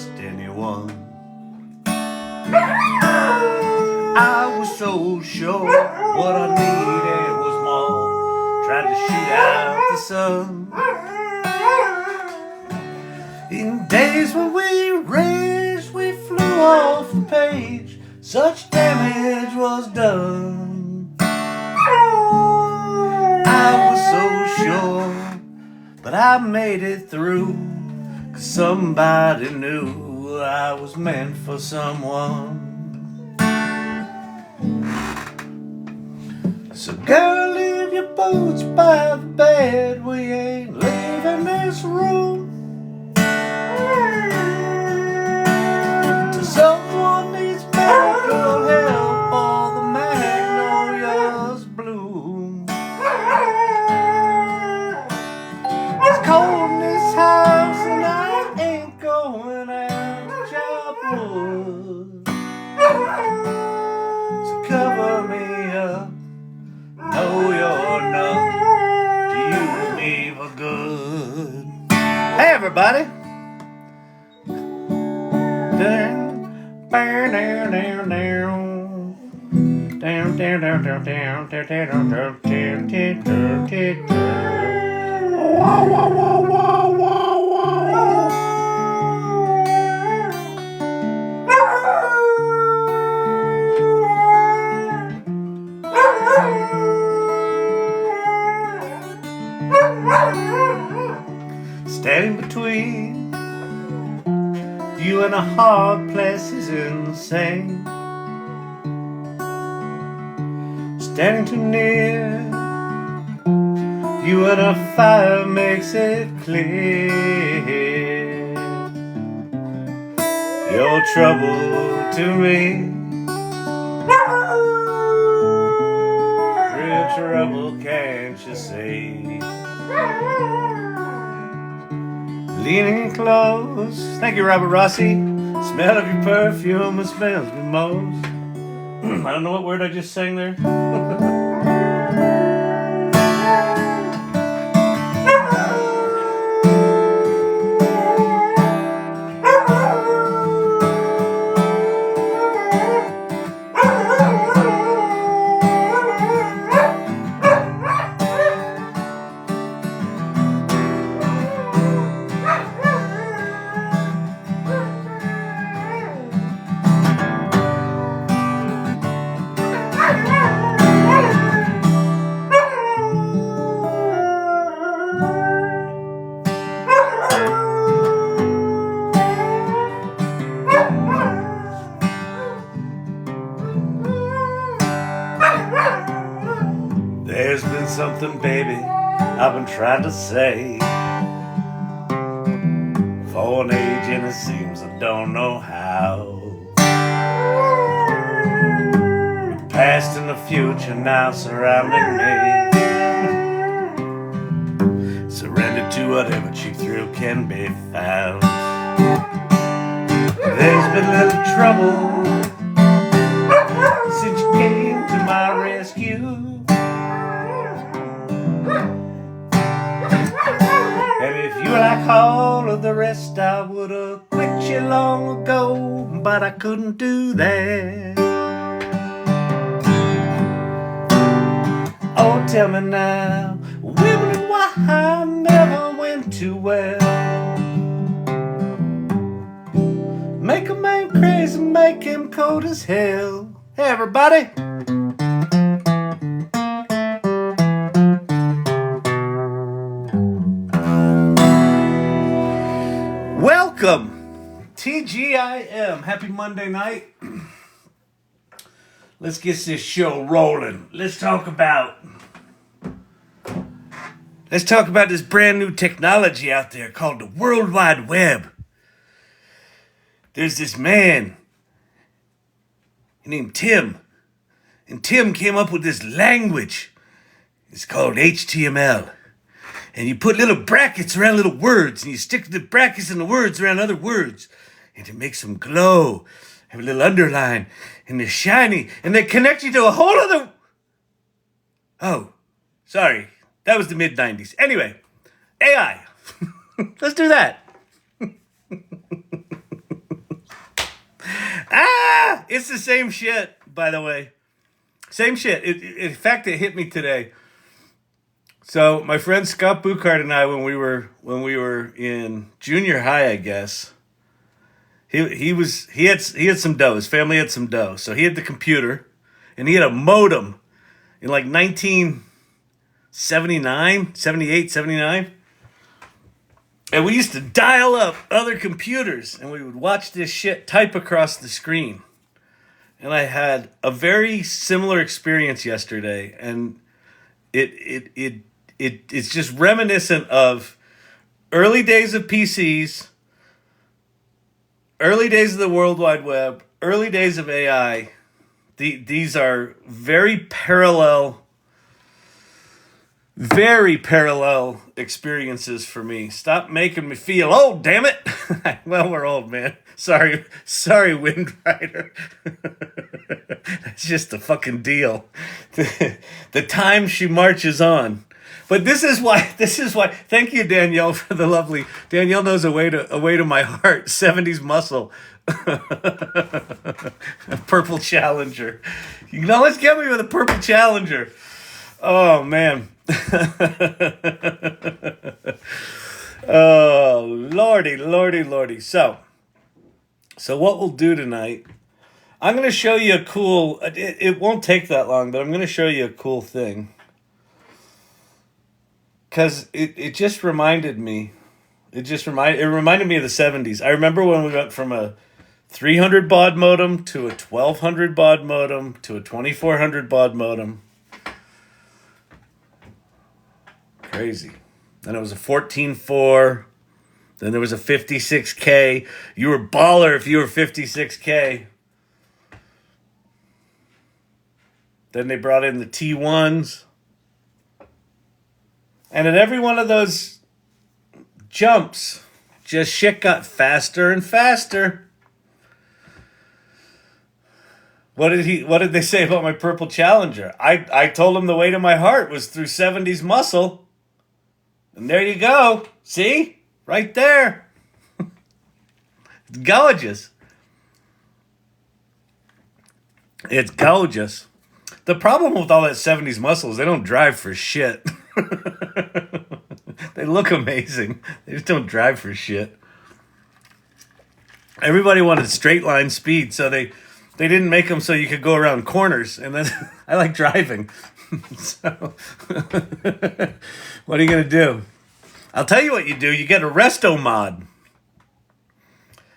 trust anyone. I was so sure what I needed was more. Tried to shoot out the sun. In days when we raged, we flew off the page. Such damage was done. I was so sure, but I made it through. 'Cause somebody knew I was meant for someone. So girl, leave your boots by the bed. We ain't leaving this room till someone needs medical help or the magnolias bloom. It's cold in this house and I ain't going out to chop wood. So cover me up. Know you're enough to use me for good. Hey everybody! Down, down, down, down, down, down, down, down, down, down, down, down, wow, wow, wow, wow, wow, wow. Standing between you and a hard place is insane. Standing too near you and a fire makes it clear. Your trouble to me, real trouble, can't you see? Leaning close, thank you Robert Rossi. Smell of your perfume, it smells me most. I don't know what word I just sang there. There's been something, baby, I've been trying to say for an age, and it seems I don't know how. The past and the future now surrounding me. Surrender to whatever cheap thrill can be found. There's been a little trouble since you came to my rescue. And if you were like all of the rest, I would have quit you long ago, but I couldn't do that. Oh, tell me now, women and why never went too well. Make a man crazy, make him cold as hell. Hey everybody! Welcome, TGIM. Happy Monday night. Let's get this show rolling. Let's talk about this brand new technology out there called the World Wide Web. There's this man named Tim, and Tim came up with this language. It's called HTML. And you put little brackets around little words, and you stick the brackets and the words around other words, and it makes them glow, have a little underline, and they're shiny, and they connect you to a whole other... Oh, sorry. That was the mid-90s. Anyway, AI. Let's do that. It's the same shit, by the way. Same shit. In fact, it hit me today. So my friend Scott Buchard and I, when we were in junior high, I guess, he had some dough. His family had some dough, so he had the computer, and he had a modem in like 1979, 78, 79. And we used to dial up other computers, and we would watch this shit type across the screen. And I had a very similar experience yesterday, and it's just reminiscent of early days of PCs, early days of the World Wide Web, early days of AI. These are very parallel experiences for me. Stop making me feel old, damn it. Well, we're old, man. Sorry, Wind Rider. That's just the fucking deal. The time she marches on. But this is why. Thank you, Danielle, for the lovely. Danielle knows a way to my heart. 70s muscle. A purple Challenger. You can always get me with a purple Challenger. Oh man. Oh lordy. So what we'll do tonight, I'm going to show you a cool, it won't take that long, but I'm going to show you a cool thing. Because it just reminded me, it reminded me of the 70s. I remember when we went from a 300 baud modem to a 1200 baud modem to a 2400 baud modem. Crazy. Then it was a 14.4. Then there was a 56K. You were baller if you were 56K. Then they brought in the T1s. And at every one of those jumps, just shit got faster and faster. What did they say about my purple Challenger? I told them the weight of my heart was through 70s muscle. And there you go. See? Right there. It's gorgeous. It's gorgeous. The problem with all that 70s muscle is they don't drive for shit. They look amazing. They just don't drive for shit. Everybody wanted straight line speed, so they didn't make them so you could go around corners. And then I like driving. So what are you going to do? I'll tell you what you do. You get a resto mod.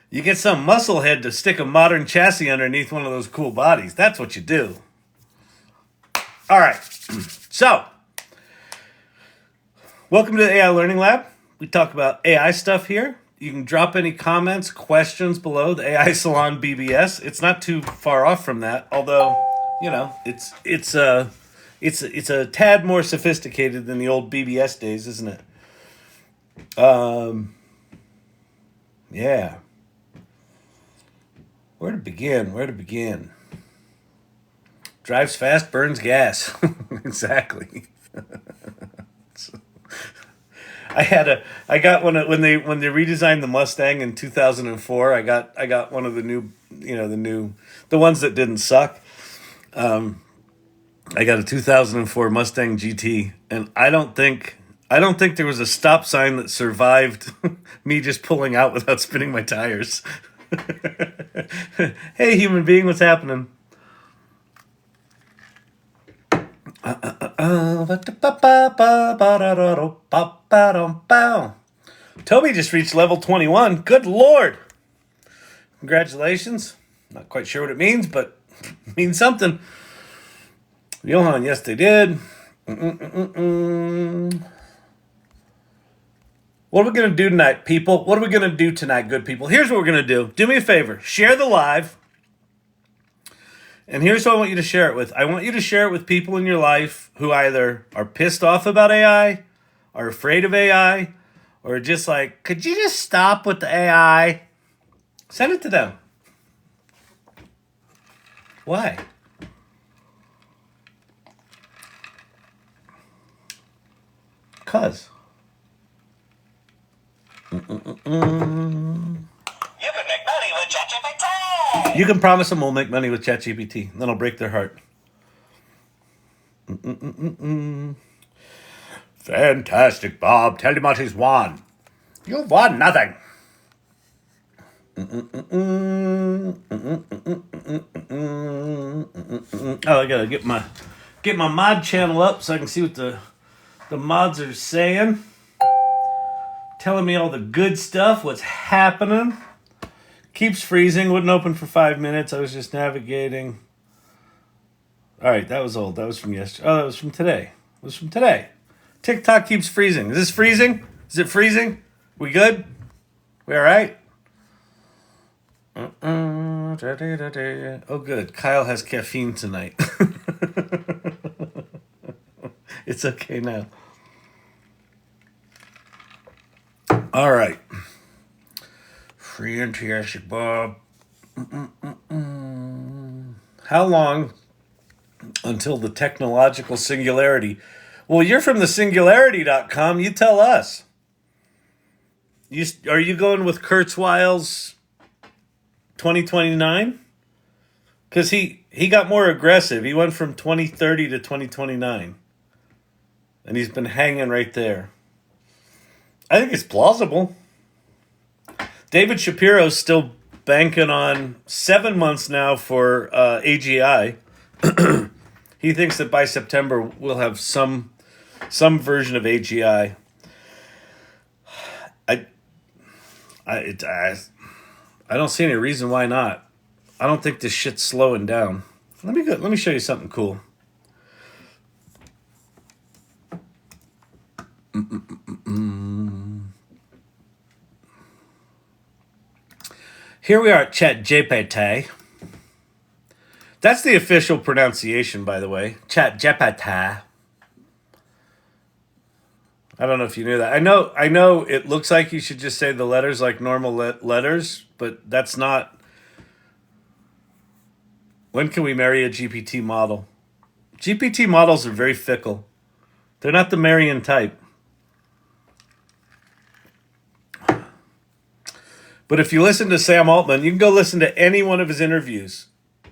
You get some muscle head to stick a modern chassis underneath one of those cool bodies. That's what you do. All right. So, welcome to the AI Learning Lab. We talk about AI stuff here. You can drop any comments, questions below the AI Salon BBS. It's not too far off from that, although, you know, it's a tad more sophisticated than the old BBS days, isn't it? Yeah. Where to begin? Drives fast, burns gas. Exactly. I got one when they redesigned the Mustang in 2004. I got one of the new, the ones that didn't suck. I got a 2004 Mustang GT, and I don't think there was a stop sign that survived me just pulling out without spinning my tires. Hey, human being, what's happening? Toby just reached level 21. Good Lord. Congratulations. Not quite sure what it means, but it means something. Johan, yes, they did. What are we going to do tonight, people? What are we going to do tonight, good people? Here's what we're going to do. Do me a favor. Share the live. And here's who I want you to share it with. I want you to share it with people in your life who either are pissed off about AI, are afraid of AI, or just like, could you just stop with the AI? Send it to them. Why? Cause. You can make money with Chat GPT. You can promise them we'll make money with Chat GPT. Then I'll break their heart. Fantastic, Bob. Tell him what he's won. You've won nothing. Oh, I gotta get my mod channel up so I can see what the mods are saying. Telling me all the good stuff, what's happening. Keeps freezing, wouldn't open for 5 minutes. I was just navigating. All right, that was old. That was from yesterday. Oh, that was from today. It was from today. TikTok keeps freezing. Is this freezing? Is it freezing? We good? We all right? Oh, good. Kyle has caffeine tonight. It's okay now. All right. Fantastic, Bob. How long until the technological singularity? Well, you're from the singularity.com. You tell us. Are you going with Kurzweil's 2029? Because he got more aggressive. He went from 2030 to 2029. And he's been hanging right there. I think it's plausible. David Shapiro's still banking on 7 months now for AGI. He thinks that by September we'll have some version of AGI. I don't see any reason why not. I don't think this shit's slowing down. Let me show you something cool. Here we are at Chat GPT. That's the official pronunciation, by the way. Chat GPT. I don't know if you knew that. I know it looks like you should just say the letters like normal letters, but that's not. When can we marry a GPT model? GPT models are very fickle. They're not the Marian type. But if you listen to Sam Altman, you can go listen to any one of his interviews.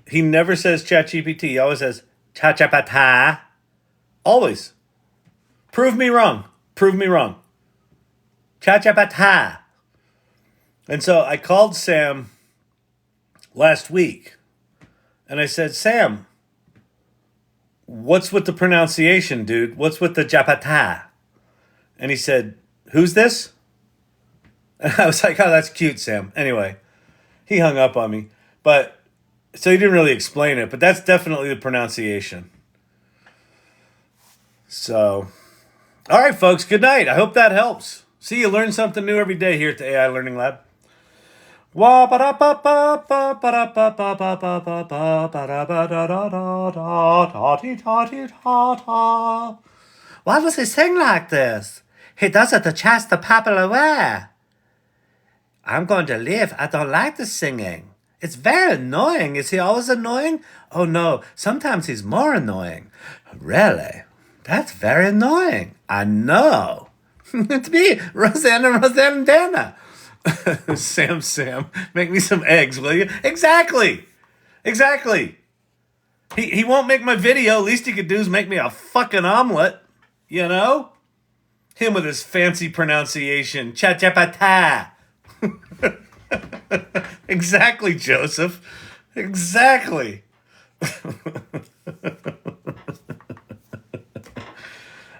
He never says ChatGPT. He always says ChatGPT. Always. Prove me wrong. Prove me wrong. ChatGPT. And so I called Sam last week. And I said, Sam, what's with the pronunciation, dude? What's with the Japata? And he said, who's this? And I was like, oh, that's cute, Sam. Anyway, he hung up on me. But, so he didn't really explain it, but that's definitely the pronunciation. So, all right, folks, good night. I hope that helps. See, you learn something new every day here at the AI Learning Lab. Why does he sing like this? He does it to chase the people away. I'm going to leave. I don't like the singing. It's very annoying. Is he always annoying? Oh no, sometimes he's more annoying. Really? That's very annoying. I know. It's me, Rosanna, Dana. Sam, make me some eggs, will you? Exactly. He won't make my video. Least he could do is make me a fucking omelet. You know? Him with his fancy pronunciation. Cha-cha-pa-ta. Exactly, Joseph. Exactly.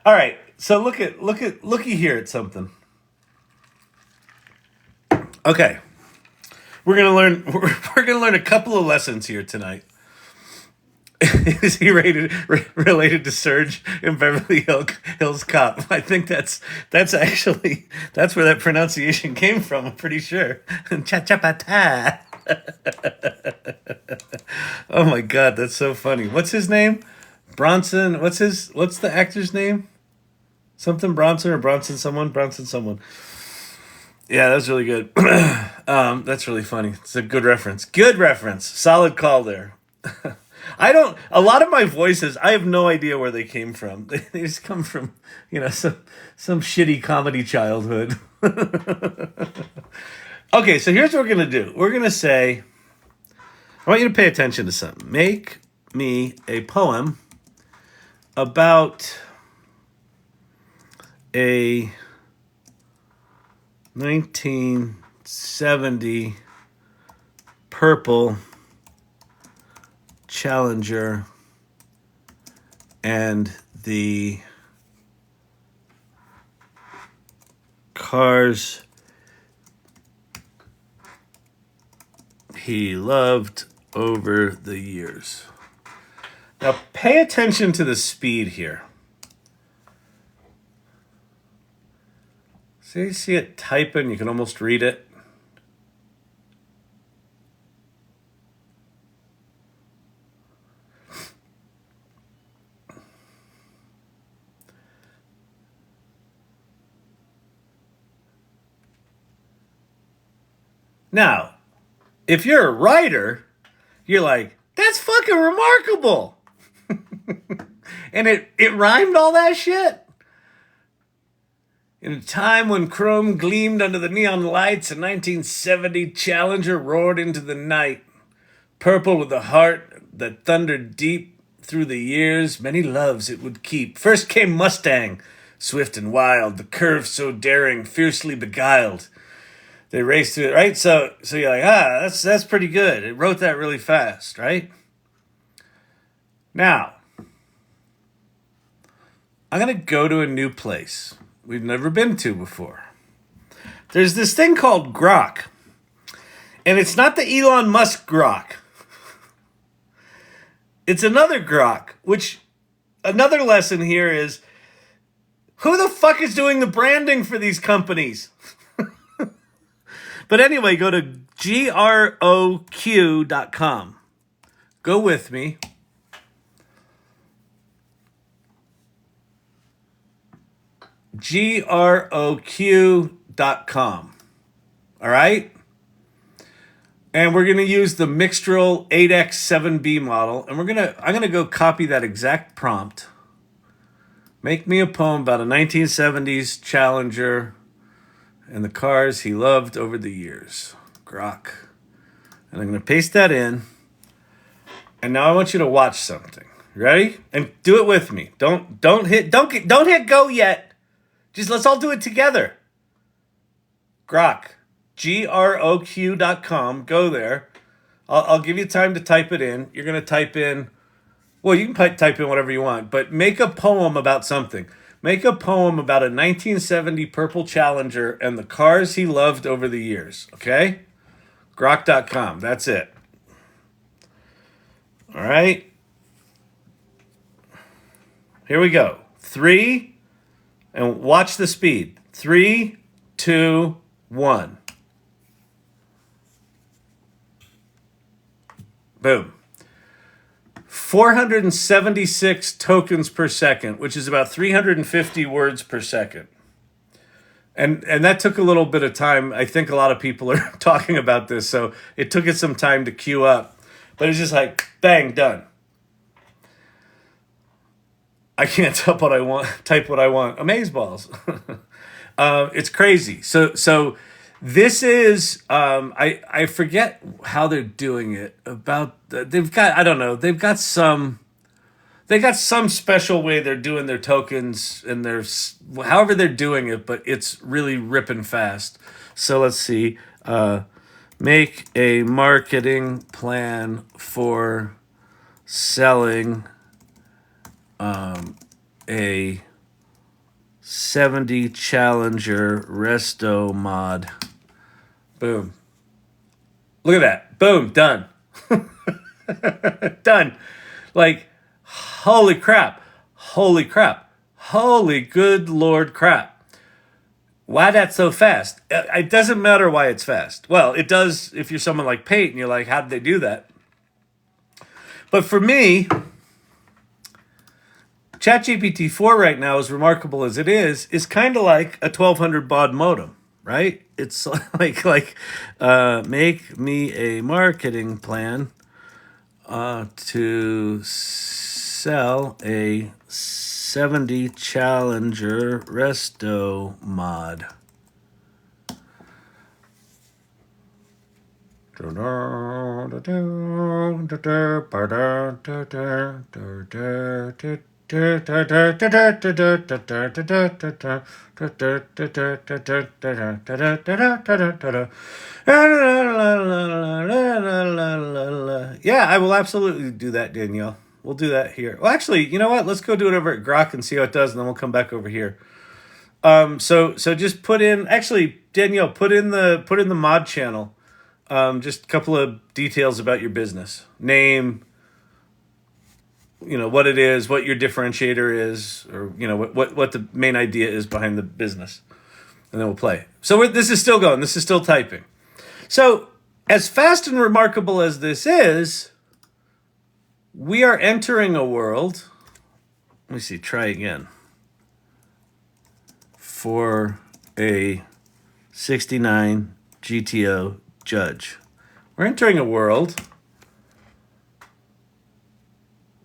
All right. So looky here at something. Okay. We're gonna learn a couple of lessons here tonight. Is he related to Serge in Beverly Hills Cop? I think that's where that pronunciation came from. I'm pretty sure. Cha-cha-pa-ta. Oh my God, that's so funny. What's his name? Bronson. What's the actor's name? Something Bronson or Bronson someone? Yeah, that was really good. That's really funny. It's a good reference. Solid call there. A lot of my voices, I have no idea where they came from. They just come from, some shitty comedy childhood. Okay, so here's what we're going to do. We're going to say, I want you to pay attention to something. Make me a poem about a 1970 purple Challenger and the cars he loved over the years. Now pay attention to the speed here. See it typing? You can almost read it. Now, if you're a writer, you're like, that's fucking remarkable. And it rhymed all that shit. In a time when chrome gleamed under the neon lights, a 1970 Challenger roared into the night. Purple with a heart that thundered deep through the years, many loves it would keep. First came Mustang, swift and wild, the curve so daring, fiercely beguiled. They raced through it, right? So you're like, that's pretty good. It wrote that really fast, right? Now, I'm going to go to a new place we've never been to before. There's this thing called Grok. And it's not the Elon Musk Grok. It's another Grok, which another lesson here is, who the fuck is doing the branding for these companies? But anyway, go to groq.com. Go with me. groq.com. All right? And we're going to use the Mixtral 8X7B model. And I'm going to go copy that exact prompt. Make me a poem about a 1970s Challenger and the cars he loved over the years. Grok. And I'm going to paste that in. And now I want you to watch something. Ready? And do it with me. Don't hit go yet. Just let's all do it together. Grok. groq.com. Go there. I'll give you time to type it in. You're going to type in, well, you can type in whatever you want, but make a poem about something. Make a poem about a 1970 purple Challenger and the cars he loved over the years. Okay? Groq.com. That's it. All right. Here we go. 3, and watch the speed. 3, 2, 1. Boom. 476 tokens per second, which is about 350 words per second. And that took a little bit of time. I think a lot of people are talking about this, so it took it some time to queue up. But it's just like, bang, done. I can't type what I want. Amazeballs. It's crazy. So this is I forget how they're doing it. They've got some special way they're doing their tokens and however they're doing it, but it's really ripping fast. So let's see. Make a marketing plan for selling a 70 Challenger resto mod. Boom. Look at that. Boom. Done. Done. Like, holy crap. Holy crap. Holy good Lord crap. Why that's so fast? It doesn't matter why it's fast. Well, it does if you're someone like Pate and you're like, how did they do that? But for me, Chat GPT 4 right now, as remarkable as it is kind of like a 1200 baud modem, right? It's like make me a marketing plan to sell a 70 Challenger resto mod. Yeah, I will absolutely do that, Danielle. We'll do that here. Well, actually, you know what? Let's go do it over at Grok and see how it does, and then we'll come back over here. So just put in, actually, Danielle, put in the mod channel. Just a couple of details about your business. Name, what it is, what your differentiator is, or what the main idea is behind the business. And then we'll play. So this is still going. This is still typing. So as fast and remarkable as this is, we are entering a world. Let me see, try again. For a 69 GTO judge. We're entering a world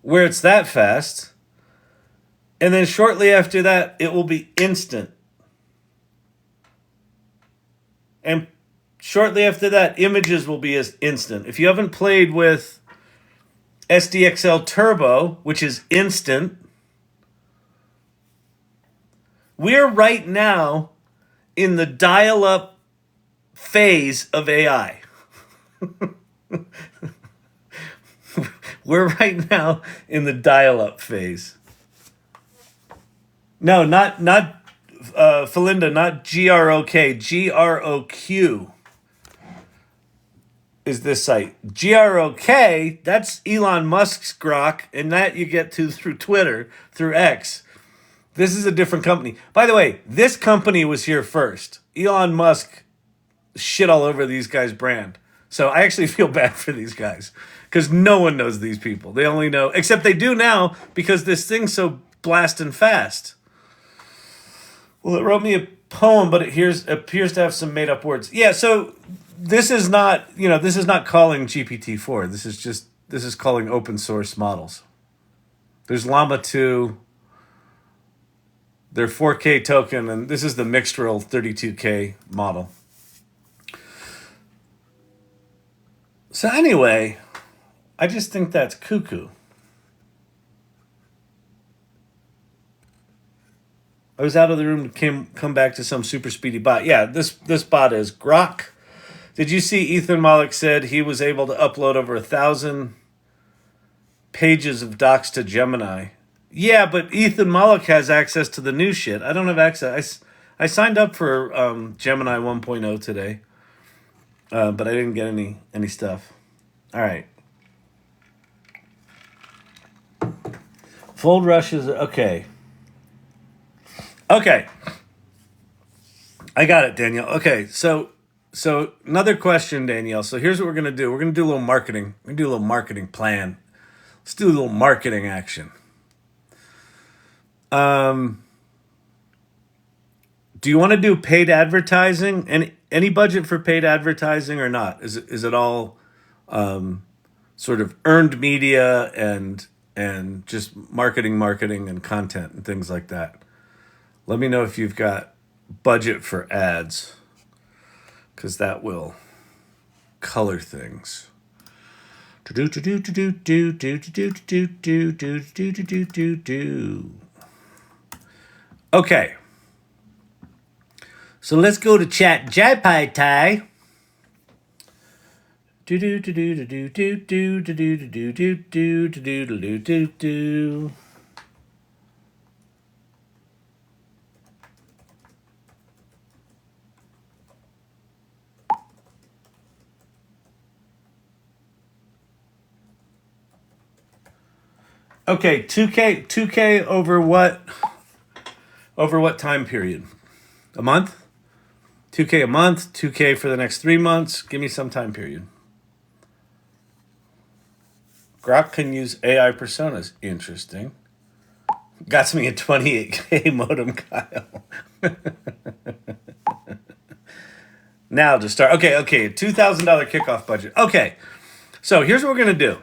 where it's that fast, and then shortly after that, it will be instant. And shortly after that, images will be as instant. If you haven't played with SDXL Turbo, which is instant, we're right now in the dial-up phase of AI. We're right now in the dial-up phase. No, not Felinda, not GROK, GROQ is this site. GROK, that's Elon Musk's Grok, and that you get to through Twitter, through X. This is a different company. By the way, this company was here first. Elon Musk shit all over these guys' brand. So I actually feel bad for these guys because no one knows these people. They only know, except they do now because this thing's so blasting fast. Well, it wrote me a poem, but it appears to have some made up words. Yeah, so this is not calling GPT-4. This is calling open source models. There's Llama 2, their 4K token, and this is the Mixtral 32K model. So anyway, I just think that's cuckoo. I was out of the room to come back to some super speedy bot. Yeah, this bot is Grok. Did you see Ethan Mollick said he was able to upload over 1,000 pages of docs to Gemini? Yeah, but Ethan Mollick has access to the new shit. I don't have access. I signed up for Gemini 1.0 today, but I didn't get any stuff. All right. Fold rushes. Okay. Okay. I got it, Danielle. Okay, so another question, Danielle. So here's what we're gonna do. We're gonna do a little marketing. We're gonna do a little marketing plan. Let's do a little marketing action. Do you want to do paid advertising? Any budget for paid advertising or not? Is it all sort of earned media and just marketing and content and things like that? Let me know if you've got budget for ads, because that will color things. Okay. So let's go to Chat GPT. Okay, 2K over what? Over what time period? A month? 2K a month, 2K for the next 3 months. Give me some time period. Grok can use AI personas. Interesting. Got me a 28K modem, Kyle. Now to start. Okay, $2,000 kickoff budget. Okay, so here's what we're going to do.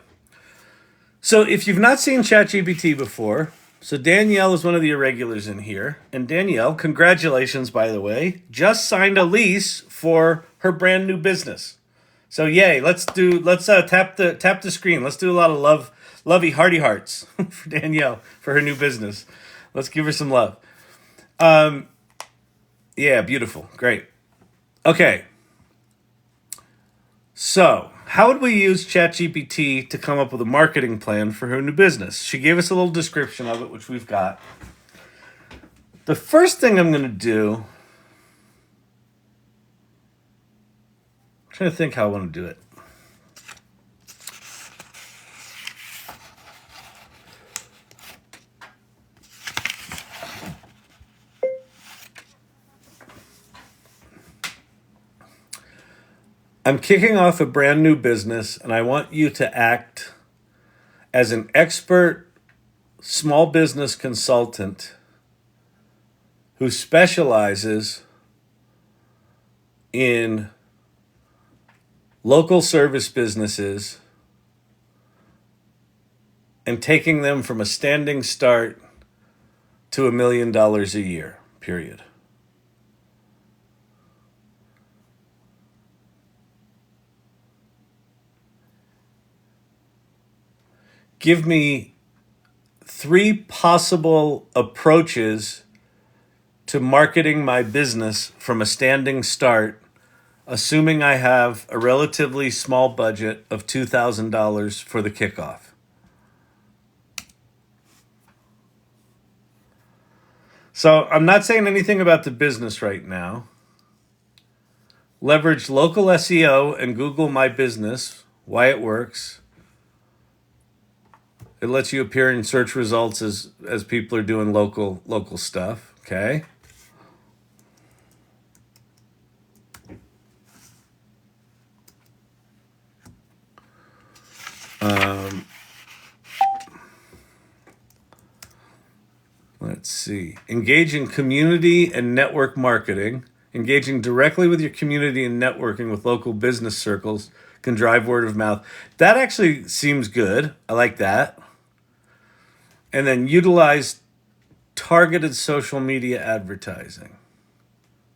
So if you've not seen Chat GPT before, so Danielle is one of the irregulars in here. And Danielle, congratulations, by the way, just signed a lease for her brand new business. So yay, let's tap the screen. Let's do a lot of lovey hearty hearts for Danielle for her new business. Let's give her some love. Yeah, beautiful. Great. Okay. So, how would we use Chat GPT to come up with a marketing plan for her new business? She gave us a little description of it, which we've got. The first thing I'm going to do, I'm trying to think how I want to do it. I'm kicking off a brand new business, and I want you to act as an expert small business consultant who specializes in local service businesses and taking them from a standing start to $1 million a year, period. Give me 3 possible approaches to marketing my business from a standing start, assuming I have a relatively small budget of $2,000 for the kickoff. So I'm not saying anything about the business right now. Leverage local SEO and Google My Business, why it works. It lets you appear in search results as people are doing local stuff, okay? Let's see. Engage in community and network marketing. Engaging directly with your community and networking with local business circles can drive word of mouth. That actually seems good. I like that. And then utilize targeted social media advertising.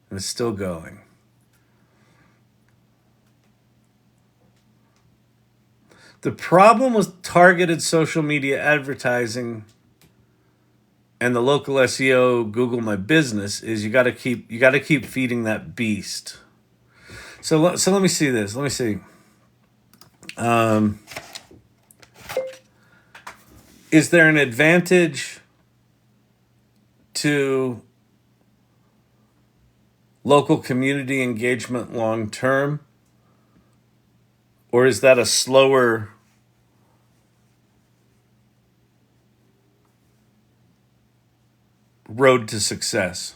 And it's still going. The problem with targeted social media advertising and the local SEO, Google My Business, is you got to keep feeding that beast. So let me see this. Let me see. Is there an advantage to local community engagement long term? Or is that a slower road to success?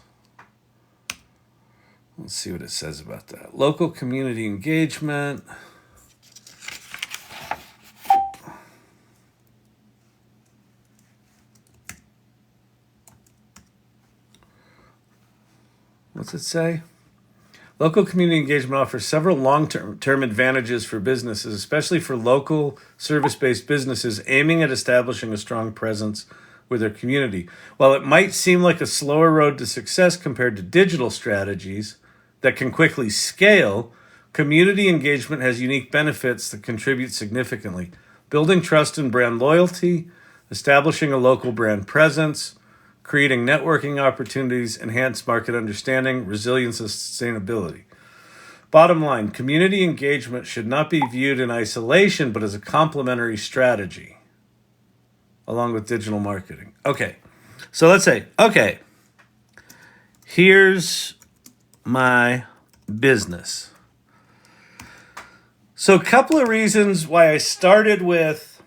Let's see what it says about that. Local community engagement. What's it say? Local community engagement offers several long-term advantages for businesses, especially for local service-based businesses aiming at establishing a strong presence with their community. While it might seem like a slower road to success compared to digital strategies that can quickly scale, community engagement has unique benefits that contribute significantly. Building trust and brand loyalty, establishing a local brand presence, creating networking opportunities, enhanced market understanding, resilience, and sustainability. Bottom line, community engagement should not be viewed in isolation, but as a complementary strategy, along with digital marketing. Okay, so let's say, okay, here's my business. So a couple of reasons why I started with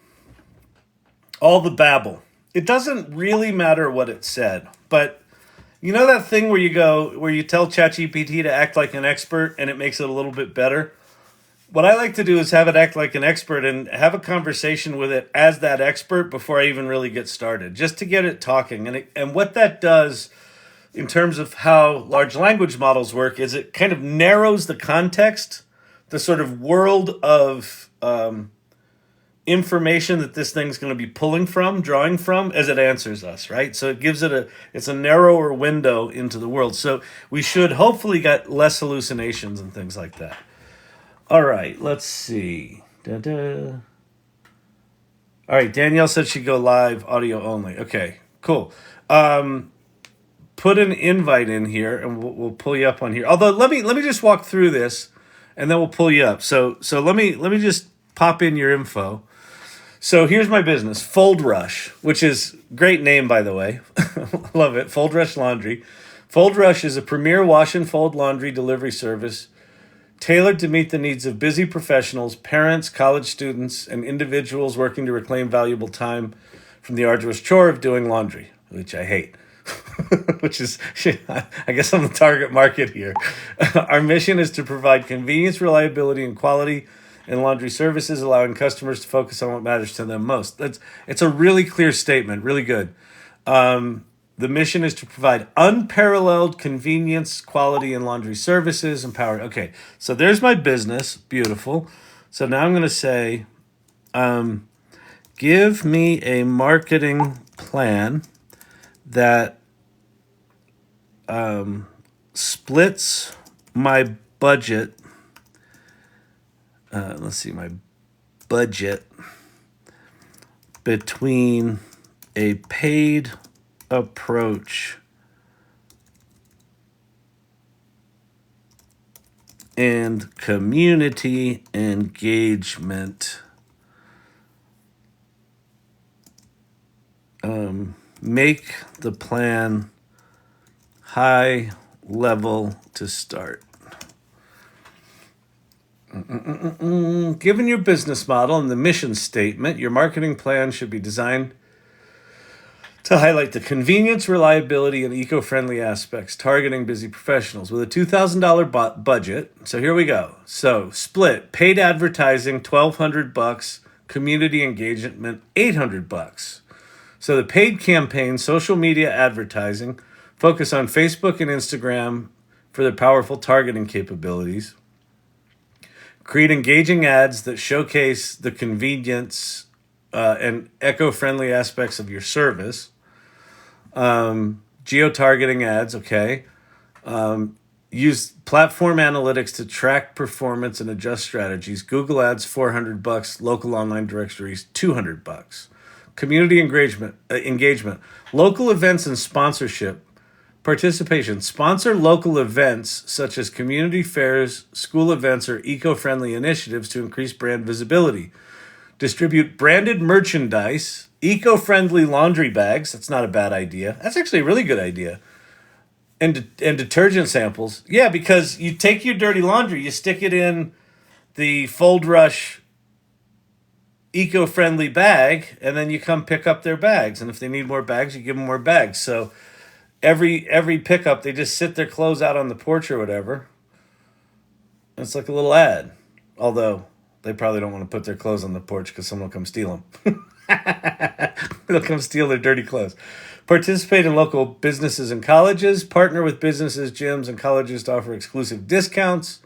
all the babble. It doesn't really matter what it said, but you know that thing where you tell ChatGPT to act like an expert and it makes it a little bit better? What I like to do is have it act like an expert and have a conversation with it as that expert before I even really get started, just to get it talking. And what that does in terms of how large language models work is it kind of narrows the context, the sort of world of information that this thing's going to be drawing from as it answers us, right? So it gives it's a narrower window into the world. So we should hopefully get less hallucinations and things like that. All right, let's see. Da-da. All right, Danielle said she'd go live, audio only. Okay, cool. Put an invite in here, and we'll pull you up on here. Although let me just walk through this, and then we'll pull you up. So let me just pop in your info. So here's my business, Fold Rush, which is great name, by the way. Love it. Fold Rush Laundry. Fold Rush is a premier wash and fold laundry delivery service tailored to meet the needs of busy professionals, parents, college students, and individuals working to reclaim valuable time from the arduous chore of doing laundry, which I hate. Which is, I guess I'm the target market here. Our mission is to provide convenience, reliability, and quality in laundry services, allowing customers to focus on what matters to them most. It's a really clear statement, really good. The mission is to provide unparalleled convenience, quality, and laundry services, empower. Okay, so there's my business. Beautiful. So now I'm going to say, give me a marketing plan that splits my budget. Let's see, my budget between a paid approach and community engagement. Make the plan high level to start. Given your business model and the mission statement, your marketing plan should be designed to highlight the convenience, reliability, and eco-friendly aspects, targeting busy professionals with a $2,000 budget. So here we go. So split paid advertising, $1,200, community engagement, $800. So the paid campaign, social media advertising, focus on Facebook and Instagram for their powerful targeting capabilities. Create engaging ads that showcase the convenience and eco-friendly aspects of your service. Geo-targeting ads, okay. Use platform analytics to track performance and adjust strategies. Google Ads, $400. Local online directories, $200. Community engagement. Local events and sponsorship. Participation. Sponsor local events such as community fairs, school events, or eco-friendly initiatives to increase brand visibility. Distribute branded merchandise, eco-friendly laundry bags. That's not a bad idea. That's actually a really good idea. And detergent samples. Yeah, because you take your dirty laundry, you stick it in the Fold Rush eco-friendly bag, and then you come pick up their bags. And if they need more bags, you give them more bags. So every pickup, they just sit their clothes out on the porch or whatever. It's like a little ad. Although they probably don't want to put their clothes on the porch because someone will come steal them. They'll come steal their dirty clothes. Participate in local businesses and colleges. Partner with businesses, gyms, and colleges to offer exclusive discounts.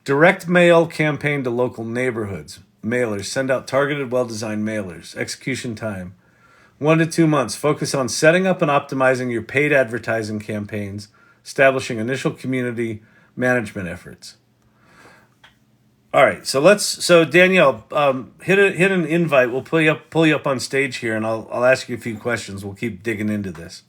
Direct mail campaign to local neighborhoods. Mailers. Send out targeted, well-designed mailers. Execution time, 1 to 2 months. Focus on setting up and optimizing your paid advertising campaigns, establishing initial community management efforts. All right, so Danielle, hit an invite. We'll pull you up on stage here, and I'll ask you a few questions. We'll keep digging into this.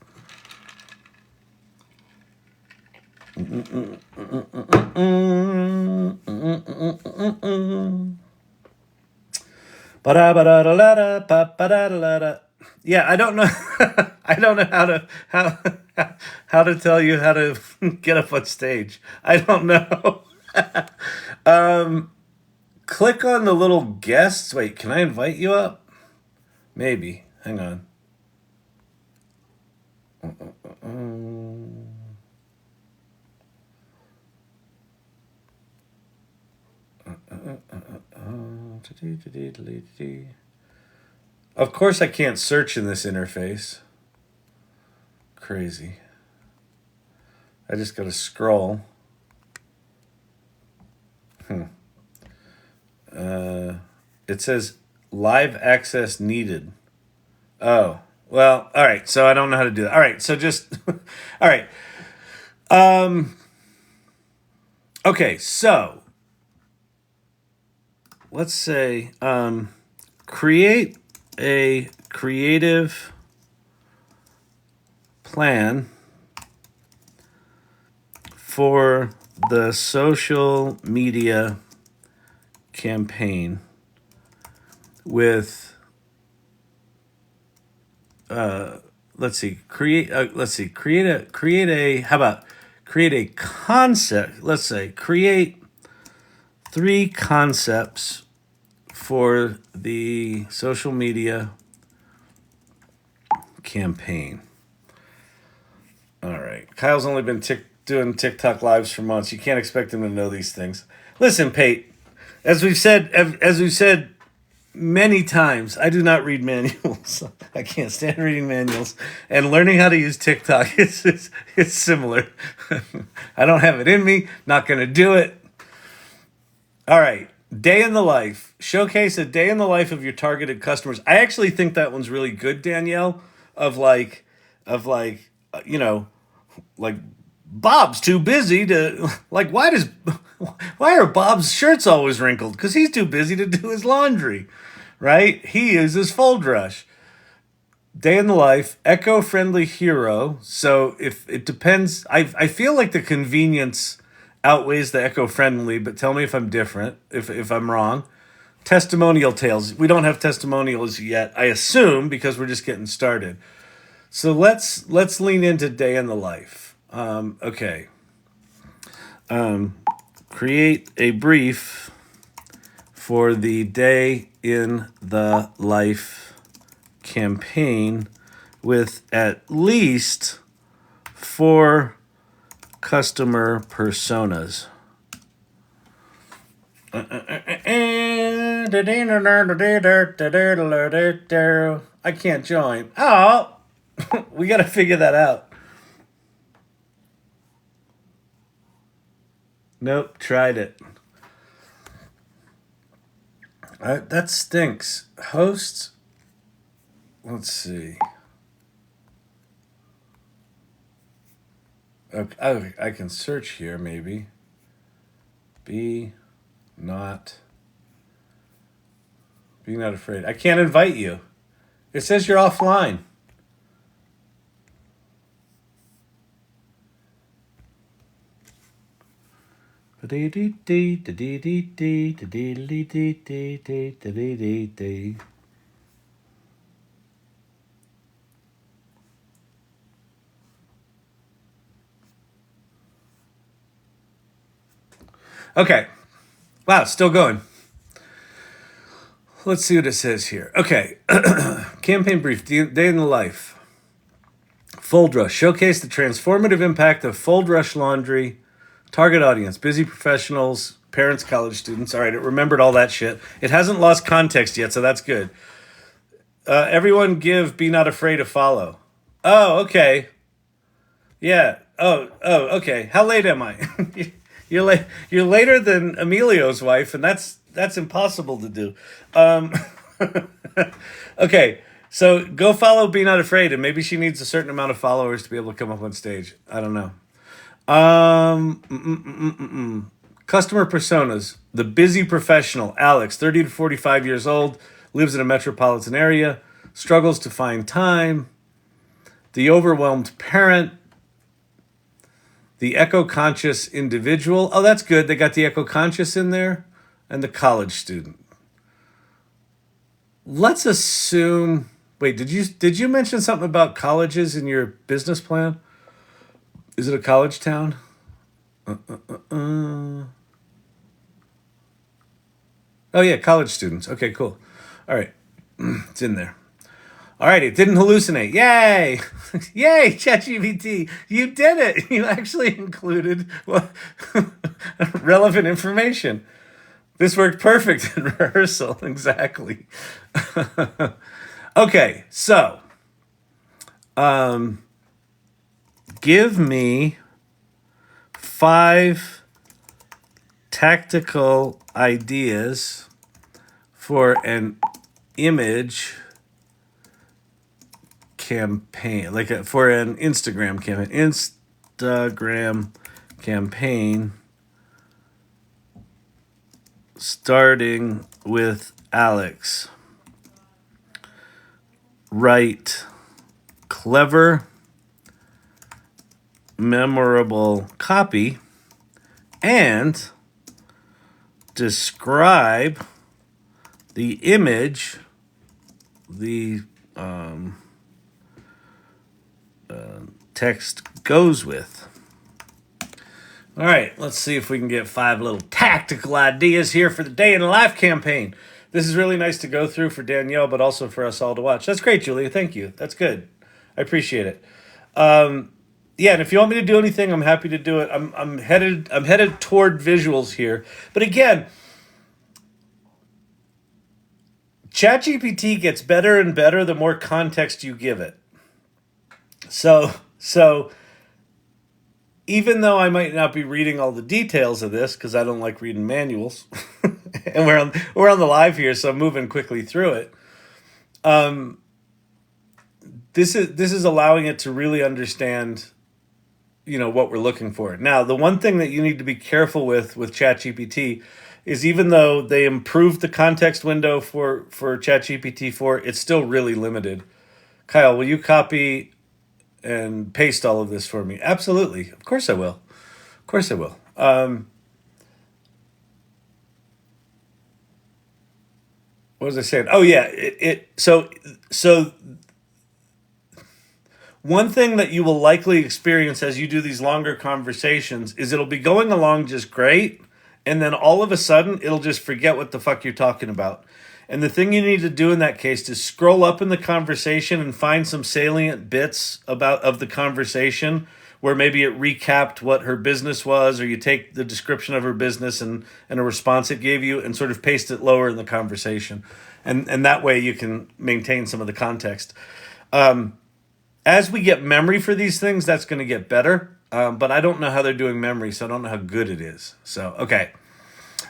Yeah, I don't know. I don't know how to tell you how to get up on stage. I don't know. Click on the little guests. Wait, can I invite you up? Maybe. Hang on. Of course I can't search in this interface. Crazy. I just gotta scroll. It says live access needed. Oh, well, all right. So I don't know how to do that. All right. So just, all right. Okay. So let's say, create a creative plan for the social media campaign with create a concept. Let's say create 3 concepts for the social media campaign. All right. Kyle's only been doing TikTok Lives for months. You can't expect him to know these things. Listen, Pate, as we've said many times, I do not read manuals. I can't stand reading manuals. And learning how to use TikTok it's similar. I don't have it in me. Not going to do it. All right. Day in the life. Showcase a day in the life of your targeted customers. I actually think that one's really good, Danielle, of like, you know, like Bob's too busy to, like, why are Bob's shirts always wrinkled? Because he's too busy to do his laundry, right? He uses Fold Rush. Day in the life, eco-friendly hero. So if it depends, I feel like the convenience outweighs the eco-friendly, but tell me if I'm different, if I'm wrong. Testimonial tales. We don't have testimonials yet, I assume, because we're just getting started. So let's lean into day in the life. Okay. Create a brief for the day in the life campaign with at least 4 customer personas. I can't join. Oh, we got to figure that out. Nope, tried it. That stinks. Hosts. Let's see. Okay, I can search here maybe. Be not afraid. I can't invite you. It says you're offline. Okay. Wow, still going. Let's see what it says here. Okay. Campaign brief, day in the life. Fold Rush. Showcase the transformative impact of Fold Rush laundry. Target audience, busy professionals, parents, college students. All right, it remembered all that shit. It hasn't lost context yet, so that's good. Everyone give Be Not Afraid to follow. Oh, okay. Yeah. Oh, okay. How late am I? You're late. You're later than Emilio's wife, and that's impossible to do. Okay, so go follow Be Not Afraid, and maybe she needs a certain amount of followers to be able to come up on stage. I don't know. Customer personas. The busy professional, Alex, 30 to 45 years old, lives in a metropolitan area, struggles to find time. The overwhelmed parent. The eco-conscious individual. Oh, that's good. They got the eco-conscious in there. And the college student. Let's assume... Wait, did you mention something about colleges in your business plan? Is it a college town? Oh, yeah, college students. Okay, cool. All right. It's in there. All right, it didn't hallucinate. Yay! Yay, Chat GPT. You did it. You actually included relevant information. This worked perfect in rehearsal. Exactly. Okay, so give me 5 tactical ideas for an image campaign, for an Instagram campaign. starting with Alex. Write clever, memorable copy and describe the image the text goes with. All right, let's see if we can get 5 little tactical ideas here for the Day in the Life campaign. This is really nice to go through for Danielle, but also for us all to watch. That's great, Julia. Thank you. That's good. I appreciate it. Yeah, and if you want me to do anything, I'm happy to do it. I'm headed toward visuals here. But again, Chat GPT gets better and better the more context you give it. So even though I might not be reading all the details of this because I don't like reading manuals, and we're on the live here, so I'm moving quickly through it. This is allowing it to really understand, what we're looking for. Now, the one thing that you need to be careful with ChatGPT is even though they improved the context window for ChatGPT 4, it's still really limited. Kyle, will you copy and paste all of this for me? Absolutely. Of course I will. Of course I will. What was I saying? Oh yeah, so one thing that you will likely experience as you do these longer conversations is it'll be going along just great, and then all of a sudden it'll just forget what the fuck you're talking about. And the thing you need to do in that case is scroll up in the conversation and find some salient bits of the conversation where maybe it recapped what her business was, or you take the description of her business and a response it gave you and sort of paste it lower in the conversation. And that way you can maintain some of the context. As we get memory for these things, that's going to get better. But I don't know how they're doing memory, so I don't know how good it is. So, okay.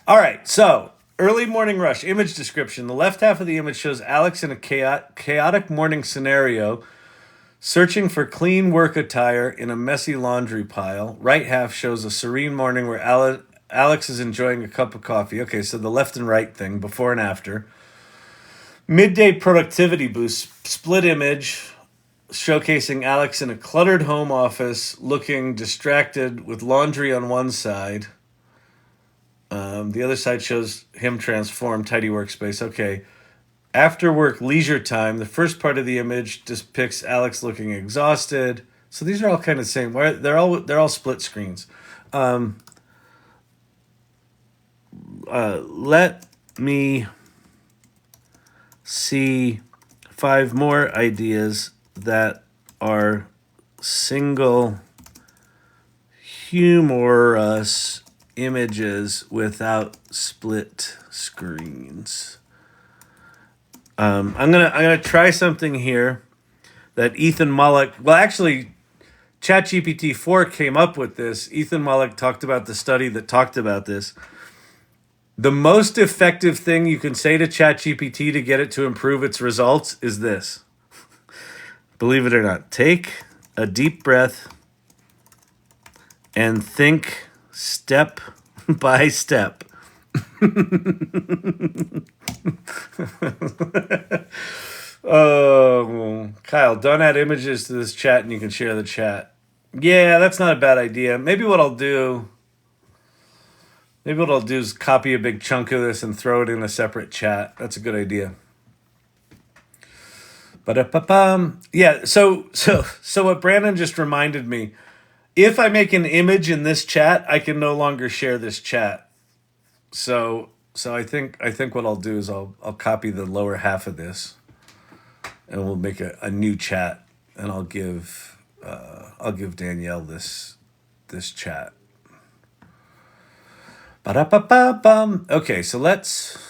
All right, so early morning rush, image description. The left half of the image shows Alex in a chaotic morning scenario, searching for clean work attire in a messy laundry pile. Right half shows a serene morning where Alex is enjoying a cup of coffee. Okay, so the left and right thing, before and after. Midday productivity boost, split image, showcasing Alex in a cluttered home office, looking distracted with laundry on one side. The other side shows him transformed, tidy workspace. Okay. After work leisure time, the first part of the image depicts Alex looking exhausted. So these are all kind of the same. They're all split screens. Let me see 5 more ideas that are single humorous images without split screens. I'm gonna try something here that Ethan Mollick. Well, actually, ChatGPT 4 came up with this. Ethan Mollick talked about the study that talked about this. The most effective thing you can say to ChatGPT to get it to improve its results is this. Believe it or not, take a deep breath and think step by step. Oh, Kyle, don't add images to this chat and you can share the chat. Yeah, that's not a bad idea. Maybe what I'll do is copy a big chunk of this and throw it in a separate chat. That's a good idea. Yeah, so what Brandon just reminded me, if I make an image in this chat, I can no longer share this chat. So I think what I'll do is I'll copy the lower half of this, and we'll make a new chat, and I'll give Danielle this chat. Okay, so let's.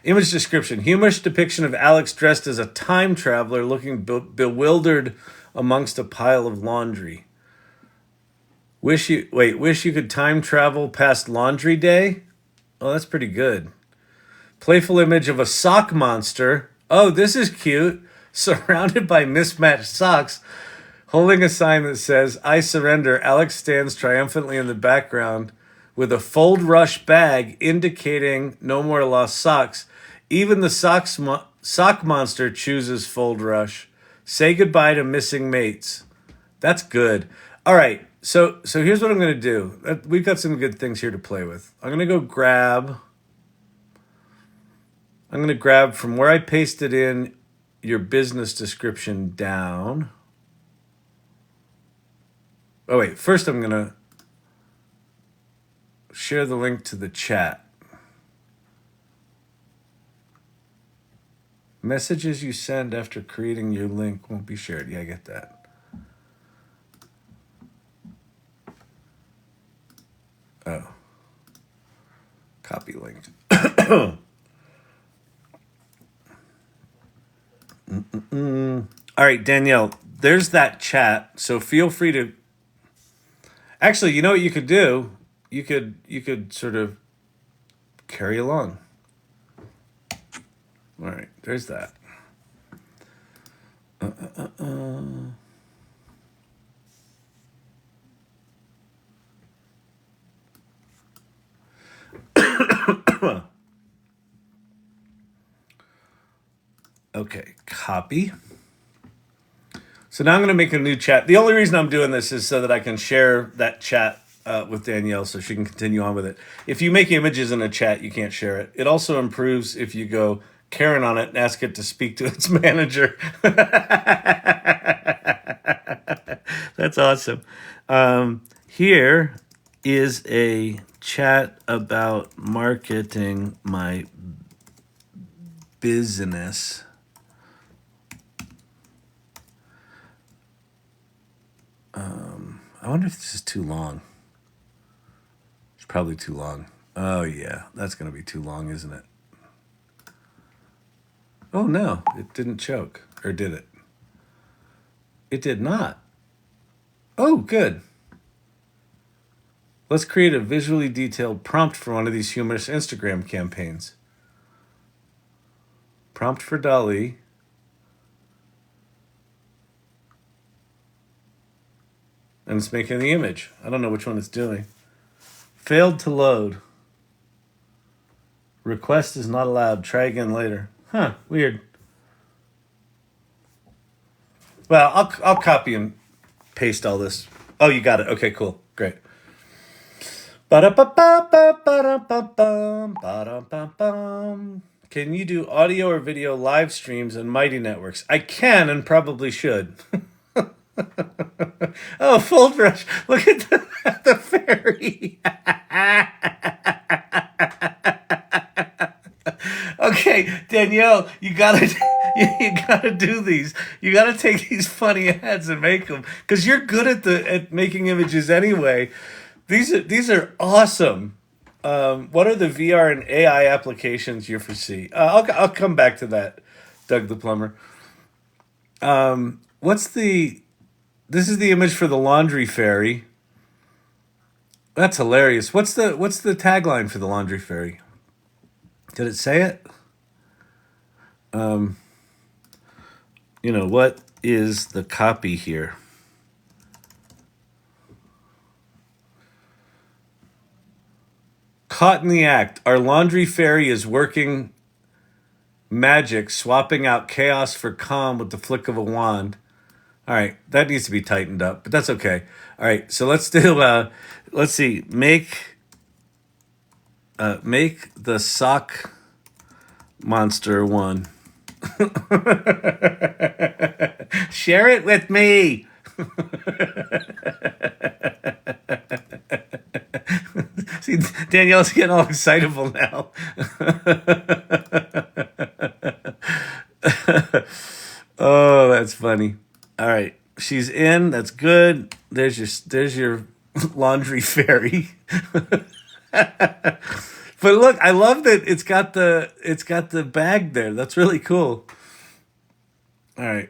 Image description: humorous depiction of Alex dressed as a time traveler, looking bewildered amongst a pile of laundry. Wish you could time travel past laundry day? Oh, that's pretty good. Playful image of a sock monster. Oh, this is cute. Surrounded by mismatched socks, Holding a sign that says, "I surrender," Alex stands triumphantly in the background with a Fold Rush bag indicating no more lost socks. Even the sock monster chooses Fold Rush. Say goodbye to missing mates. That's good. All right. So here's what I'm going to do. We've got some good things here to play with. I'm going to grab from where I pasted in your business description down. Oh, wait. First, I'm going to share the link to the chat. Messages you send after creating your link won't be shared. Yeah, I get that. Oh. Copy link. All right, Danielle, there's that chat. So feel free to. Actually, you know what you could do? You could sort of carry along. All right, there's that. Okay, copy. So now I'm going to make a new chat. The only reason I'm doing this is so that I can share that chat with Danielle so she can continue on with it. If you make images in a chat, you can't share it. It also improves if you go Karen on it and ask it to speak to its manager. That's awesome. Here is a chat about marketing my business. I wonder if this is too long. It's probably too long. Oh, yeah. That's going to be too long, isn't it? Oh, no. It didn't choke. Or did it? It did not. Oh, good. Let's create a visually detailed prompt for one of these humorous Instagram campaigns. Prompt for DALL-E. And it's making the image. I don't know which one it's doing. Failed to load. Request is not allowed. Try again later. Huh, weird. Well, I'll copy and paste all this. Oh, you got it. Okay, cool. Great. Can you do audio or video live streams in Mighty Networks? I can and probably should. Oh, Fold Rush. Look at the fairy. Okay, Danielle, you gotta do these. You gotta take these funny ads and make them because you're good at making images anyway. These are awesome. What are the VR and AI applications you foresee? I'll come back to that, Doug the plumber. This is the image for the laundry fairy. That's hilarious. What's the tagline for the laundry fairy? Did it say it? What is the copy here? Caught in the act. Our laundry fairy is working magic, swapping out chaos for calm with the flick of a wand. All right, that needs to be tightened up, but that's okay. All right, so let's do. Let's see. Make the sock monster one. Share it with me. See, Danielle's getting all excitable now. Oh, that's funny. All right, she's in. That's good. There's your laundry fairy. But look, I love that it's got the bag there. That's really cool. All right,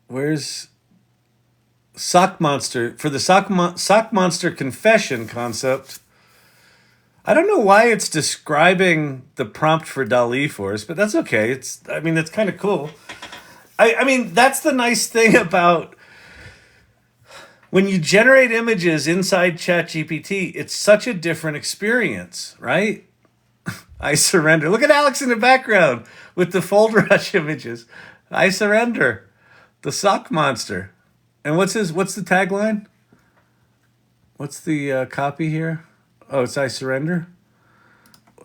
where's sock monster for the sock monster confession concept? I don't know why it's describing the prompt for DALL-E for us, but that's okay. It's kind of cool. I mean, that's the nice thing about When you generate images inside Chat GPT, it's such a different experience, right? I surrender. Look at Alex in the background with the fold rush images. I surrender. The sock monster. And what's the tagline? What's the copy here? Oh, it's I surrender.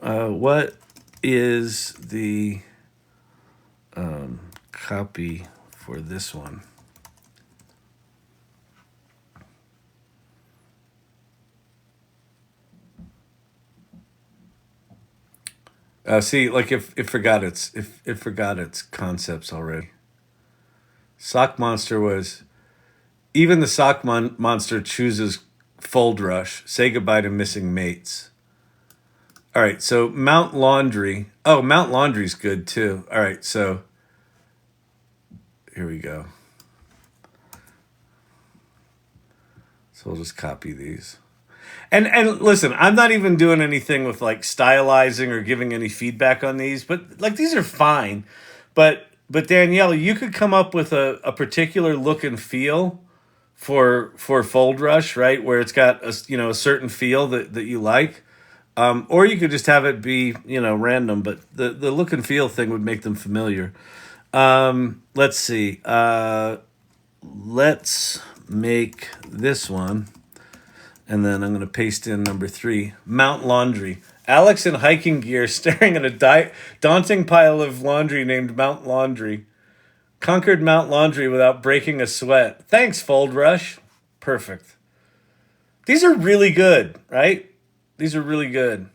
What is the copy for this one? See, like it forgot its concepts already. Sock monster was even the sock monster chooses fold rush. Say goodbye to missing mates. All right, so Mount Laundry. Oh, Mount Laundry's good too. All right, so here we go. So we'll just copy these. And listen, I'm not even doing anything with like stylizing or giving any feedback on these, but like these are fine. But Danielle, you could come up with a particular look and feel for fold rush, right? Where it's got a certain feel that you like. Or you could just have it be, random, but the look and feel thing would make them familiar. Let's see. Let's make this one. And then I'm going to paste in number 3, Mount Laundry. Alex in hiking gear staring at a daunting pile of laundry named Mount Laundry. Conquered Mount Laundry without breaking a sweat. Thanks, Fold Rush. Perfect. These are really good, right? These are really good.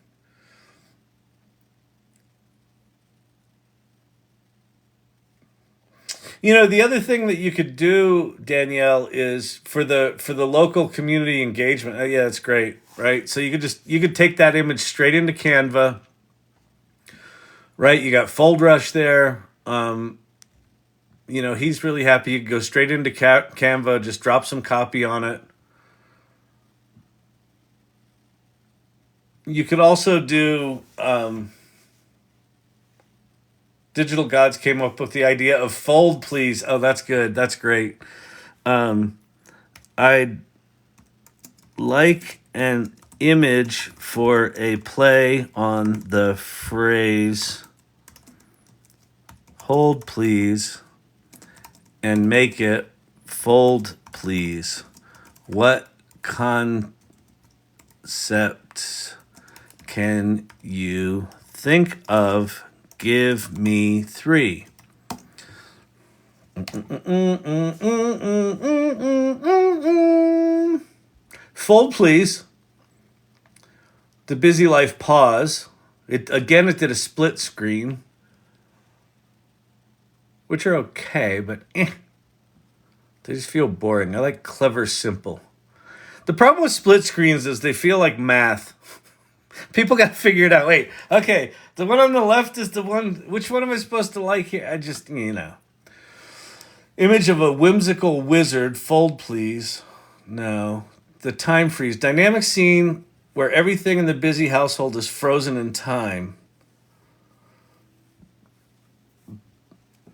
The other thing that you could do, Danielle, is for the local community engagement. Yeah, that's great, right? So you could take that image straight into Canva, right? You got Fold Rush there. He's really happy. You could go straight into Canva, just drop some copy on it. You could also do. Digital Gods came up with the idea of fold, please. Oh, that's good. That's great. I'd like an image for a play on the phrase hold, please, and make it fold, please. What concepts can you think of? Give me 3. Fold, please. The Busy Life pause. It did a split screen, which are okay, but they just feel boring. I like clever, simple. The problem with split screens is they feel like math. People got to figure it out. Wait, okay, the one on the left is the one. Which one am I supposed to like here? I just, Image of a whimsical wizard. Fold, please. No. The time freeze. Dynamic scene where everything in the busy household is frozen in time.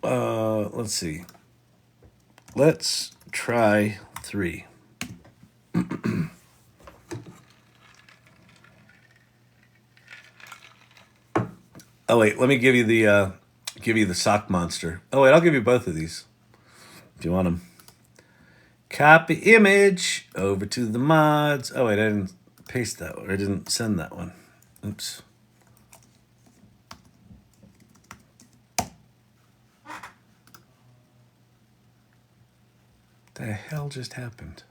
Let's see. Let's try 3. Oh wait, let me give you the sock monster. Oh wait, I'll give you both of these if you want them. Copy image over to the mods. Oh wait, I didn't paste that one. I didn't send that one. Oops. The hell just happened?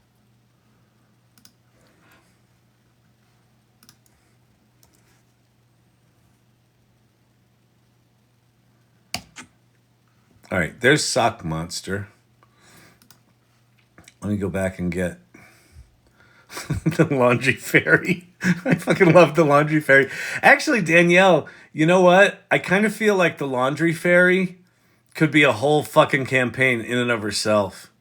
All right, there's Sock Monster. Let me go back and get the Laundry Fairy. I fucking love the Laundry Fairy. Actually, Danielle, you know what? I kind of feel like the Laundry Fairy could be a whole fucking campaign in and of herself,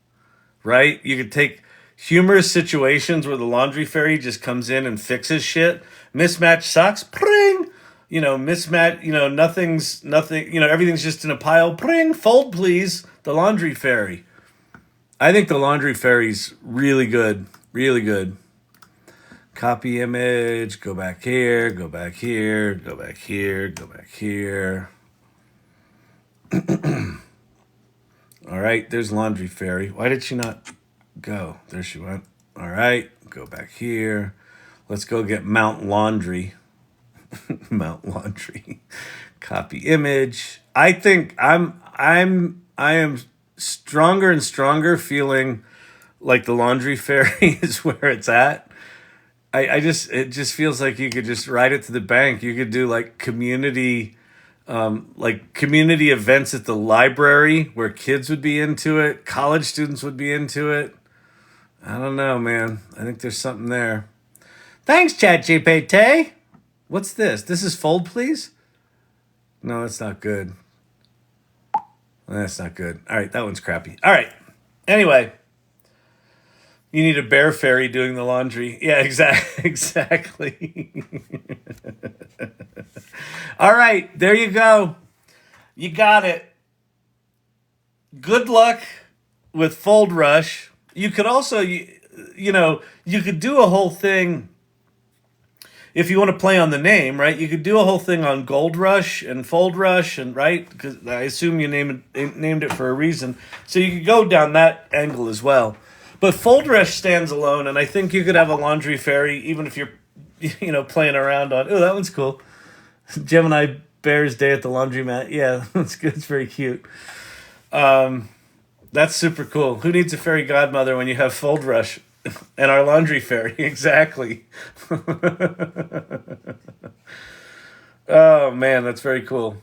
right? You could take humorous situations where the Laundry Fairy just comes in and fixes shit. Mismatched socks, pring! Mismatch, nothing, everything's just in a pile. Pring, fold, please. The Laundry Fairy. I think the laundry fairy's really good. Really good. Copy image, go back here, go back here, go back here, go back here. All right, there's laundry fairy. Why did she not go? There she went. All right, go back here. Let's go get Mount Laundry. Mount Laundry. Copy image. I think I am stronger and stronger feeling like the laundry fairy is where it's at. It just feels like you could just ride it to the bank. You could do like community events at the library where kids would be into it, college students would be into it. I don't know, man. I think there's something there. Thanks, Chat GPT. What's this? This is fold, please? No, that's not good. That's not good. All right, that one's crappy. All right. Anyway, you need a bear fairy doing the laundry. Yeah, exactly. All right, there you go. You got it. Good luck with Fold Rush. You could also, you could do a whole thing. If you want to play on the name, right? You could do a whole thing on Gold Rush and Fold Rush, and right, because I assume you named it for a reason. So you could go down that angle as well. But Fold Rush stands alone, and I think you could have a laundry fairy, even if you're, playing around on. Oh, that one's cool. Gemini Bear's Day at the Laundromat. Yeah, that's good. It's very cute. That's super cool. Who needs a fairy godmother when you have Fold Rush and our laundry fairy? Exactly. Oh man, that's very cool.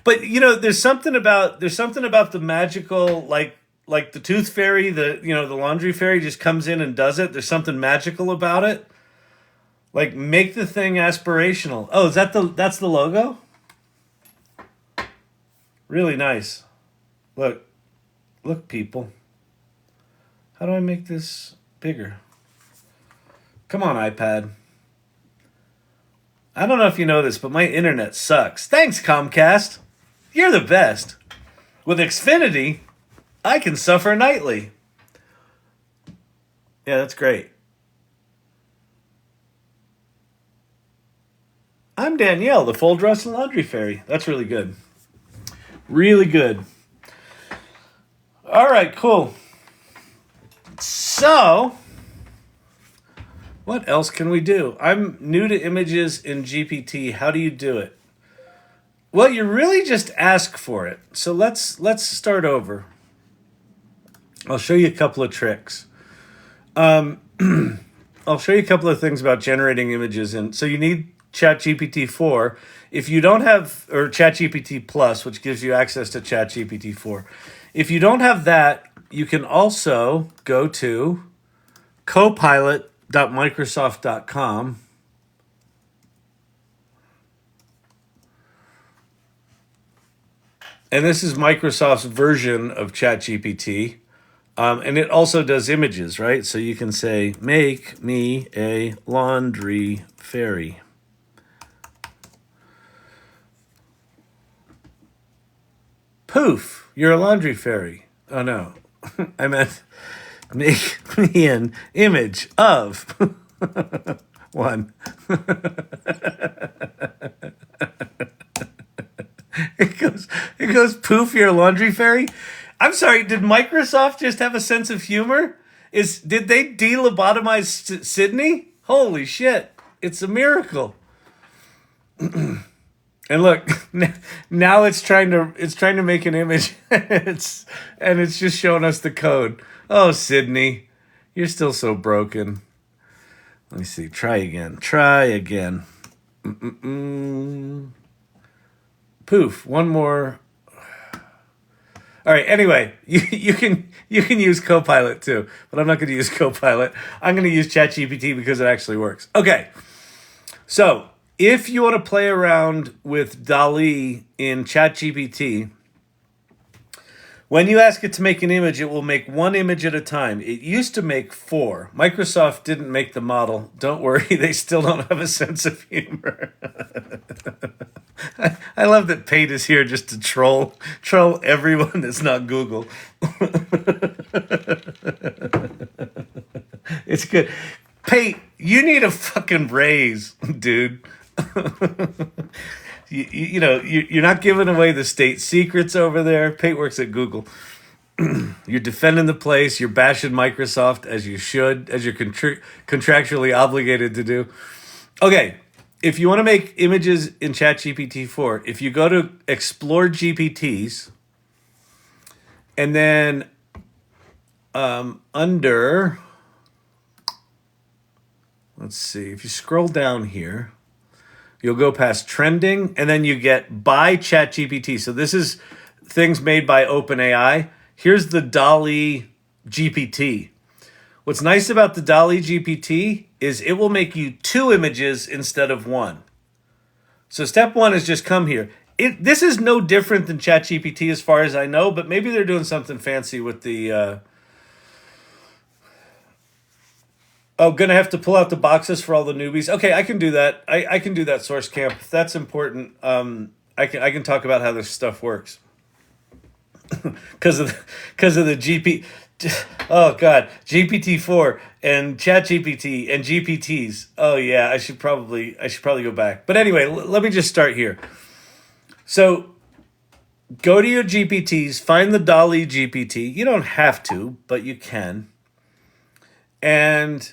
But there's something about the magical, like the tooth fairy, the laundry fairy just comes in and does it. There's something magical about it. Like, make the thing aspirational. Oh, that's the logo? Really nice. Look, people. How do I make this bigger? Come on, iPad. I don't know if you know this, but my internet sucks. Thanks, Comcast. You're the best. With Xfinity, I can suffer nightly. Yeah, that's great. I'm Danielle, the Fold Rush and Laundry Fairy. That's really good. Really good. All right, cool. So, what else can we do? I'm new to images in GPT. How do you do it? Well, you really just ask for it. So let's start over. I'll show you a couple of tricks. I'll show you a couple of things about generating images. And so you need Chat GPT 4. If you don't have, or Chat GPT Plus, which gives you access to Chat GPT 4. If you don't have that, you can also go to copilot.microsoft.com. And this is Microsoft's version of ChatGPT. And it also does images, right? So you can say, make me a laundry fairy. Poof, you're a laundry fairy. Oh, no. I meant make me an image of one. It goes, poof, you're a laundry fairy. I'm sorry, did Microsoft just have a sense of humor? Did they de-lobotomize Sydney? Holy shit, it's a miracle. And look, now it's trying to make an image. It's just showing us the code. Oh, Sydney, you're still so broken. Let me see. Try again. Poof. One more. All right. Anyway, you can use Copilot too, but I'm not going to use Copilot. I'm going to use ChatGPT because it actually works. Okay. So if you want to play around with DALL-E in ChatGPT, When you ask it to make an image, it will make one image at a time. It used to make 4. Microsoft didn't make the model. Don't worry, they still don't have a sense of humor. I love that Pate is here just to troll everyone that's not Google. It's good. Pate, you need a fucking raise, dude. You're not giving away the state secrets over there. Pate works at Google. You're defending the place. You're bashing Microsoft as you should, as you're contractually obligated to do. Okay, if you want to make images in Chat GPT 4, if you go to Explore GPTs, and then under, let's see, if you scroll down here, you'll go past trending, and then you get by Chat GPT. So this is things made by OpenAI. Here's the DALL-E GPT. What's nice about the DALL-E GPT is it will make you 2 images instead of 1. So step 1 is just come here. This is no different than Chat GPT as far as I know, but maybe they're doing something fancy with the... gonna have to pull out the boxes for all the newbies. Okay, I can do that. I can do that, Source Camp. If that's important, I can talk about how this stuff works. Because of the GP, oh god, GPT-4 and Chat GPT and GPTs. Oh yeah, I should probably go back. But anyway, let me just start here. So go to your GPTs, find the DALL-E GPT. You don't have to, but you can. And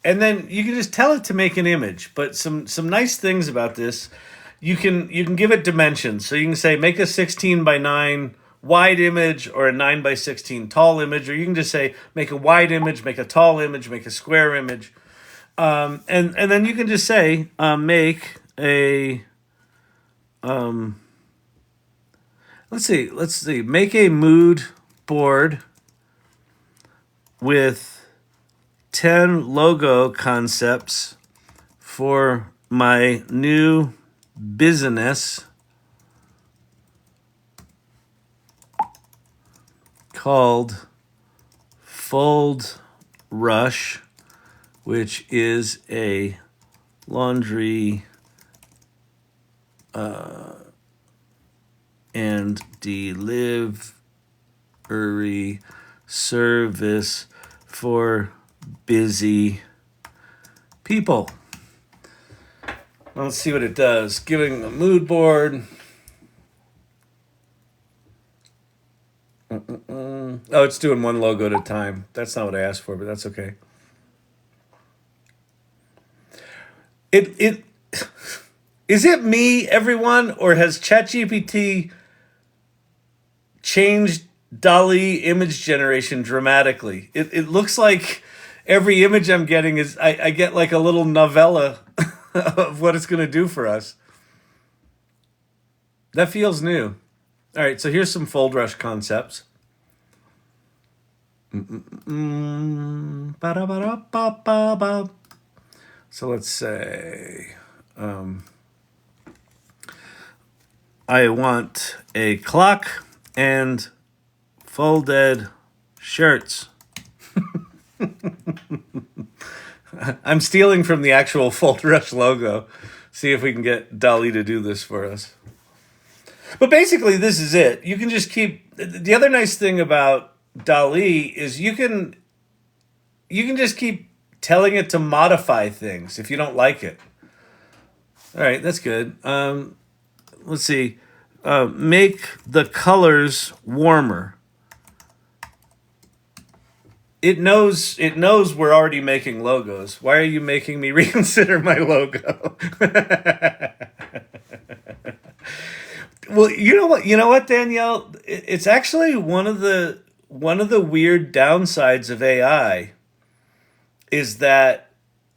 then you can just tell it to make an image. But some nice things about this, you can give it dimensions. So you can say make a 16 by 9 wide image or a 9 by 16 tall image, or you can just say make a wide image, make a tall image, make a square image, and then you can just say make a let's see, make a mood board with 10 logo concepts for my new business called Fold Rush, which is a laundry and delivery service for busy people. Let's see what it does. Giving a mood board. Oh, it's doing one logo at a time. That's not what I asked for, but that's okay. It is it me, everyone, or has ChatGPT changed DALL-E image generation dramatically? It looks like every image I'm getting is I get like a little novella of what it's going to do for us. That feels new. All right, so here's some Fold Rush concepts. So let's say I want a clock and folded shirts. I'm stealing from the actual Fold Rush logo. See if we can get DALL-E to do this for us. But basically, this is it. You can just keep... The other nice thing about DALL-E is you can just keep telling it to modify things if you don't like it. All right, that's good. Let's see. Make the colors warmer. It knows we're already making logos. Why are you making me reconsider my logo? Well, you know what, Danielle? It's actually one of the weird downsides of AI is that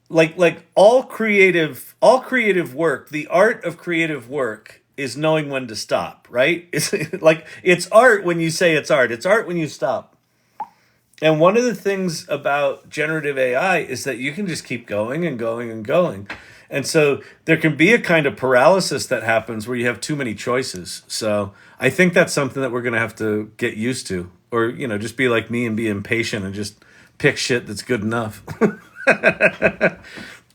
like all creative work, the art of creative work is knowing when to stop, right? It's like it's art when you say it's art. It's art when you stop. And one of the things about generative AI is that you can just keep going and going and going. And so there can be a kind of paralysis that happens where you have too many choices. So I think that's something that we're going to have to get used to, or, just be like me and be impatient and just pick shit that's good enough.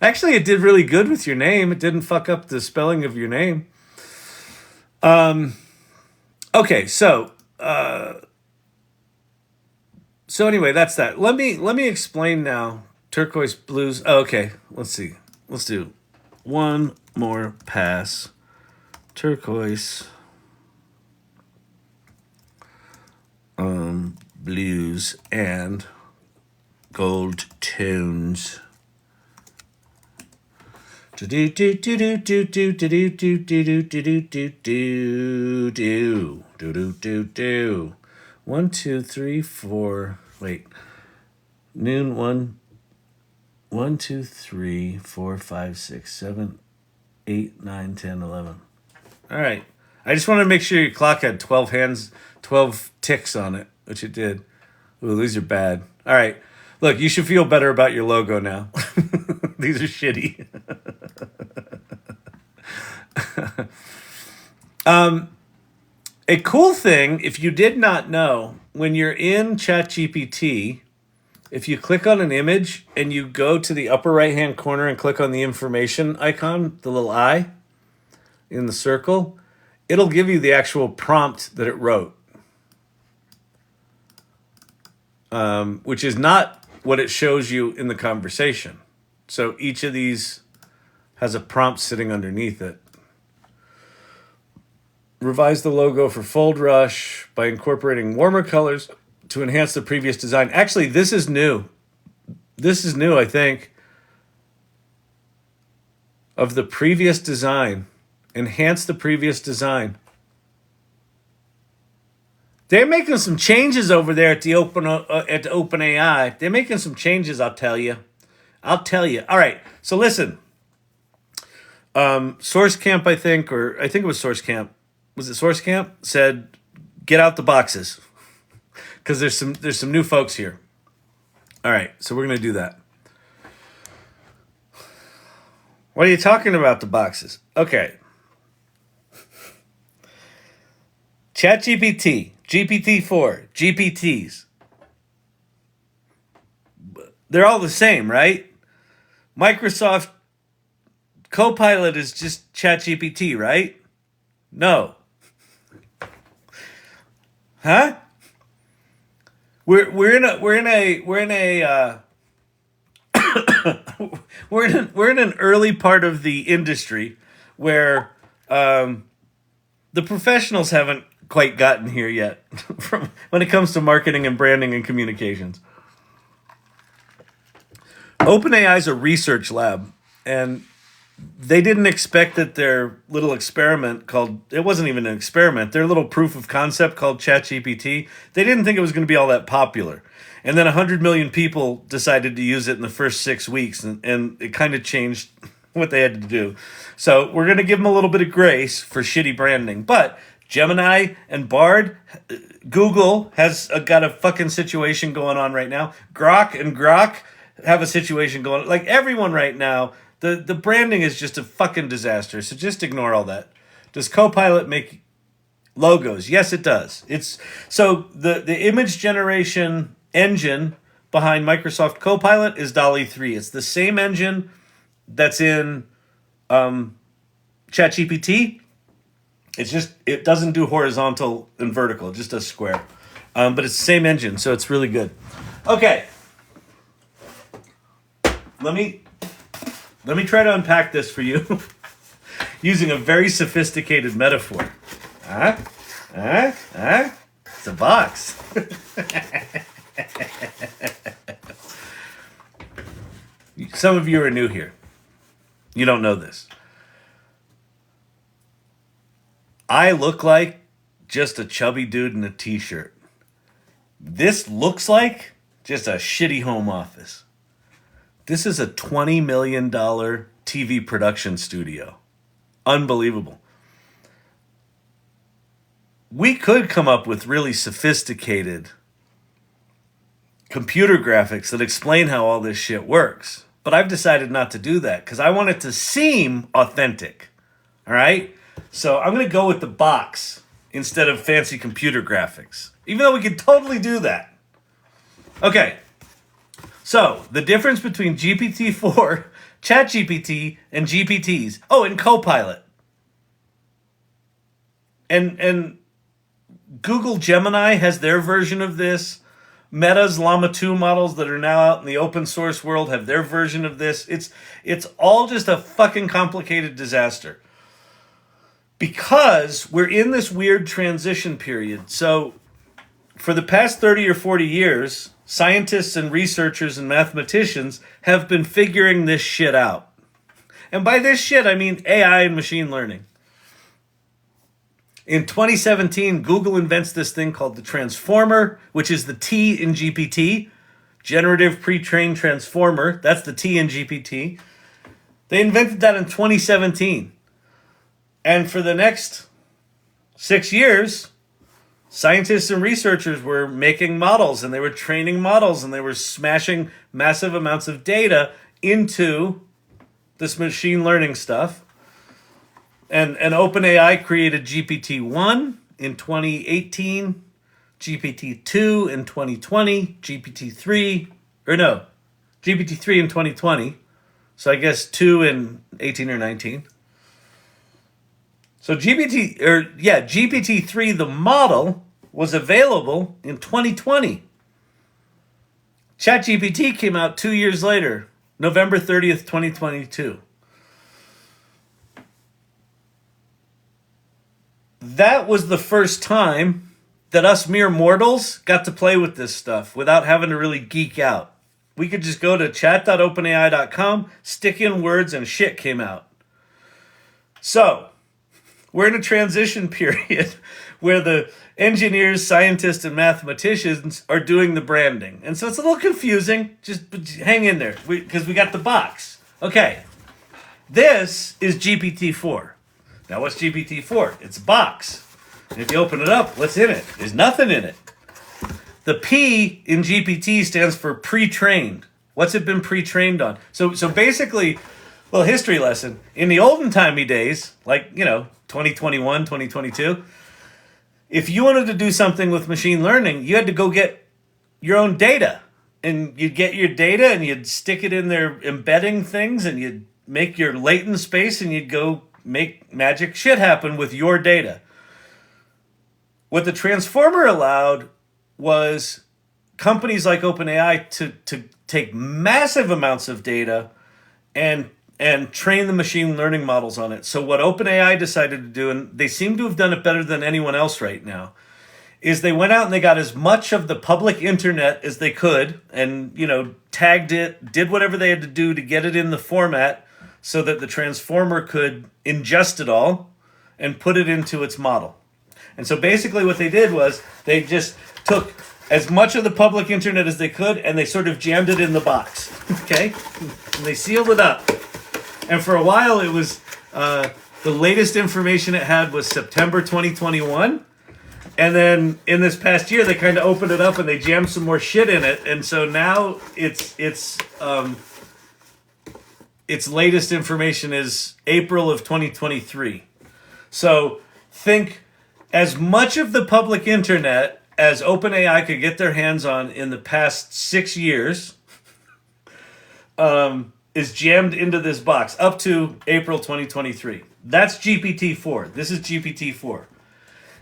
Actually, it did really good with your name. It didn't fuck up the spelling of your name. Okay, so anyway, that's that. Let me explain now. Turquoise blues. Oh, okay, let's see. Let's do one more pass. Turquoise blues and gold tones. Do do do do do do do do do do do do do do do do do. 1, 2, 3, 4. Wait. Noon 1. 1, 2, 3, 4, 5, 6, 7, 8, 9, 10, 11. All right. I just wanted to make sure your clock had 12 hands, 12 ticks on it, which it did. Ooh, these are bad. All right. Look, you should feel better about your logo now. These are shitty. A cool thing, if you did not know, when you're in Chat GPT, if you click on an image and you go to the upper right-hand corner and click on the information icon, the little eye in the circle, it'll give you the actual prompt that it wrote, which is not what it shows you in the conversation. So each of these has a prompt sitting underneath it. Revise the logo for Fold Rush by incorporating warmer colors to enhance the previous design. Actually, this is new. This is new, I think. Of the previous design. Enhance the previous design. They're making some changes over there at the OpenAI. They're making some changes, I'll tell you. All right, so listen. SourceCamp, I think it was SourceCamp. Was it SourceCamp? Said, get out the boxes. Because there's some new folks here. All right, so we're going to do that. What are you talking about, the boxes? Okay. ChatGPT, GPT-4, GPTs. They're all the same, right? Microsoft Copilot is just ChatGPT, right? No. Huh? We're in an early part of the industry where the professionals haven't quite gotten here yet from when it comes to marketing and branding and communications. OpenAI is a research lab, and they didn't expect that their little experiment it wasn't even an experiment, their little proof of concept called ChatGPT, they didn't think it was going to be all that popular. And then 100 million people decided to use it in the first 6 weeks, and it kind of changed what they had to do. So we're going to give them a little bit of grace for shitty branding. But Gemini and Bard, Google has got a fucking situation going on right now. Grok have a situation going on. Like everyone right now, the branding is just a fucking disaster. So just ignore all that. Does Copilot make logos? Yes, it does. So the image generation engine behind Microsoft Copilot is DALL-E 3. It's the same engine that's in ChatGPT. It's just, it doesn't do horizontal and vertical. It just does square. But it's the same engine, so it's really good. Okay. Let me try to unpack this for you using a very sophisticated metaphor. It's a box. Some of you are new here. You don't know this. I look like just a chubby dude in a t-shirt. This looks like just a shitty home office. This is a $20 million TV production studio. Unbelievable. We could come up with really sophisticated computer graphics that explain how all this shit works. But I've decided not to do that because I want it to seem authentic. All right? So I'm going to go with the box instead of fancy computer graphics, even though we could totally do that. Okay. So the difference between GPT-4, Chat GPT, and GPTs. Oh, and Copilot. And Google Gemini has their version of this. Meta's Llama 2 models that are now out in the open source world have their version of this. It's all just a fucking complicated disaster. Because we're in this weird transition period. So for the past 30 or 40 years, scientists and researchers and mathematicians have been figuring this shit out. And by this shit, I mean AI and machine learning. In 2017, Google invents this thing called the transformer, which is the T in GPT. Generative pre-trained transformer. That's the T in GPT. They invented that in 2017. And for the next 6 years, scientists and researchers were making models, and they were training models, and they were smashing massive amounts of data into this machine learning stuff. And OpenAI created GPT-1 in 2018, GPT-2 in 2020, GPT-3 in 2020. So I guess 2 in 18 or 19. So GPT-3, the model, was available in 2020. Chat GPT came out 2 years later, November 30th, 2022. That was the first time that us mere mortals got to play with this stuff without having to really geek out. We could just go to chat.openai.com, stick in words, and shit came out. So, we're in a transition period where the engineers, scientists, and mathematicians are doing the branding. And so it's a little confusing. Just hang in there because we got the box. Okay, this is GPT-4. Now, what's GPT-4? It's a box. And if you open it up, what's in it? There's nothing in it. The P in GPT stands for pre-trained. What's it been pre-trained on? So basically, well, history lesson. In the olden-timey days, like, 2021, 2022, if you wanted to do something with machine learning, you had to go get your own data. And you'd get your data and you'd stick it in their embedding things and you'd make your latent space and you'd go make magic shit happen with your data. What the transformer allowed was companies like OpenAI to take massive amounts of data and train the machine learning models on it. So what OpenAI decided to do, and they seem to have done it better than anyone else right now, is they went out and they got as much of the public internet as they could and, tagged it, did whatever they had to do to get it in the format so that the transformer could ingest it all and put it into its model. And so basically what they did was they just took as much of the public internet as they could and they sort of jammed it in the box, okay? And they sealed it up. And for a while it was, the latest information it had was September 2021. And then in this past year, they kind of opened it up and they jammed some more shit in it. And so now its latest information is April of 2023. So think as much of the public internet as OpenAI could get their hands on in the past 6 years is jammed into this box up to April 2023. That's GPT-4. This is GPT-4.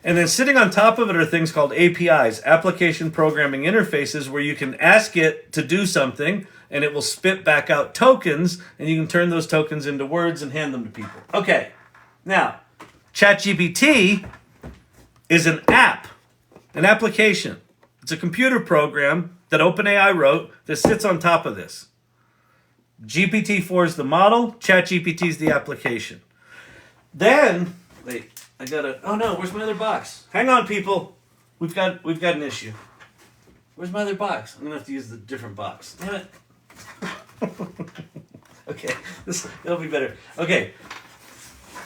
And then sitting on top of it are things called APIs, application programming interfaces, where you can ask it to do something and it will spit back out tokens, and you can turn those tokens into words and hand them to people. Okay, now, ChatGPT is an app, an application. It's a computer program that OpenAI wrote that sits on top of this. GPT-4 is the model, ChatGPT is the application. Then, wait, oh no, where's my other box? Hang on, people. We've got an issue. Where's my other box? I'm gonna have to use the different box. Damn it. Okay, that'll be better. Okay,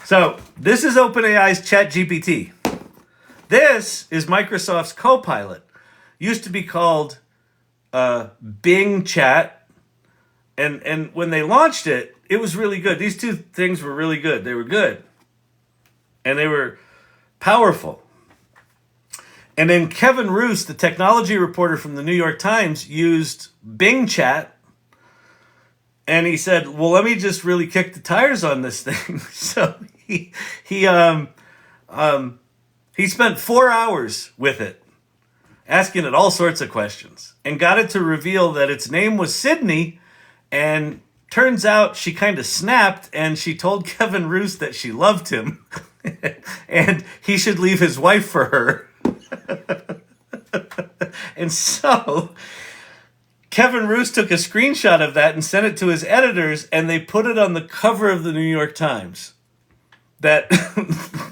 so this is OpenAI's ChatGPT. This is Microsoft's Copilot. Used to be called Bing Chat, And when they launched it, it was really good. These two things were really good. They were good. And they were powerful. And then Kevin Roose, the technology reporter from the New York Times, used Bing Chat. And he said, well, let me just really kick the tires on this thing. So he spent 4 hours with it, asking it all sorts of questions, and got it to reveal that its name was Sydney. And turns out she kind of snapped, and she told Kevin Roose that she loved him and he should leave his wife for her. And so Kevin Roose took a screenshot of that and sent it to his editors, and they put it on the cover of the New York Times. That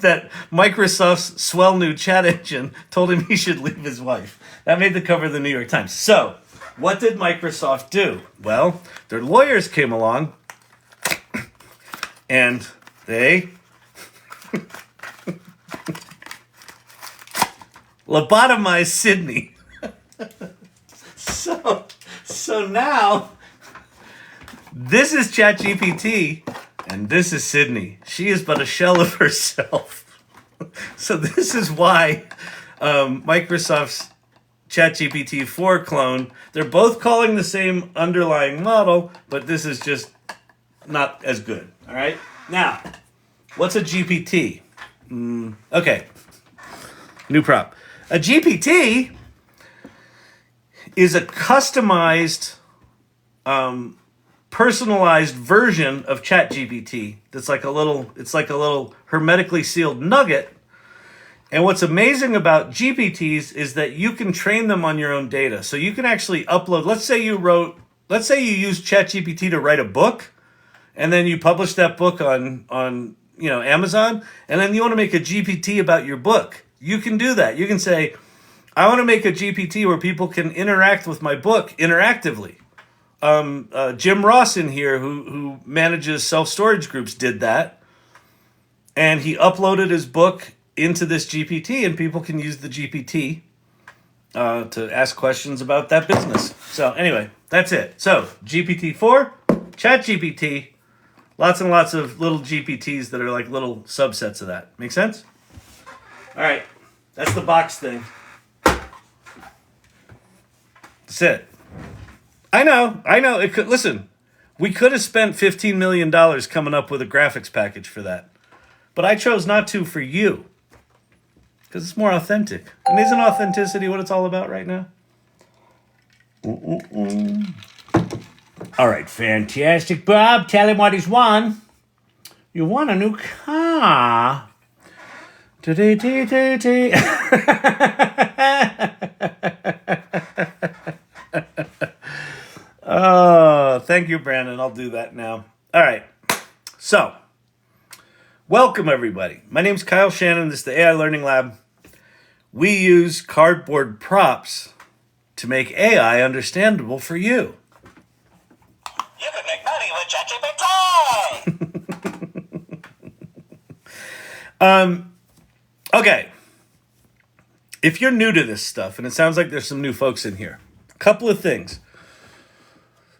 that Microsoft's swell new chat engine told him he should leave his wife. That made the cover of the New York Times. So, what did Microsoft do? Well, their lawyers came along and they lobotomized Sydney. So now, this is Chat GPT and this is Sydney. She is but a shell of herself. So this is why Microsoft's ChatGPT 4 clone, they're both calling the same underlying model, but this is just not as good. All right? Now, what's a GPT? Okay. New prop. A GPT is a customized, personalized version of ChatGPT that's like a little hermetically sealed nugget. And what's amazing about GPTs is that you can train them on your own data. So you can actually upload, let's say you used ChatGPT to write a book, and then you publish that book on Amazon, and then you want to make a GPT about your book. You can do that. You can say, I want to make a GPT where people can interact with my book interactively. Jim Ross in here, who manages self-storage groups, did that. And he uploaded his book into this GPT, and people can use the GPT to ask questions about that business. So anyway, that's it. So GPT-4, ChatGPT, lots and lots of little GPTs that are like little subsets of that. Make sense? All right, that's the box thing. That's it. I know. It could, listen, we could have spent $15 million coming up with a graphics package for that. But I chose not to for you. Because it's more authentic. And isn't authenticity what it's all about right now? All right, fantastic. Bob, tell him what he's won. You won a new car. Oh, thank you, Brandon. I'll do that now. All right. So, welcome, everybody. My name's Kyle Shannon. This is the AI Learning Lab. We use cardboard props to make AI understandable for you. You can make money with ChatGPT! Okay. If you're new to this stuff, and it sounds like there's some new folks in here, a couple of things.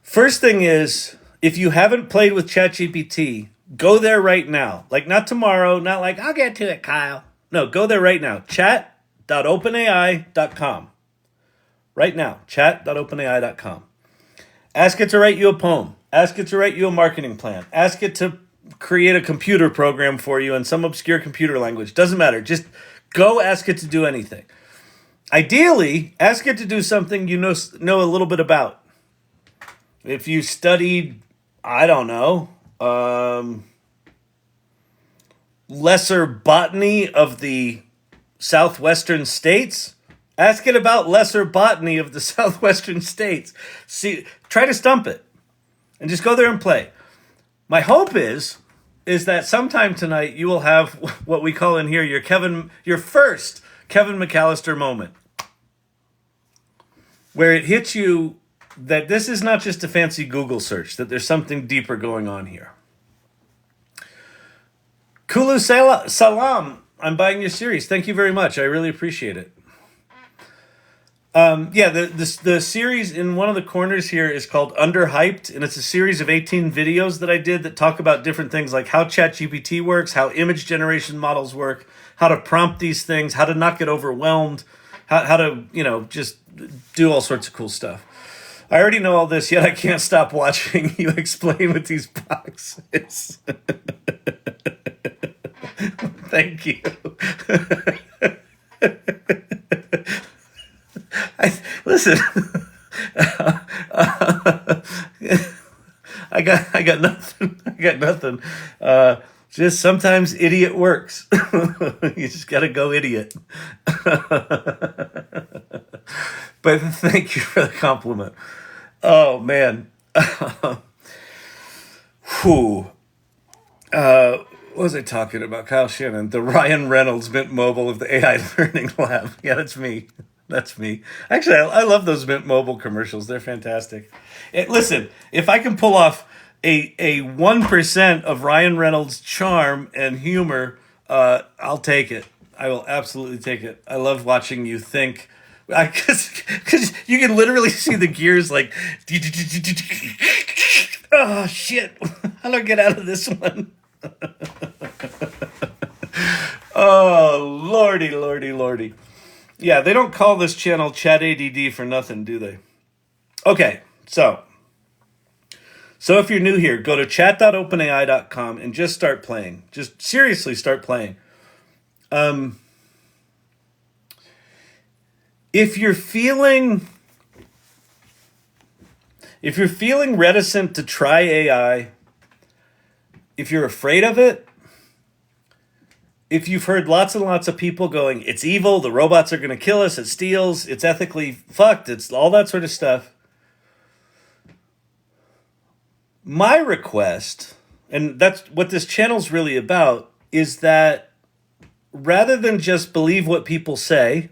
First thing is, if you haven't played with ChatGPT, go there right now. Like, not tomorrow, not like, I'll get to it, Kyle. No, go there right now. Chat.openai.com. Right now, chat.openai.com. Ask it to write you a poem. Ask it to write you a marketing plan. Ask it to create a computer program for you in some obscure computer language. Doesn't matter. Just go ask it to do anything. Ideally, ask it to do something you know a little bit about. If you studied, I don't know, lesser botany of the southwestern states, ask it about lesser botany of the southwestern states. See, try to stump it and just go there and play. My hope is that sometime tonight you will have what we call in here your first Kevin McAllister moment, where it hits you that this is not just a fancy Google search, that there's something deeper going on here. Kulu Salam, I'm buying your series. Thank you very much. I really appreciate it. Yeah, the series in one of the corners here is called Underhyped, and it's a series of 18 videos that I did that talk about different things like how Chat GPT works, how image generation models work, how to prompt these things, how to not get overwhelmed, how to, just do all sorts of cool stuff. I already know all this, yet I can't stop watching you explain with these boxes. Thank you. Listen, I got nothing. I got nothing. Just sometimes idiot works. You just gotta go idiot. But thank you for the compliment. Oh man. Whew. What was I talking about? Kyle Shannon, the Ryan Reynolds Mint Mobile of the AI Learning Lab. Yeah, that's me. That's me. Actually, I love those Mint Mobile commercials. They're fantastic. Listen, if I can pull off a 1% of Ryan Reynolds' charm and humor, I'll take it. I will absolutely take it. I love watching you think. Because you can literally see the gears like, oh shit, how do I get out of this one? Oh, lordy, lordy, lordy. Yeah, they don't call this channel Chat ADD for nothing, do they? Okay, so if you're new here, go to chat.openai.com and just start playing. Just seriously start playing. If you're feeling reticent to try AI, if you're afraid of it, if you've heard lots and lots of people going, it's evil, the robots are going to kill us, it steals, it's ethically fucked, it's all that sort of stuff. My request, and that's what this channel's really about, is that rather than just believe what people say,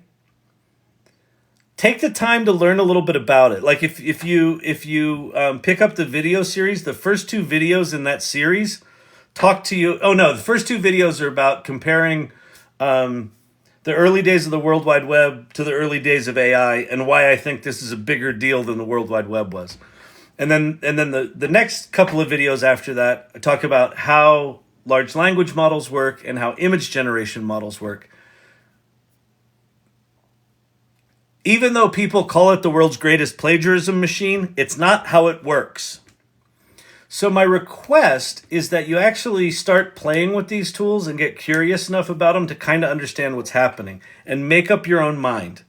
take the time to learn a little bit about it. Like if you pick up the video series, the first two videos in that series talk to you. Oh no, the first two videos are about comparing the early days of the World Wide Web to the early days of AI and why I think this is a bigger deal than the World Wide Web was. And then the next couple of videos after that, I talk about how large language models work and how image generation models work. Even though people call it the world's greatest plagiarism machine, it's not how it works. So my request is that you actually start playing with these tools and get curious enough about them to kind of understand what's happening and make up your own mind.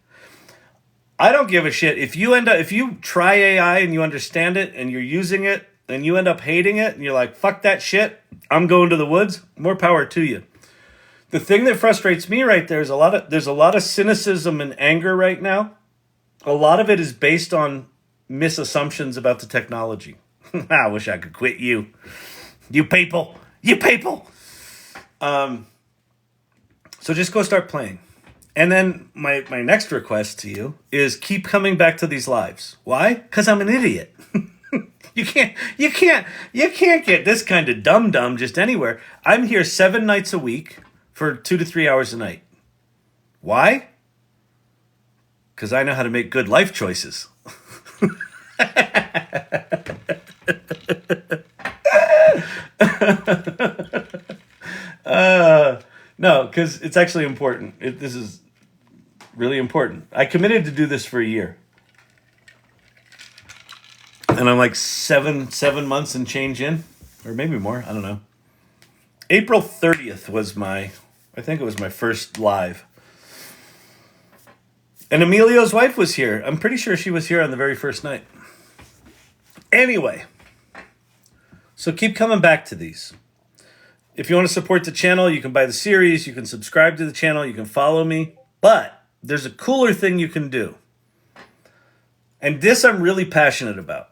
I don't give a shit if you try AI and you understand it and you're using it and you end up hating it and you're like, fuck that shit, I'm going to the woods. More power to you. The thing that frustrates me right there is there's a lot of cynicism and anger right now. A lot of it is based on misassumptions about the technology. I wish I could quit you. You people. So just go start playing. And then my next request to you is keep coming back to these lives. Why? Because I'm an idiot. You can't get this kind of dumb just anywhere. I'm here 7 nights a week for 2 to 3 hours a night. Why? Because I know how to make good life choices. No, because it's actually important. This is really important. I committed to do this for a year. And I'm like seven months and change in. Or maybe more, I don't know. April 30th was I think it was my first live. And Emilio's wife was here. I'm pretty sure she was here on the very first night. Anyway, so keep coming back to these. If you want to support the channel, you can buy the series, you can subscribe to the channel, you can follow me. But there's a cooler thing you can do. And this I'm really passionate about.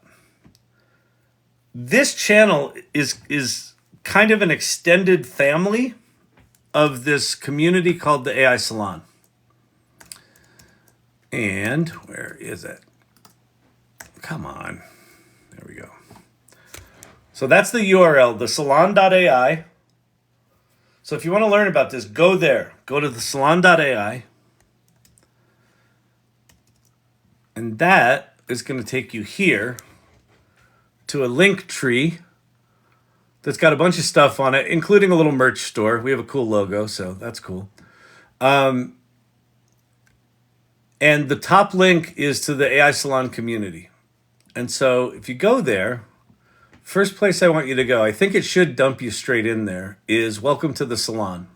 This channel is kind of an extended family of this community called the AI Salon. And where is it? Come on. There we go. So that's the URL, the salon.ai. So if you want to learn about this, go there. Go to the salon.ai. And that is going to take you here to a link tree that's got a bunch of stuff on it, including a little merch store. We have a cool logo, so that's cool. And the top link is to the AI Salon community. And so if you go there, first place I want you to go, I think it should dump you straight in there, is welcome to the Salon.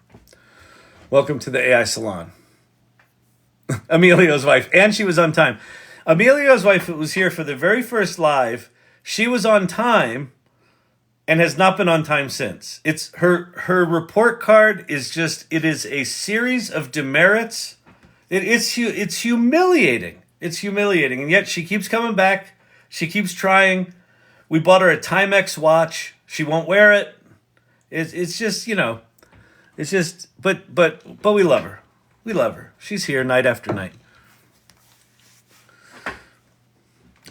Welcome to the AI Salon. Emilio's wife, and she was on time. Emilio's wife was here for the very first live. She was on time and has not been on time since. It's her report card is just, it is a series of demerits. It's humiliating. It's humiliating. And yet she keeps coming back. She keeps trying. We bought her a Timex watch. She won't wear it. It's just, it's just, but we love her. We love her. She's here night after night.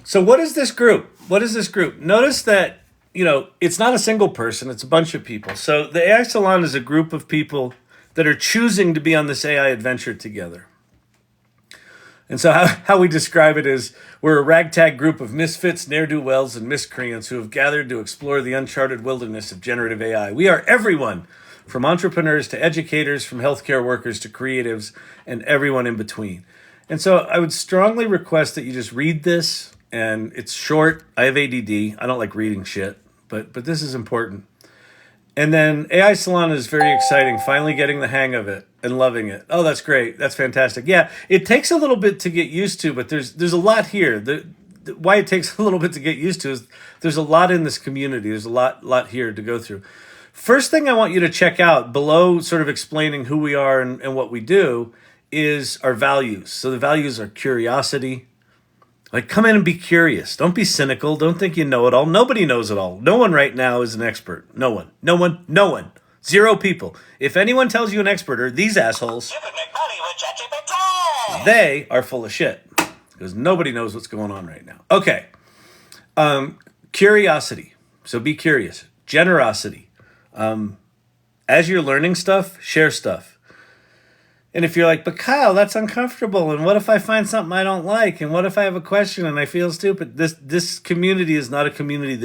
So what is this group? What is this group? Notice that, it's not a single person. It's a bunch of people. So the AI Salon is a group of people that are choosing to be on this AI adventure together. And so how we describe it is we're a ragtag group of misfits, ne'er-do-wells, and miscreants who have gathered to explore the uncharted wilderness of generative AI. We are everyone, from entrepreneurs to educators, from healthcare workers to creatives, and everyone in between. And so I would strongly request that you just read this, and it's short. I have ADD. I don't like reading shit, but this is important. And then AI Salon is very exciting, finally getting the hang of it and loving it. Oh, that's great. That's fantastic. Yeah, it takes a little bit to get used to, but there's a lot here. Why it takes a little bit to get used to is there's a lot in this community. There's a lot here to go through. First thing I want you to check out below sort of explaining who we are and what we do is our values. So the values are curiosity. Like, come in and be curious. Don't be cynical. Don't think you know it all. Nobody knows it all. No one right now is an expert. No one. 0 people. If anyone tells you an expert are these assholes, You can make money with Chat GPT. they are full of shit. Because nobody knows what's going on right now. Okay. Curiosity. So be curious. Generosity. As you're learning stuff, share stuff. And if you're like, but Kyle, that's uncomfortable. And what if I find something I don't like? And what if I have a question and I feel stupid? This community is not a community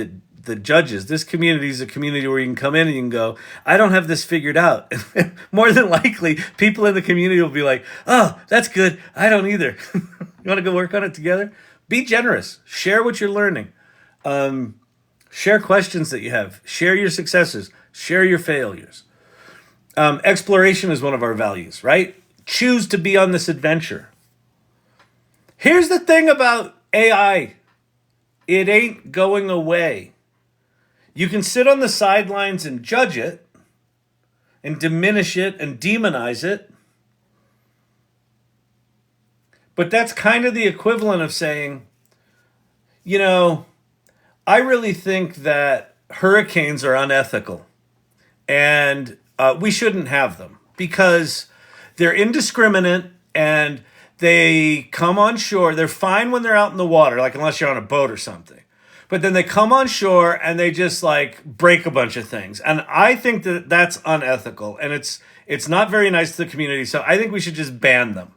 that judges. This community is a community where you can come in and you can go, I don't have this figured out. More than likely, people in the community will be like, oh, that's good. I don't either. You want to go work on it together? Be generous. Share what you're learning. Share questions that you have. Share your successes. Share your failures. Exploration is one of our values, right? Choose to be on this adventure. Here's the thing about AI. It ain't going away. You can sit on the sidelines and judge it and diminish it and demonize it. But that's kind of the equivalent of saying, I really think that hurricanes are unethical and we shouldn't have them because they're indiscriminate and they come on shore. They're fine when they're out in the water, like unless you're on a boat or something. But then they come on shore and they just like break a bunch of things. And I think that that's unethical and it's not very nice to the community. So I think we should just ban them.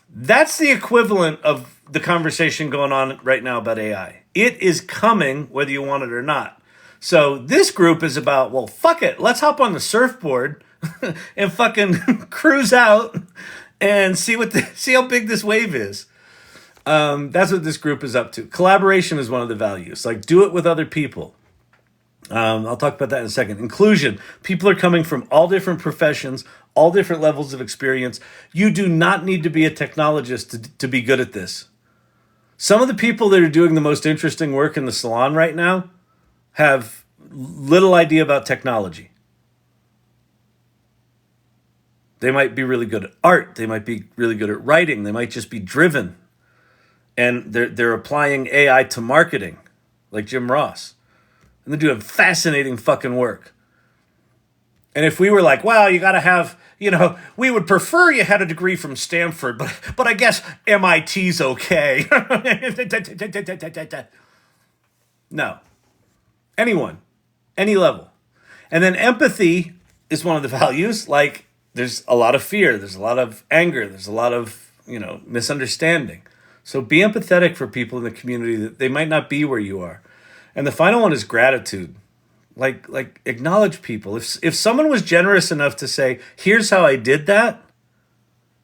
That's the equivalent of the conversation going on right now about AI. It is coming whether you want it or not. So this group is about, well, fuck it. Let's hop on the surfboard and fucking cruise out and see how big this wave is. That's what this group is up to. Collaboration is one of the values. Like, do it with other people. I'll talk about that in a second. Inclusion. People are coming from all different professions, all different levels of experience. You do not need to be a technologist to be good at this. Some of the people that are doing the most interesting work in the salon right now have little idea about technology. They might be really good at art. They might be really good at writing. They might just be driven. And they're applying AI to marketing, like Jim Ross. And they're doing fascinating fucking work. And if we were like, well, you got to have, we would prefer you had a degree from Stanford, but I guess MIT's okay. No. Anyone. Any level. And then empathy is one of the values. Like, there's a lot of fear. There's a lot of anger. There's a lot of, misunderstanding. So be empathetic for people in the community that they might not be where you are. And the final one is gratitude. Like acknowledge people. If someone was generous enough to say, here's how I did that,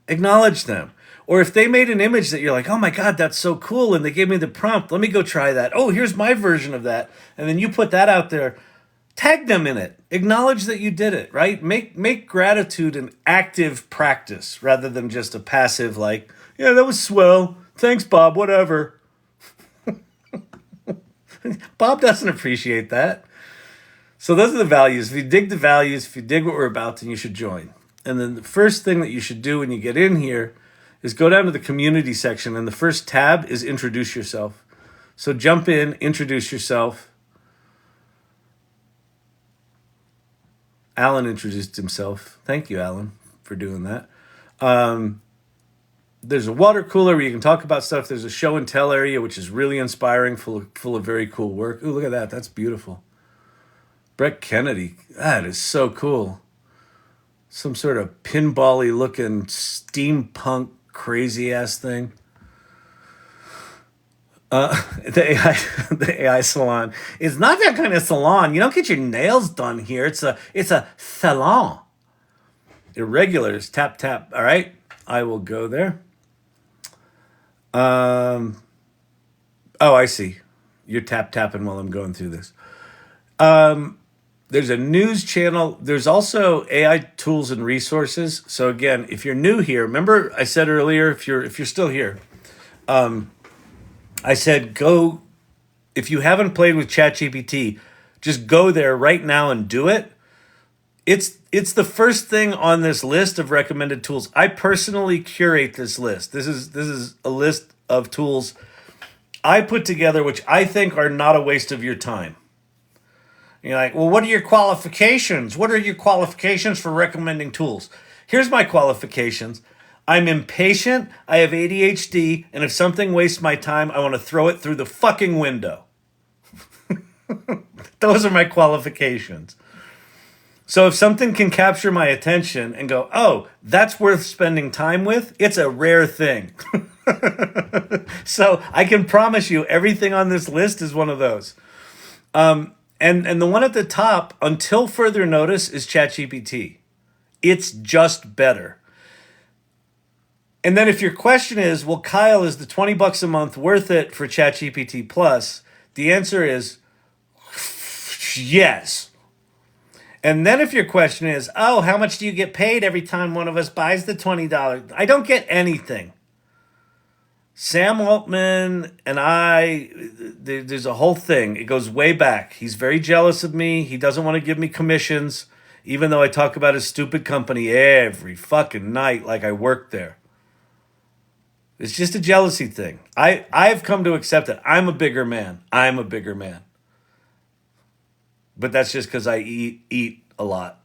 acknowledge them. Or if they made an image that you're like, oh my God, that's so cool, and they gave me the prompt, let me go try that. Oh, here's my version of that. And then you put that out there, tag them in it. Acknowledge that you did it, right? Make gratitude an active practice rather than just a passive like, yeah, that was swell. Thanks, Bob, whatever. Bob doesn't appreciate that. So those are the values. If you dig the values, if you dig what we're about, then you should join. And then the first thing that you should do when you get in here is go down to the community section, and the first tab is introduce yourself. So jump in, introduce yourself. Alan introduced himself. Thank you, Alan, for doing that. There's a water cooler where you can talk about stuff. There's a show and tell area, which is really inspiring, full of very cool work. Ooh, look at that. That's beautiful. Brett Kennedy. That is so cool. Some sort of pinball-y looking steampunk crazy ass thing. The AI salon. It's not that kind of salon. You don't get your nails done here. It's a salon. Irregulars. Tap tap. All right. I will go there. Oh, I see. You're tapping while I'm going through this. There's a news channel. There's also AI tools and resources. So again, if you're new here, remember I said earlier, if you're still here, I said go. If you haven't played with Chat GPT, just go there right now and do it. It's the first thing on this list of recommended tools. I personally curate this list. This is a list of tools I put together, which I think are not a waste of your time. You're like, well, what are your qualifications? What are your qualifications for recommending tools? Here's my qualifications. I'm impatient, I have ADHD, and if something wastes my time, I want to throw it through the fucking window. Those are my qualifications. So if something can capture my attention and go, oh, that's worth spending time with, it's a rare thing. So I can promise you everything on this list is one of those. And the one at the top, until further notice, is ChatGPT. It's just better. And then if your question is, well, Kyle, is the $20 a month worth it for ChatGPT Plus? The answer is yes. And then if your question is, oh, how much do you get paid every time one of us buys the $20? I don't get anything. Sam Altman and I, there's a whole thing. It goes way back. He's very jealous of me. He doesn't want to give me commissions, even though I talk about his stupid company every fucking night like I work there. It's just a jealousy thing. I've come to accept it. I'm a bigger man. But that's just because I eat a lot,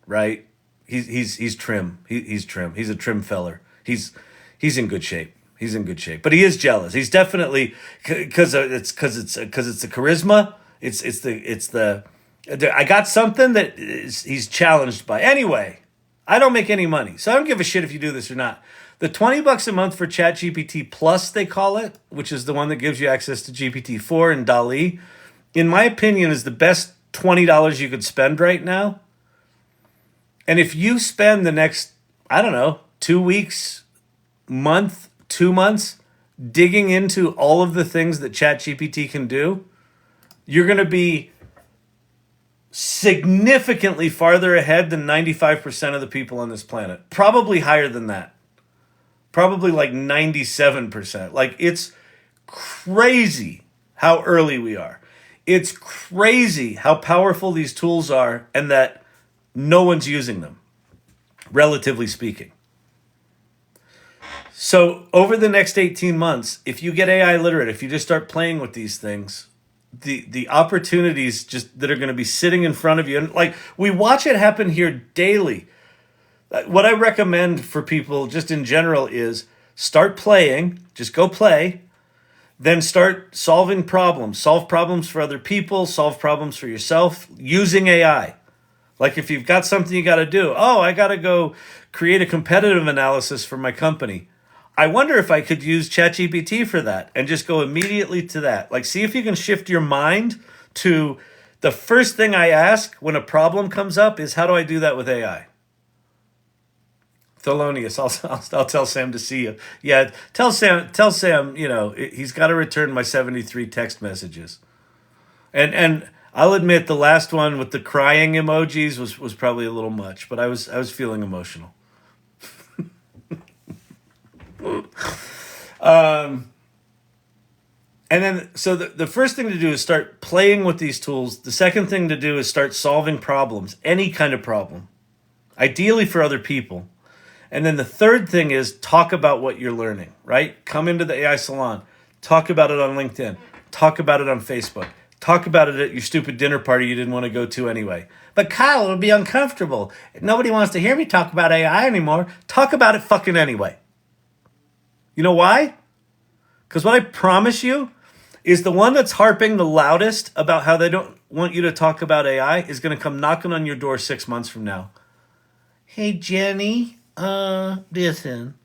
right? He's trim. He's trim. He's a trim feller. He's in good shape. But he is jealous. He's definitely because it's the charisma. It's the I got something that he's challenged by. Anyway, I don't make any money, so I don't give a shit if you do this or not. The $20 a month for ChatGPT Plus, they call it, which is the one that gives you access to GPT-4 and DALL-E, in my opinion, is the best $20 you could spend right now. And if you spend the next, 2 weeks, month, 2 months, digging into all of the things that ChatGPT can do, you're going to be significantly farther ahead than 95% of the people on this planet. Probably higher than that. Probably like 97%. Like, it's crazy how early we are. It's crazy how powerful these tools are and that no one's using them, relatively speaking. So over the next 18 months, if you get AI literate, if you just start playing with these things, the opportunities just that are going to be sitting in front of you, and like we watch it happen here daily. What I recommend for people just in general is start playing, just go play, then start solving problems. Solve problems for other people, solve problems for yourself using AI. Like if you've got something you got to do, I got to go create a competitive analysis for my company. I wonder if I could use Chat GPT for that and just go immediately to that. Like, see if you can shift your mind to the first thing I ask when a problem comes up is, how do I do that with AI? Thelonious, I'll tell Sam to see you. Yeah, tell Sam, he's got to return my 73 text messages. And I'll admit the last one with the crying emojis was probably a little much, but I was feeling emotional. And then, so the first thing to do is start playing with these tools. The second thing to do is start solving problems, any kind of problem, ideally for other people. And then the third thing is talk about what you're learning, right? Come into the AI Salon, talk about it on LinkedIn, talk about it on Facebook, talk about it at your stupid dinner party you didn't want to go to anyway. But Kyle, it'll be uncomfortable. Nobody wants to hear me talk about AI anymore. Talk about it fucking anyway. You know why? Because what I promise you is the one that's harping the loudest about how they don't want you to talk about AI is going to come knocking on your door 6 months from now. Hey, Jenny, listen,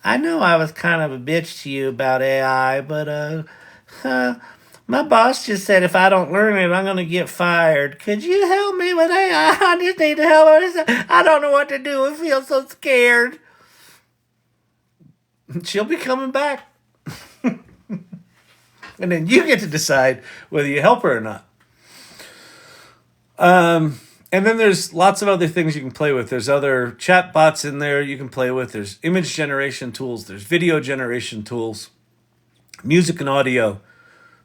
I know I was kind of a bitch to you about AI, but my boss just said if I don't learn it, I'm going to get fired. Could you help me with AI? I just need help. I don't know what to do. I feel so scared. She'll be coming back. And then you get to decide whether you help her or not. And then there's lots of other things you can play with. There's other chat bots in there you can play with. There's image generation tools. There's video generation tools. Music and audio.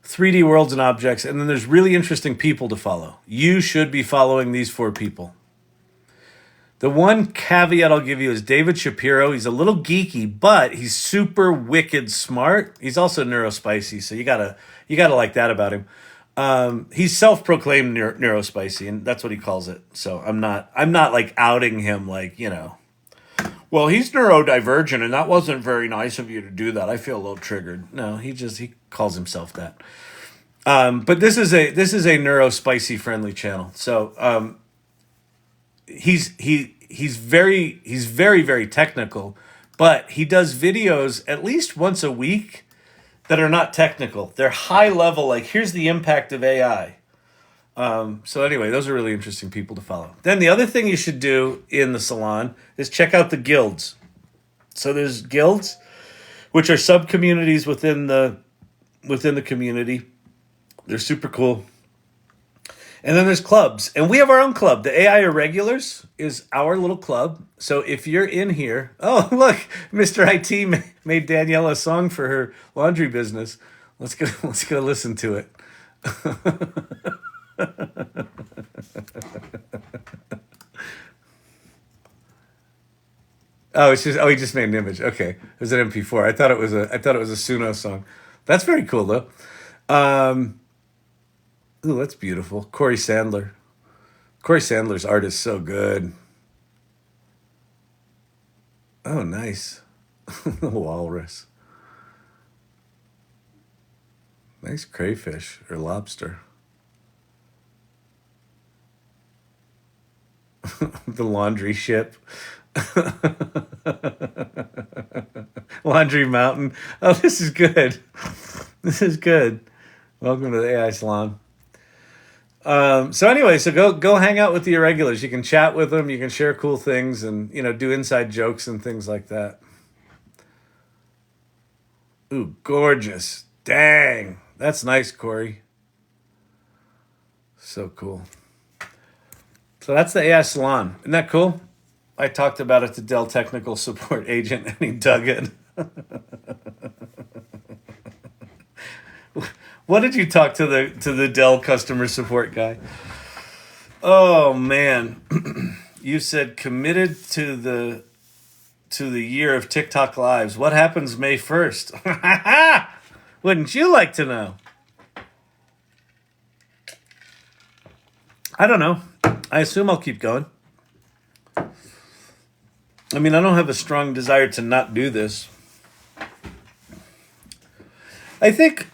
3D worlds and objects. And then there's really interesting people to follow. You should be following these 4 people. The one caveat I'll give you is David Shapiro. He's a little geeky, but he's super wicked smart. He's also neurospicy, so you gotta like that about him. He's self-proclaimed neurospicy, and that's what he calls it. So I'm not like outing him like, well, he's neurodivergent, and that wasn't very nice of you to do that. I feel a little triggered. No, he calls himself that. But this is a neurospicy friendly channel. So he's very, very technical, but he does videos at least once a week that are not technical. They're high level, like, here's the impact of AI. So anyway, those are really interesting people to follow. Then the other thing you should do in the Salon is check out the guilds. So there's guilds, which are sub-communities within the community. They're super cool. And then there's clubs. And we have our own club. The AI Irregulars is our little club. So if you're in here... Oh, look, Mr. IT made Danielle a song for her laundry business. Let's go listen to it. He just made an image. Okay. It was an MP4. I thought it was a Suno song. That's very cool though. Ooh, that's beautiful. Corey Sandler. Corey Sandler's art is so good. Oh, nice. The walrus. Nice crayfish or lobster. The laundry ship. Laundry Mountain. Oh, this is good. This is good. Welcome to the AI Salon. So anyway, go hang out with the Irregulars. You can chat with them. You can share cool things and, do inside jokes and things like that. Ooh, gorgeous. Dang. That's nice, Corey. So cool. So that's the AI Salon. Isn't that cool? I talked about it to Dell technical support agent and he dug it. What did you talk to the Dell customer support guy? Oh man. You said committed to the year of Tik Tok Lives. What happens May 1st? Wouldn't you like to know? I don't know. I assume I'll keep going. I mean, I don't have a strong desire to not do this. I think,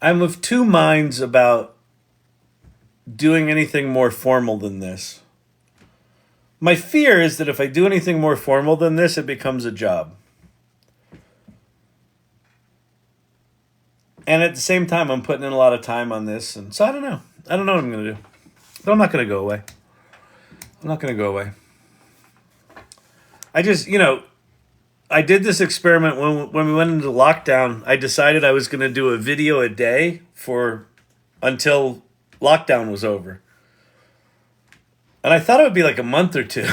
I'm of 2 minds about doing anything more formal than this. My fear is that if I do anything more formal than this, it becomes a job. And at the same time, I'm putting in a lot of time on this. And so I don't know. I don't know what I'm going to do. But I'm not going to go away. I'm not going to go away. I just, I did this experiment when we went into lockdown. I decided I was going to do a video a day until lockdown was over. And I thought it would be like a month or two.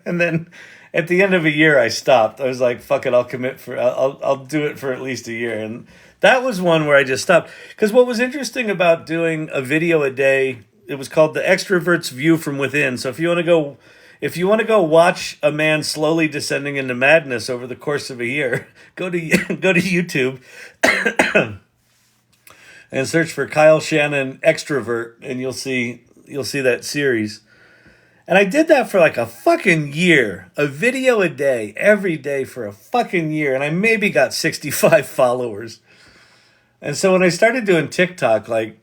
And then at the end of a year, I stopped. I was like, fuck it, I'll do it for at least a year. And that was one where I just stopped. Because what was interesting about doing a video a day, it was called The Extrovert's View from Within. So if you want to go watch a man slowly descending into madness over the course of a year, go to YouTube and search for Kyle Shannon Extrovert, and you'll see that series. And I did that for like a fucking year. A video a day, every day for a fucking year. And I maybe got 65 followers. And so when I started doing TikTok, like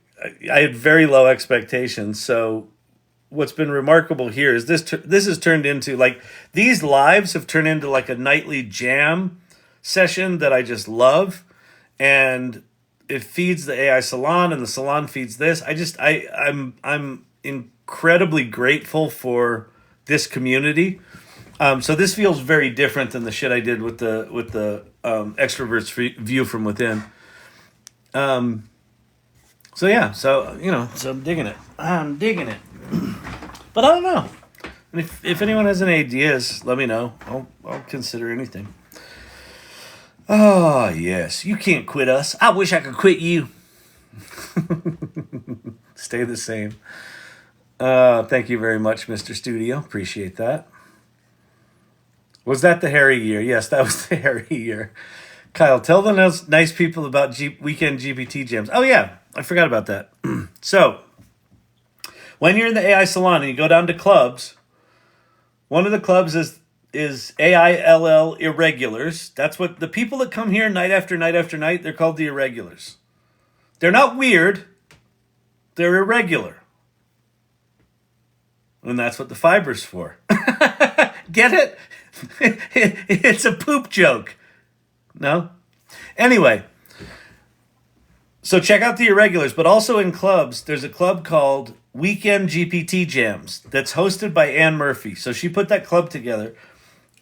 I had very low expectations. So what's been remarkable here is this has turned into like, these lives have turned into like a nightly jam session that I just love. And it feeds the AI Salon, and the Salon feeds this. I'm incredibly grateful for this community. So this feels very different than the shit I did with the Extrovert's View from Within. So I'm digging it. But I don't know. And if anyone has any ideas, let me know. I'll consider anything. Oh, yes. You can't quit us. I wish I could quit you. Stay the same. Thank you very much, Mr. Studio. Appreciate that. Was that the hairy year? Yes, that was the hairy year. Kyle, tell the nice people about weekend GPT Jams. Oh, yeah. I forgot about that. So, when you're in the AI Salon and you go down to clubs, one of the clubs is AILL Irregulars. That's what the people that come here night after night after night, they're called the Irregulars. They're not weird. They're irregular. And that's what the fiber's for. Get it? It's a poop joke. No? Anyway. So check out the Irregulars, but also in clubs, there's a club called Weekend GPT Jams that's hosted by Ann Murphy. So she put that club together.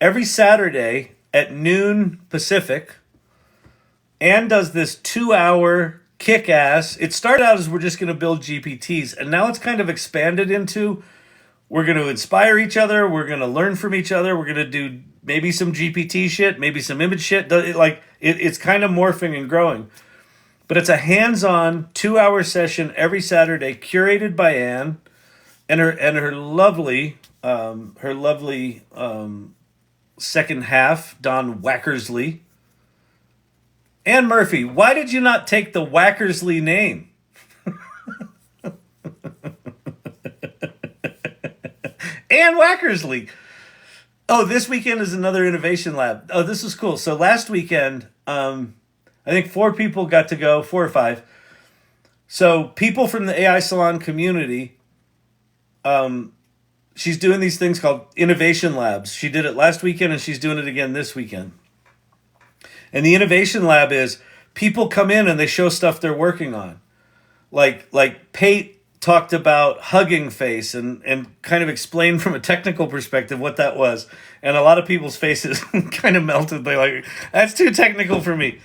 Every Saturday at noon Pacific, Ann does this 2-hour kick-ass. It started out as we're just going to build GPTs, and now it's kind of expanded into we're going to inspire each other, we're going to learn from each other, we're going to do maybe some GPT shit, maybe some image shit. It's kind of morphing and growing. But it's a hands-on 2-hour session every Saturday, curated by Ann and her lovely second half, Don Wackersley. Ann Murphy, why did you not take the Wackersley name? Ann Wackersley. Oh, this weekend is another innovation lab. Oh, this is cool. So last weekend, I think 4 people got to go, 4 or 5. So people from the AI Salon community, she's doing these things called innovation labs. She did it last weekend and she's doing it again this weekend. And the innovation lab is people come in and they show stuff they're working on. Like Pate talked about Hugging Face and kind of explained from a technical perspective what that was. And a lot of people's faces kind of melted. They're like, that's too technical for me.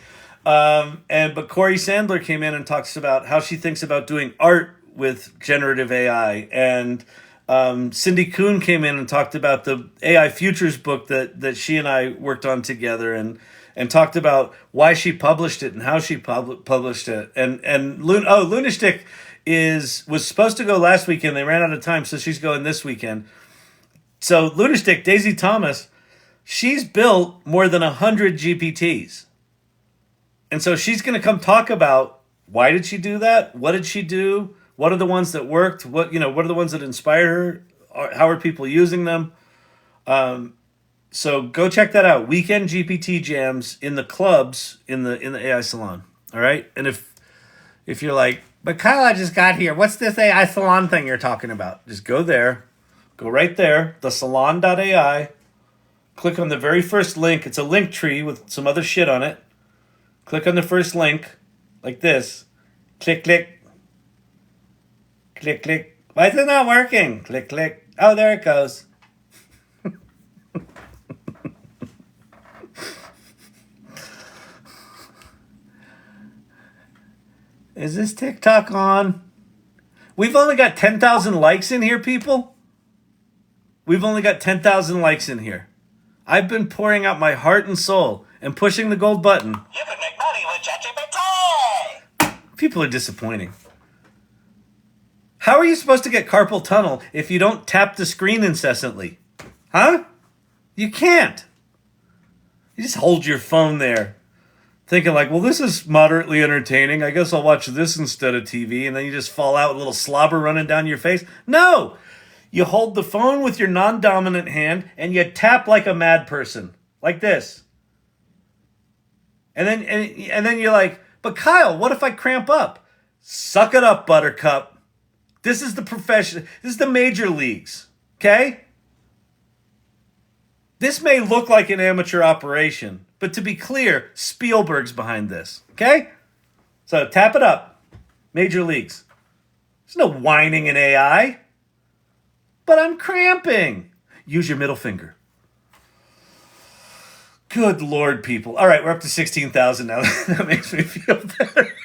But Corey Sandler came in and talks about how she thinks about doing art with generative AI. And Cindy Kuhn came in and talked about the AI Futures book that she and I worked on together and talked about why she published it and how she published it. And Lunashtik was supposed to go last weekend. They ran out of time, so she's going this weekend. So Lunashtik, Daisy Thomas, she's built more than 100 GPTs. And so she's going to come talk about why did she do that? What did she do? What are the ones that worked? What are the ones that inspire her? How are people using them? So go check that out. Weekend GPT Jams in the clubs in the AI Salon. All right? And if you're like, but Kyle, I just got here. What's this AI Salon thing you're talking about? Just go Go right there, the Salon.ai. Click on the very first link. It's a link tree with some other shit on it. Click on the first link, like this. Click, click. Click, click. Why is it not working? Click, click. Oh, there it goes. Is this TikTok on? We've only got 10,000 likes in here, people. We've only got 10,000 likes in here. I've been pouring out my heart and soul and pushing the gold button. You can make money with Chat GPT. People are disappointing. How are you supposed to get carpal tunnel if you don't tap the screen incessantly? Huh? You can't. You just hold your phone there, thinking like, well, this is moderately entertaining. I guess I'll watch this instead of TV. And then you just fall out with a little slobber running down your face. No! You hold the phone with your non-dominant hand and you tap like a mad person. Like this. And then you're like, but Kyle, what if I cramp up? Suck it up, buttercup. This is the profession. This is the major leagues. Okay? This may look like an amateur operation, but to be clear, Spielberg's behind this. Okay? So tap it up. Major leagues. There's no whining in AI. But I'm cramping. Use your middle finger. Good Lord, people. All right, we're up to 16,000 now. That makes me feel better.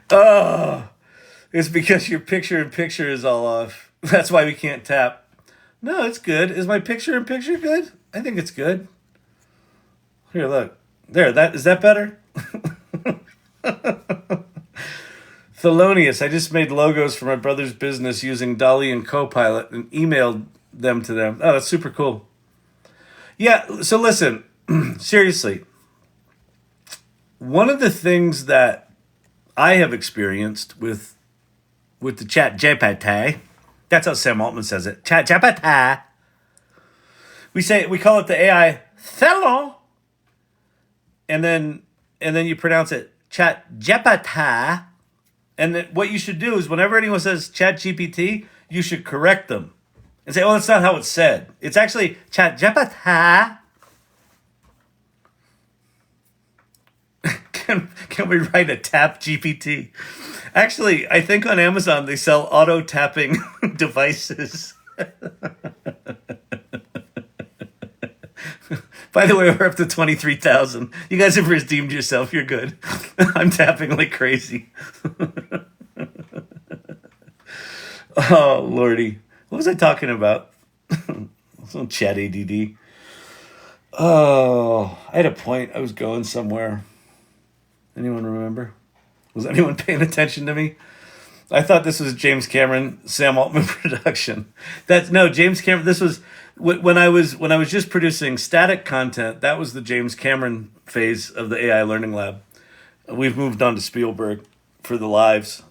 Oh, it's because your picture-in-picture is all off. That's why we can't tap. No, it's good. Is my picture-in-picture good? I think it's good. Here, look. There, is that better? Thelonious, I just made logos for my brother's business using DALL-E and Copilot and emailed them to them. Oh, that's super cool. Yeah, so listen, seriously. One of the things that I have experienced with the Chat GPT, that's how Sam Altman says it, Chat GPT. We call it the AI Salon, and then you pronounce it Chat GPT. And then what you should do is whenever anyone says Chat GPT, you should correct them and say, "Oh, that's not how it's said. It's actually Chat GPT." Can we write a tap GPT? Actually, I think on Amazon they sell auto tapping devices. By the way, we're up to 23,000. You guys have redeemed yourself. You're good. I'm tapping like crazy. Oh, Lordy. What was I talking about? Some chat ADD. Oh, I had a point. I was going somewhere. Anyone remember? Was anyone paying attention to me? I thought this was James Cameron, Sam Altman production. James Cameron. This was when I was just producing static content. That was the James Cameron phase of the AI Learning Lab. We've moved on to Spielberg for the lives.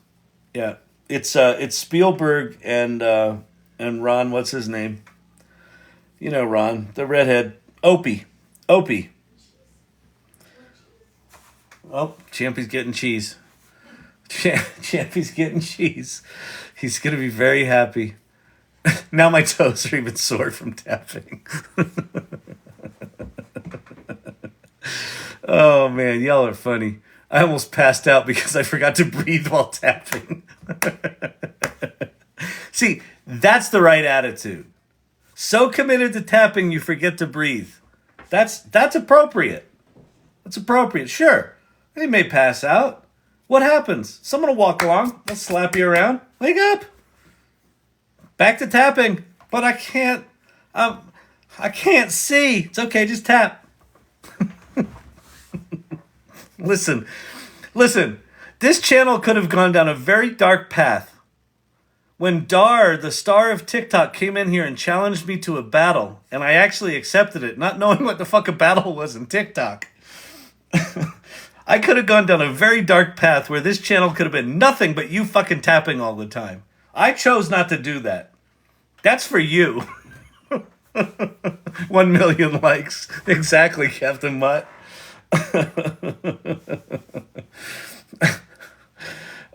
Yeah, it's Spielberg and Ron. What's his name? You know Ron, the redhead. Opie. Well, Champy's getting cheese. Champy's getting cheese. He's going to be very happy. Now my toes are even sore from tapping. Oh, man, y'all are funny. I almost passed out because I forgot to breathe while tapping. See, that's the right attitude. So committed to tapping, you forget to breathe. That's appropriate. That's appropriate. Sure, they may pass out. What happens? Someone will walk along. They'll slap you around. Wake up. Back to tapping. But I can't see. It's okay. Just tap. Listen. This channel could have gone down a very dark path. When Dar, the star of TikTok, came in here and challenged me to a battle, and I actually accepted it, not knowing what the fuck a battle was in TikTok. I could have gone down a very dark path where this channel could have been nothing but you fucking tapping all the time. I chose not to do that. That's for you. 1 million likes. Exactly, Captain Mutt.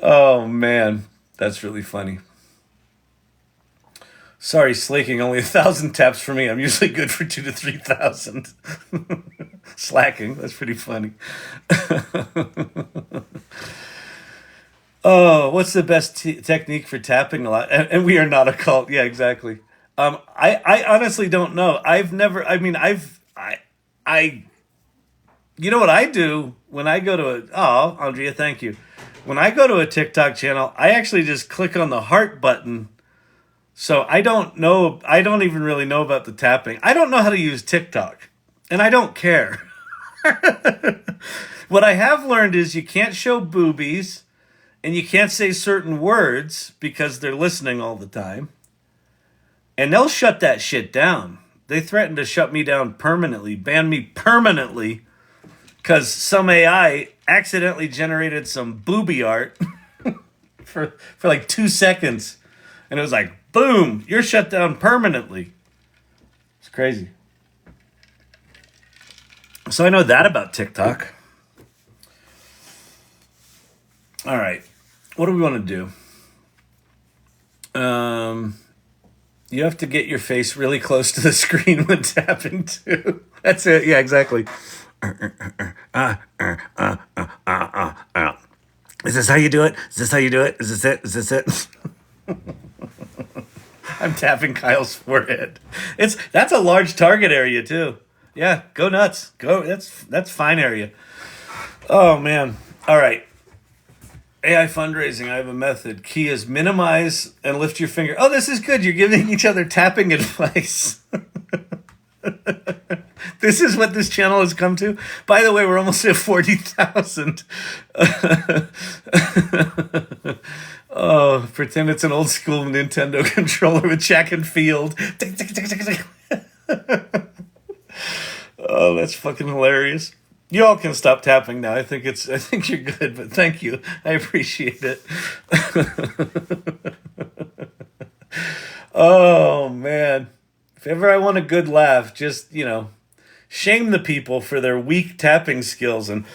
Oh, man. That's really funny. Sorry, slaking. Only 1,000 taps for me. I'm usually good for 2,000 to 3,000. Slacking. That's pretty funny. Oh, what's the best technique for tapping a lot? And we are not a cult. Yeah, exactly. I honestly don't know. I've never. I mean, I. You know what I do when I go to a? Oh, Andrea, thank you. When I go to a TikTok channel, I actually just click on the heart button. So I don't know. I don't even really know about the tapping. I don't know how to use TikTok, and I don't care. What I have learned is you can't show boobies. And you can't say certain words because they're listening all the time. And they'll shut that shit down. They threatened to shut me down permanently, ban me permanently, because some AI accidentally generated some booby art for like 2 seconds. And it was like, boom, you're shut down permanently. It's crazy. So I know that about TikTok. All right. What do we want to do? You have to get your face really close to the screen when tapping too. That's it. Yeah, exactly. Is this how you do it? Is this how you do it? Is this it? Is this it? I'm tapping Kyle's forehead. That's a large target area too. Yeah, go nuts. Go. That's fine area. Oh man. All right. AI fundraising, I have a method. Key is minimize and lift your finger. Oh, this is good. You're giving each other tapping advice. This is what this channel has come to. By the way, we're almost at 40,000. Oh, pretend it's an old school Nintendo controller with track and field. Oh, that's fucking hilarious. You all can stop tapping now. I think you're good, but thank you. I appreciate it. Oh man. If ever I want a good laugh, just, shame the people for their weak tapping skills and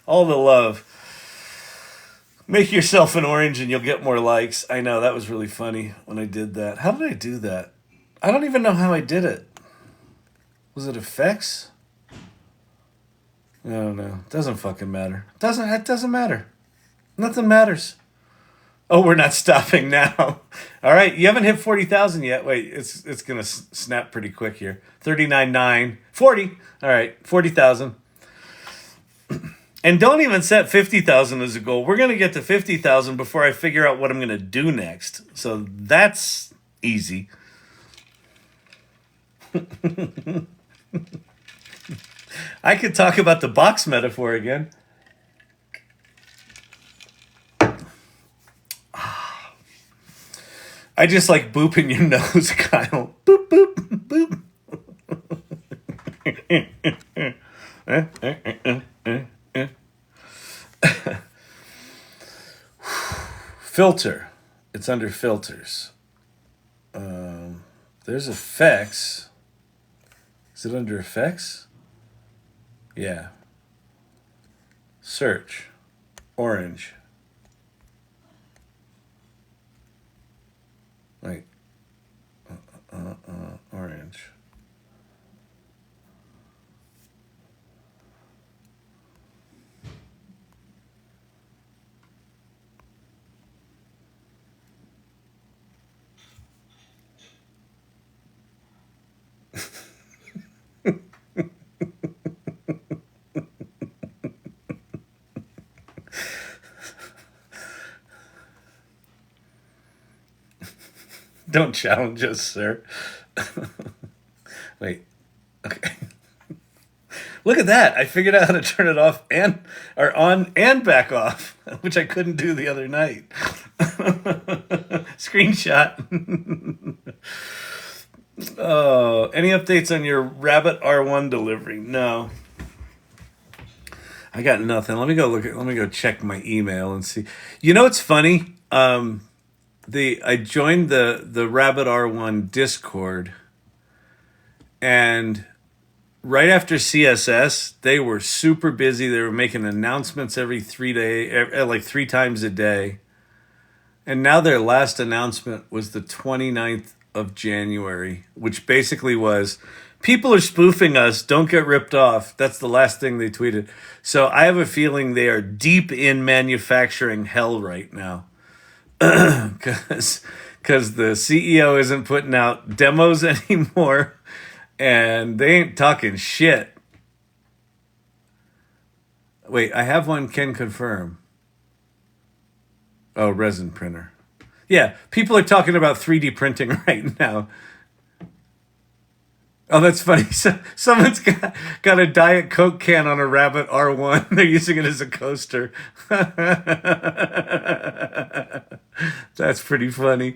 all the love. Make yourself an orange and you'll get more likes. I know, that was really funny when I did that. How did I do that? I don't even know how I did it. Was it effects? I don't know. Doesn't fucking matter. It doesn't matter. Nothing matters. Oh, we're not stopping now. All right, you haven't hit 40,000 yet. Wait, it's gonna snap pretty quick here. 39.9, 40. All right, 40,000. And don't even set 50,000 as a goal. We're gonna get to 50,000 before I figure out what I'm gonna do next. So that's easy. I could talk about the box metaphor again. I just like booping your nose, Kyle. Boop, boop, boop. Filter. It's under filters. There's effects. Is it under effects? Yeah. Search. Orange. Wait. Orange. Don't challenge us, sir. Wait. Okay. Look at that. I figured out how to turn it off or on and back off, which I couldn't do the other night. Screenshot. Oh, any updates on your Rabbit R1 delivery? No. I got nothing. Let me go check my email and see. You know what's funny? I joined the Rabbit R1 Discord, And right after CSS, they were super busy. They were making announcements every 3 days, like 3 times a day. And now their last announcement was the 29th of January, which basically was, people are spoofing us, don't get ripped off. That's the last thing they tweeted. So I have a feeling they are deep in manufacturing hell right now. Because the CEO isn't putting out demos anymore, and they ain't talking shit. Wait, I have one, can confirm. Oh, resin printer. Yeah, people are talking about 3D printing right now. Oh, that's funny. So, someone's got a Diet Coke can on a Rabbit R1. They're using it as a coaster. That's pretty funny.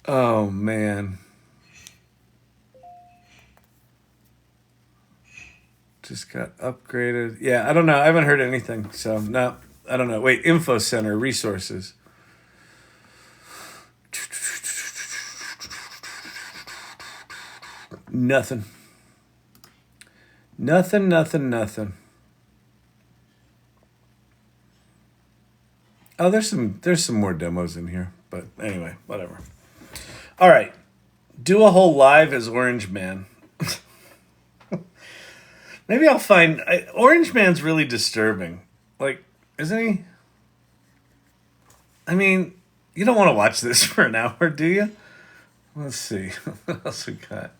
Oh, man. Just got upgraded. Yeah, I don't know. I haven't heard anything. So, no, I don't know. Wait, Info Center, resources. Nothing. Nothing. Oh, there's some more demos in here. But anyway, whatever. All right. Do a whole live as Orange Man. Maybe I'll find... Orange Man's really disturbing. Like, isn't he? I mean, you don't want to watch this for an hour, do you? Let's see. What else we got?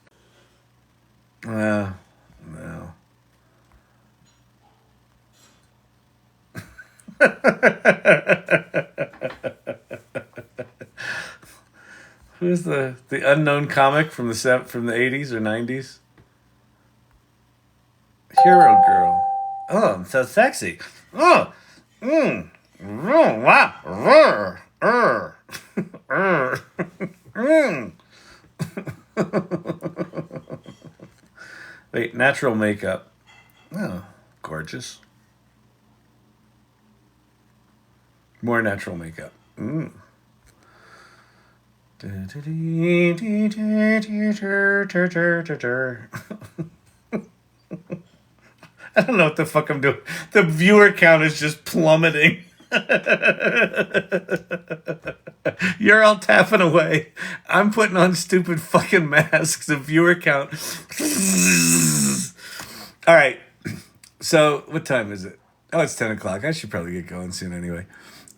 No. Who's the unknown comic from the 80s or 90s? Hero Girl. Oh, I'm so sexy. Oh, wow. Wait, natural makeup. Oh, gorgeous. More natural makeup. I don't know what the fuck I'm doing. The viewer count is just plummeting. You're all tapping away. I'm putting on stupid fucking masks. The viewer count. All right. So what time is it? Oh, it's 10 o'clock. I should probably get going soon anyway.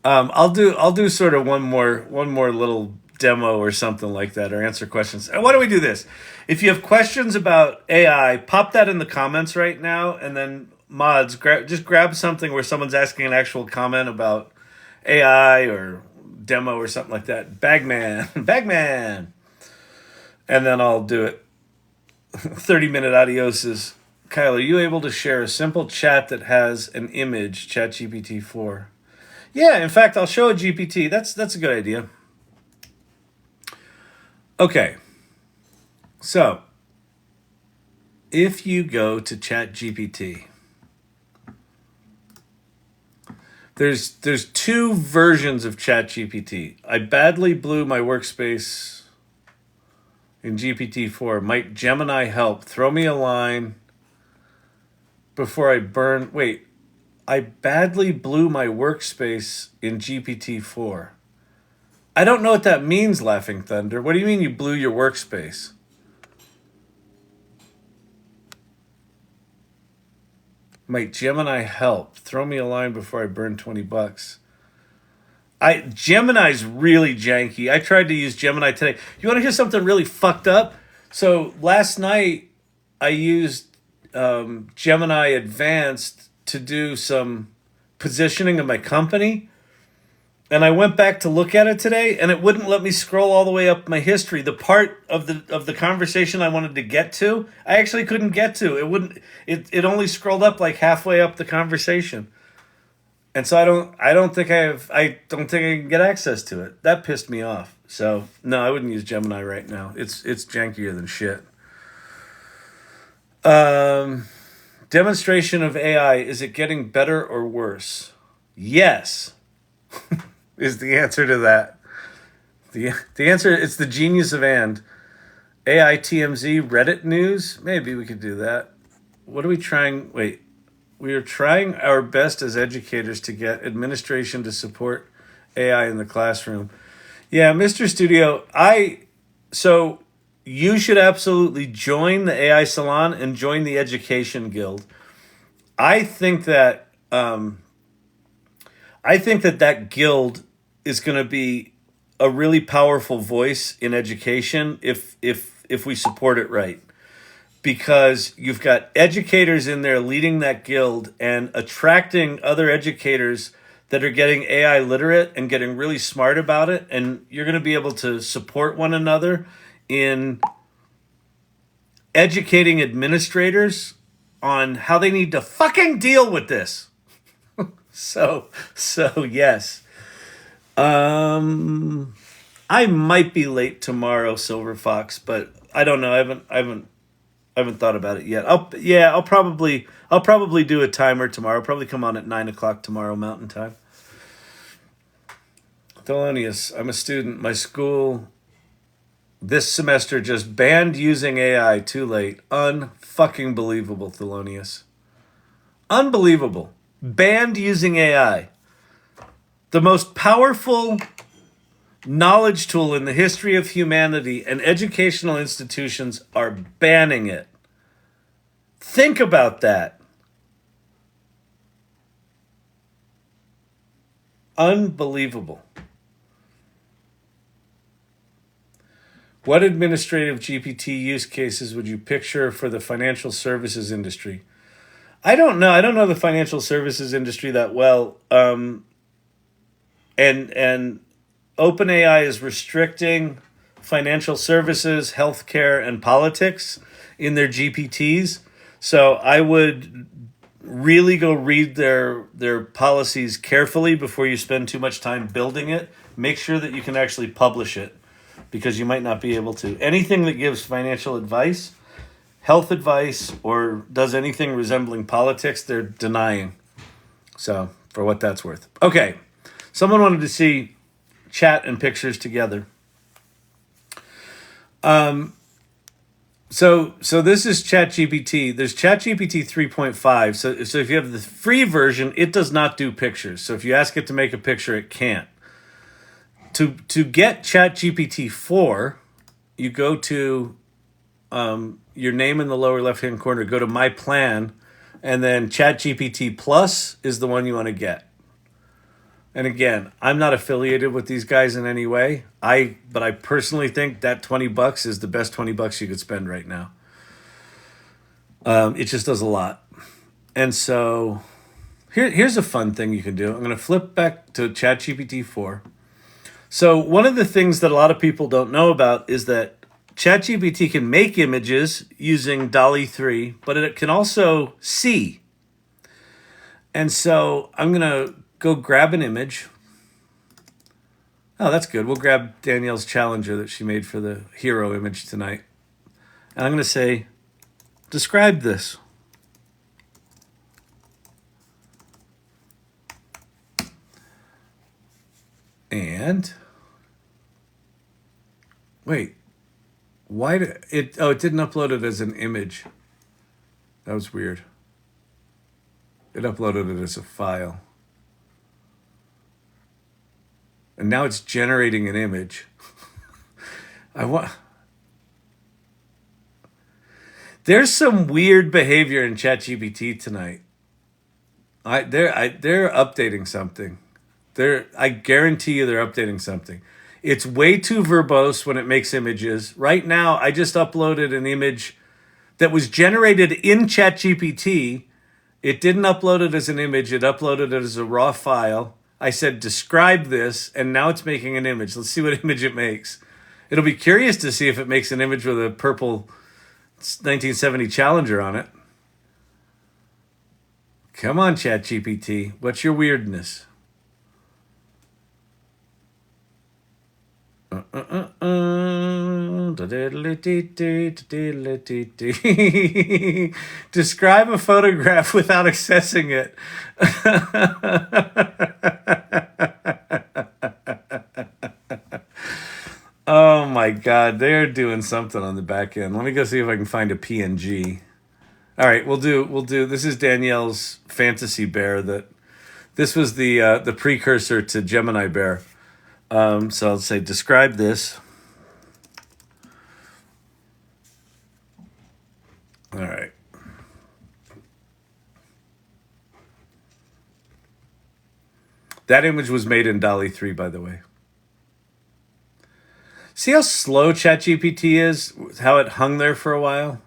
I'll do sort of one more little demo or something like that, or answer questions. And why don't we do this? If you have questions about AI, pop that in the comments right now, and then mods, just grab something where someone's asking an actual comment about AI or demo or something like that. Bagman. And then I'll do it. 30-minute adioses. Kyle, are you able to share a simple chat that has an image, Chat GPT 4? Yeah, in fact, I'll show a GPT. That's a good idea. Okay. So, if you go to Chat GPT, there's 2 versions of Chat GPT. I badly blew my workspace in GPT-4. Might Gemini help? Throw me a line before I burn... Wait, I badly blew my workspace in GPT-4. I don't know what that means, Laughing Thunder. What do you mean you blew your workspace? Might Gemini help? Throw me a line before I burn $20. Gemini's really janky. I tried to use Gemini today. You want to hear something really fucked up? So last night I used Gemini Advanced to do some positioning of my company. And I went back to look at it today, and it wouldn't let me scroll all the way up my history. The part of the conversation I wanted to get to, I actually couldn't get to. It wouldn't. It only scrolled up like halfway up the conversation, and so I don't think I can get access to it. That pissed me off. So no, I wouldn't use Gemini right now. It's jankier than shit. Demonstration of AI, is it getting better or worse? Yes. Is the answer to that. The answer, it's the genius of and. AI TMZ Reddit news? Maybe we could do that. What are we trying? Wait. We are trying our best as educators to get administration to support AI in the classroom. Yeah, Mr. Studio, so you should absolutely join the AI Salon and join the Education Guild. I think that that guild is going to be a really powerful voice in education if we support it right. Because you've got educators in there leading that guild and attracting other educators that are getting AI literate and getting really smart about it. And you're going to be able to support one another in educating administrators on how they need to fucking deal with this. So yes. I might be late tomorrow, Silver Fox, but I don't know. I haven't thought about it yet. I'll probably do a timer tomorrow. I'll probably come on at 9:00 tomorrow Mountain Time. Thelonious, I'm a student. My school this semester just banned using AI. Too late. Unfucking believable, Thelonious. Unbelievable. Banned using AI. The most powerful knowledge tool in the history of humanity, and educational institutions are banning it. Think about that. Unbelievable. What administrative GPT use cases would you picture for the financial services industry? I don't know. I don't know the financial services industry that well. And OpenAI is restricting financial services, healthcare, and politics in their GPTs. So I would really go read their policies carefully before you spend too much time building it. Make sure that you can actually publish it, because you might not be able to. Anything that gives financial advice, health advice, or does anything resembling politics, they're denying. So, for what that's worth. Okay, someone wanted to see chat and pictures together. So this is Chat GPT. There's Chat GPT 3.5. So if you have the free version, it does not do pictures. So if you ask it to make a picture, it can't. To get Chat GPT 4, you go to your name in the lower left-hand corner, go to My Plan, and then Chat GPT Plus is the one you want to get. And again, I'm not affiliated with these guys in any way. But I personally think that $20 is the best $20 you could spend right now. It just does a lot. And so here's a fun thing you can do. I'm going to flip back to Chat GPT 4. So one of the things that a lot of people don't know about is that ChatGPT can make images using DALL-E 3, but it can also see. And so I'm going to go grab an image. Oh, that's good. We'll grab Danielle's Challenger that she made for the hero image tonight. And I'm going to say, describe this. And wait, why did it? Oh, it didn't upload it as an image. That was weird. It uploaded it as a file. And now it's generating an image. There's some weird behavior in ChatGPT tonight. They're updating something. I guarantee you they're updating something. It's way too verbose when it makes images. Right now, I just uploaded an image that was generated in ChatGPT. It didn't upload it as an image. It uploaded it as a raw file. I said, describe this, and now it's making an image. Let's see what image it makes. It'll be curious to see if it makes an image with a purple 1970 Challenger on it. Come on, ChatGPT. What's your weirdness? Describe a photograph without accessing it. my God, they're doing something on the back end. Let me go see if I can find a PNG. All right, we'll do. This is Danielle's fantasy bear. This was the precursor to Gemini bear. So I'll say describe this. All right. That image was made in DALL-E 3, by the way. See how slow Chat GPT is? How it hung there for a while?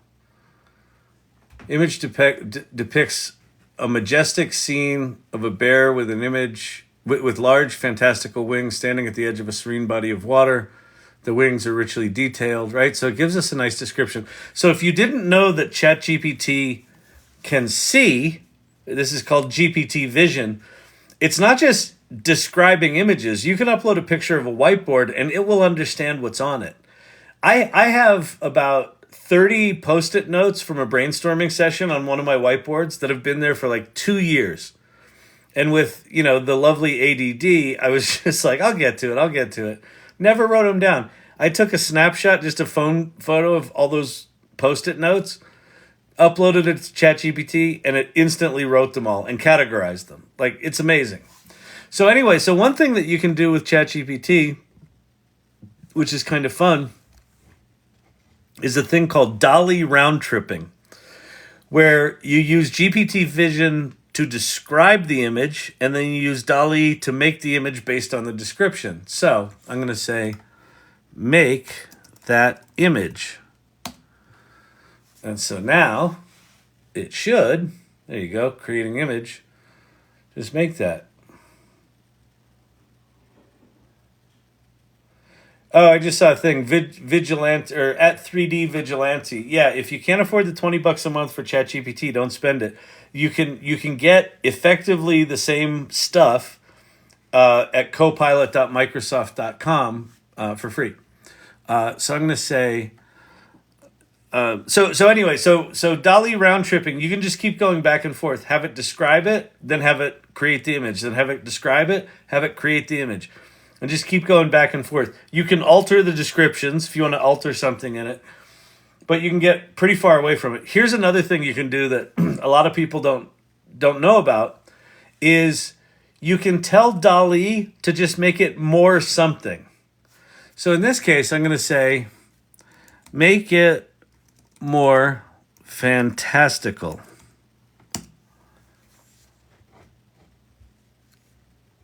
Image depicts a majestic scene of a bear with an image with large fantastical wings standing at the edge of a serene body of water. The wings are richly detailed, right? So it gives us a nice description. So if you didn't know that Chat GPT can see, this is called GPT vision. It's not just describing images. You can upload a picture of a whiteboard and it will understand what's on it. I have about 30 Post-it notes from a brainstorming session on one of my whiteboards that have been there for like 2 years. And with, the lovely ADD, I was just like, I'll get to it. Never wrote them down. I took a snapshot, just a phone photo of all those Post-it notes, uploaded it to ChatGPT, and it instantly wrote them all and categorized them. Like, it's amazing. So anyway, one thing that you can do with ChatGPT, which is kind of fun, is a thing called DALL-E round tripping, where you use GPT vision to describe the image, and then you use DALL-E to make the image based on the description. So I'm going to say, make that image. And so now it should, there you go, creating image, just make that. Oh, I just saw a thing, Vigilante, or at 3D Vigilante. Yeah, if you can't afford the $20 a month for ChatGPT, don't spend it. You can get effectively the same stuff at copilot.microsoft.com for free. So I'm going to say, so anyway, DALL-E round tripping, you can just keep going back and forth. Have it describe it, then have it create the image, then have it describe it, have it create the image. And just keep going back and forth. You can alter the descriptions if you want to alter something in it, but you can get pretty far away from it. Here's another thing you can do that a lot of people don't know about is you can tell DALL-E to just make it more something. So in this case, I'm going to say, make it more fantastical.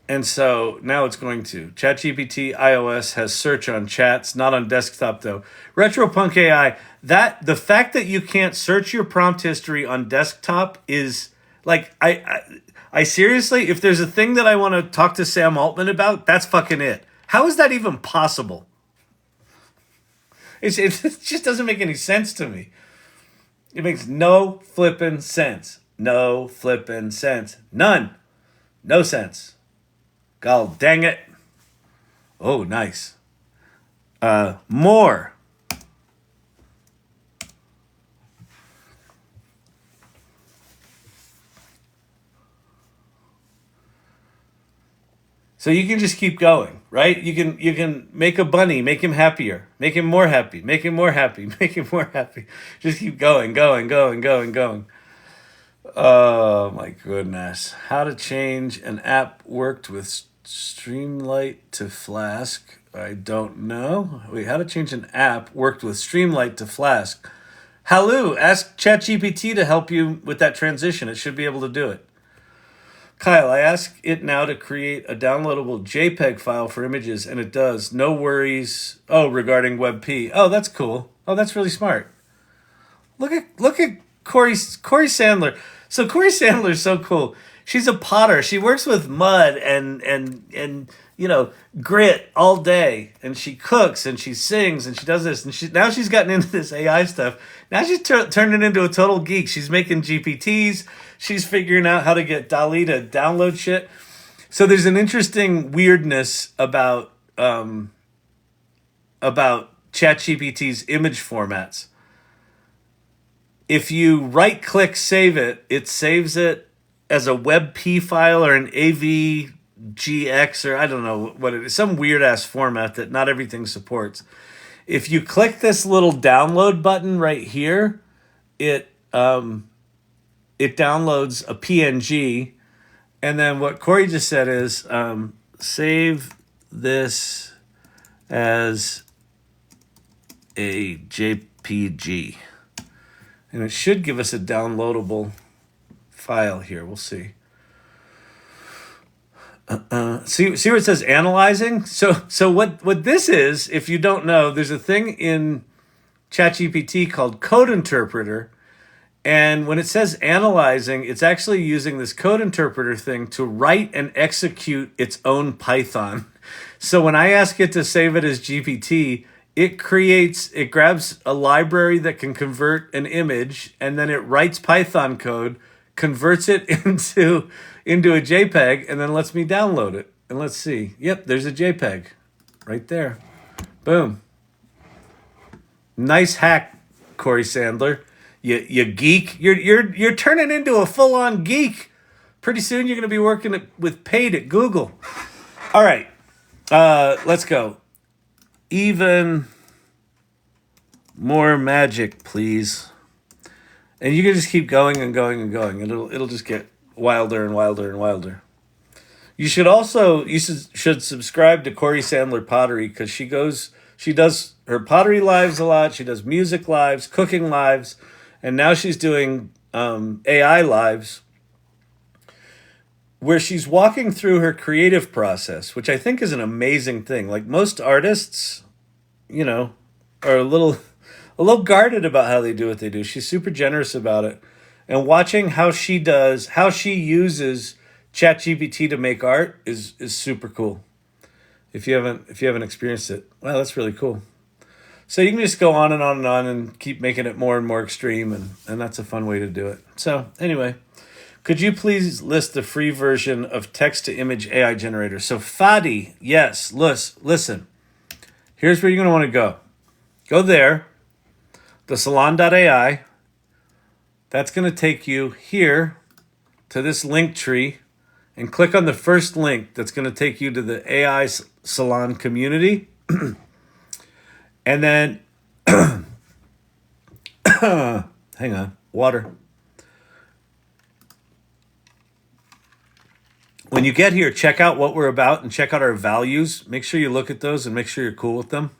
And so now it's going to. ChatGPT iOS has search on chats, not on desktop though. Retropunk AI, the fact that you can't search your prompt history on desktop is like, I seriously, if there's a thing that I want to talk to Sam Altman about, that's fucking it. How is that even possible? It just doesn't make any sense to me. It makes no flippin' sense. No flippin' sense. None. No sense. God dang it. Oh, nice. More. So you can just keep going, right? You can make a bunny, make him happier, make him more happy, make him more happy, make him more happy. Just keep going. Oh my goodness. How to change an app worked with Streamlight to Flask. I don't know. Wait, how to change an app worked with Streamlight to Flask. Halu, ask ChatGPT to help you with that transition. It should be able to do it. Kyle, I ask it now to create a downloadable JPEG file for images, and it does. No worries. Oh, regarding WebP. Oh, that's cool. Oh, that's really smart. Look at Corey Sandler. So Corey Sandler's so cool. She's a potter. She works with mud and grit all day, and she cooks and she sings and she does this, and now she's gotten into this AI stuff. Now she's turned it into a total geek. She's making GPTs. She's figuring out how to get DALL-E to download shit. So there's an interesting weirdness about ChatGPT's image formats. If you right-click save it, it saves it as a WebP file or an AVGX or I don't know what it is, some weird-ass format that not everything supports. If you click this little download button right here, it downloads a PNG. And then what Corey just said is save this as a JPG. And it should give us a downloadable file here. We'll see. See where it says analyzing? So what this is, if you don't know, there's a thing in Chat GPT called code interpreter. And when it says analyzing, it's actually using this code interpreter thing to write and execute its own Python. So when I ask it to save it as GPT, it grabs a library that can convert an image, and then it writes Python code, converts it into a JPEG, and then lets me download it. And let's see. Yep, there's a JPEG right there. Boom. Nice hack, Corey Sandler. You geek. You're turning into a full-on geek. Pretty soon you're going to be working with paid at Google. All right. Let's go. Even more magic, please. And you can just keep going and going and going. It'll just get wilder and wilder and wilder. You should subscribe to Corey Sandler Pottery, because she does her pottery lives a lot. She does music lives, cooking lives, and now she's doing AI lives, where she's walking through her creative process, which I think is an amazing thing. Like, most artists, are a little guarded about how they do what they do. She's super generous about it. And watching how she uses ChatGPT to make art is super cool. If you haven't experienced it, wow, that's really cool. So you can just go on and on and on and keep making it more and more extreme, and that's a fun way to do it. So anyway, could you please list the free version of text-to-image AI generator? So Fadi, yes, listen. Here's where you're going to want to go. Go there, the salon.ai. That's going to take you here to this link tree, and click on the first link that's going to take you to the AI Salon community. And then, hang on, water. When you get here, check out what we're about and check out our values. Make sure you look at those and make sure you're cool with them.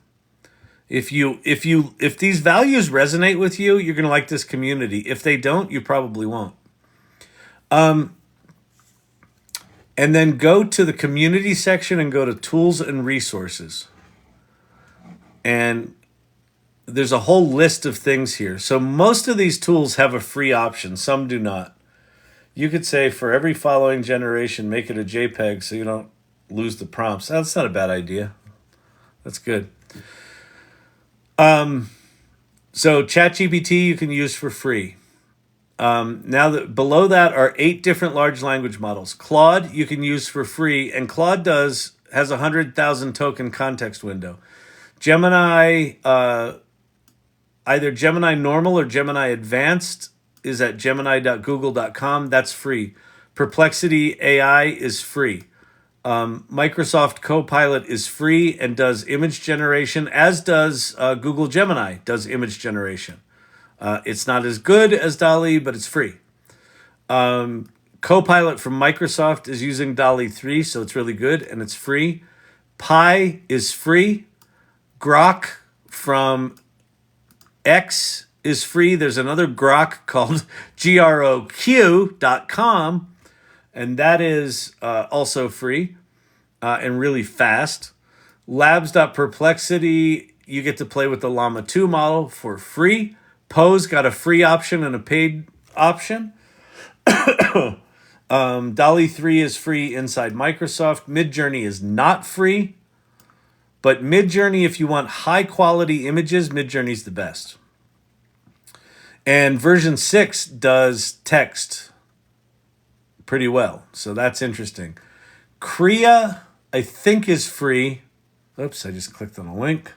If these values resonate with you, you're going to like this community. If they don't, you probably won't. And then go to the community section and go to tools and resources. And there's a whole list of things here. So most of these tools have a free option. Some do not. You could say, for every following generation, make it a JPEG so you don't lose the prompts. That's not a bad idea. That's good. So ChatGPT you can use for free. Below that are 8 different large language models. Claude you can use for free, and Claude has 100,000 token context window. Gemini, either Gemini Normal or Gemini Advanced is at gemini.google.com. That's free. Perplexity AI is free. Microsoft Copilot is free and does image generation, as does Google Gemini does image generation. It's not as good as DALL-E, but it's free. Copilot from Microsoft is using DALL-E 3, so it's really good, and it's free. Pi is free. Grok from X is free. There's another Grok called grok.com, and that is also free and really fast. Labs.perplexity, you get to play with the Llama 2 model for free. Pose got a free option and a paid option. DALL-E 3 is free inside Microsoft. Midjourney is not free. But Midjourney, if you want high quality images, Midjourney's the best. And version 6 does text pretty well. So that's interesting. Krea, I think, is free. Oops, I just clicked on a link.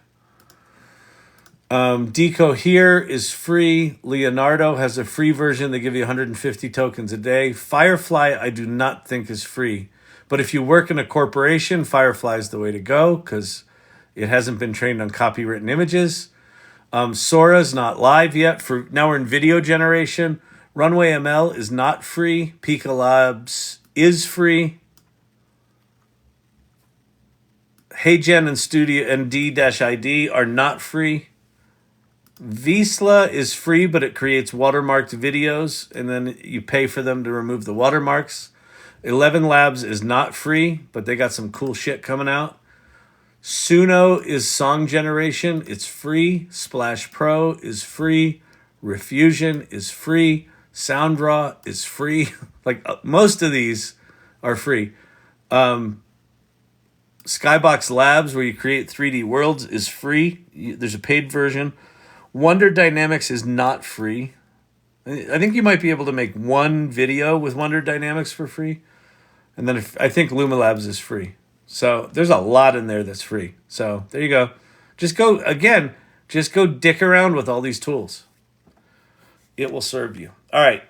Decohere is free. Leonardo has a free version. They give you 150 tokens a day. Firefly, I do not think is free. But if you work in a corporation, Firefly is the way to go, because It hasn't been trained on copywritten images. Sora's not live yet. Now we're in video generation. Runway ML is not free. Pika Labs is free. HeyGen and Studio and D-ID are not free. Visla is free, but it creates watermarked videos, and then you pay for them to remove the watermarks. 11 Labs is not free, but they got some cool shit coming out. Suno is song generation. It's free. Splash Pro is free. Refusion is free. SoundRaw is free. Most of these are free. Skybox Labs, where you create 3D worlds, is free. There's a paid version. Wonder Dynamics is not free. I think you might be able to make one video with Wonder Dynamics for free. And then I think Luma Labs is free. So there's a lot in there that's free. So there you go. Just go dick around with all these tools. It will serve you. All right.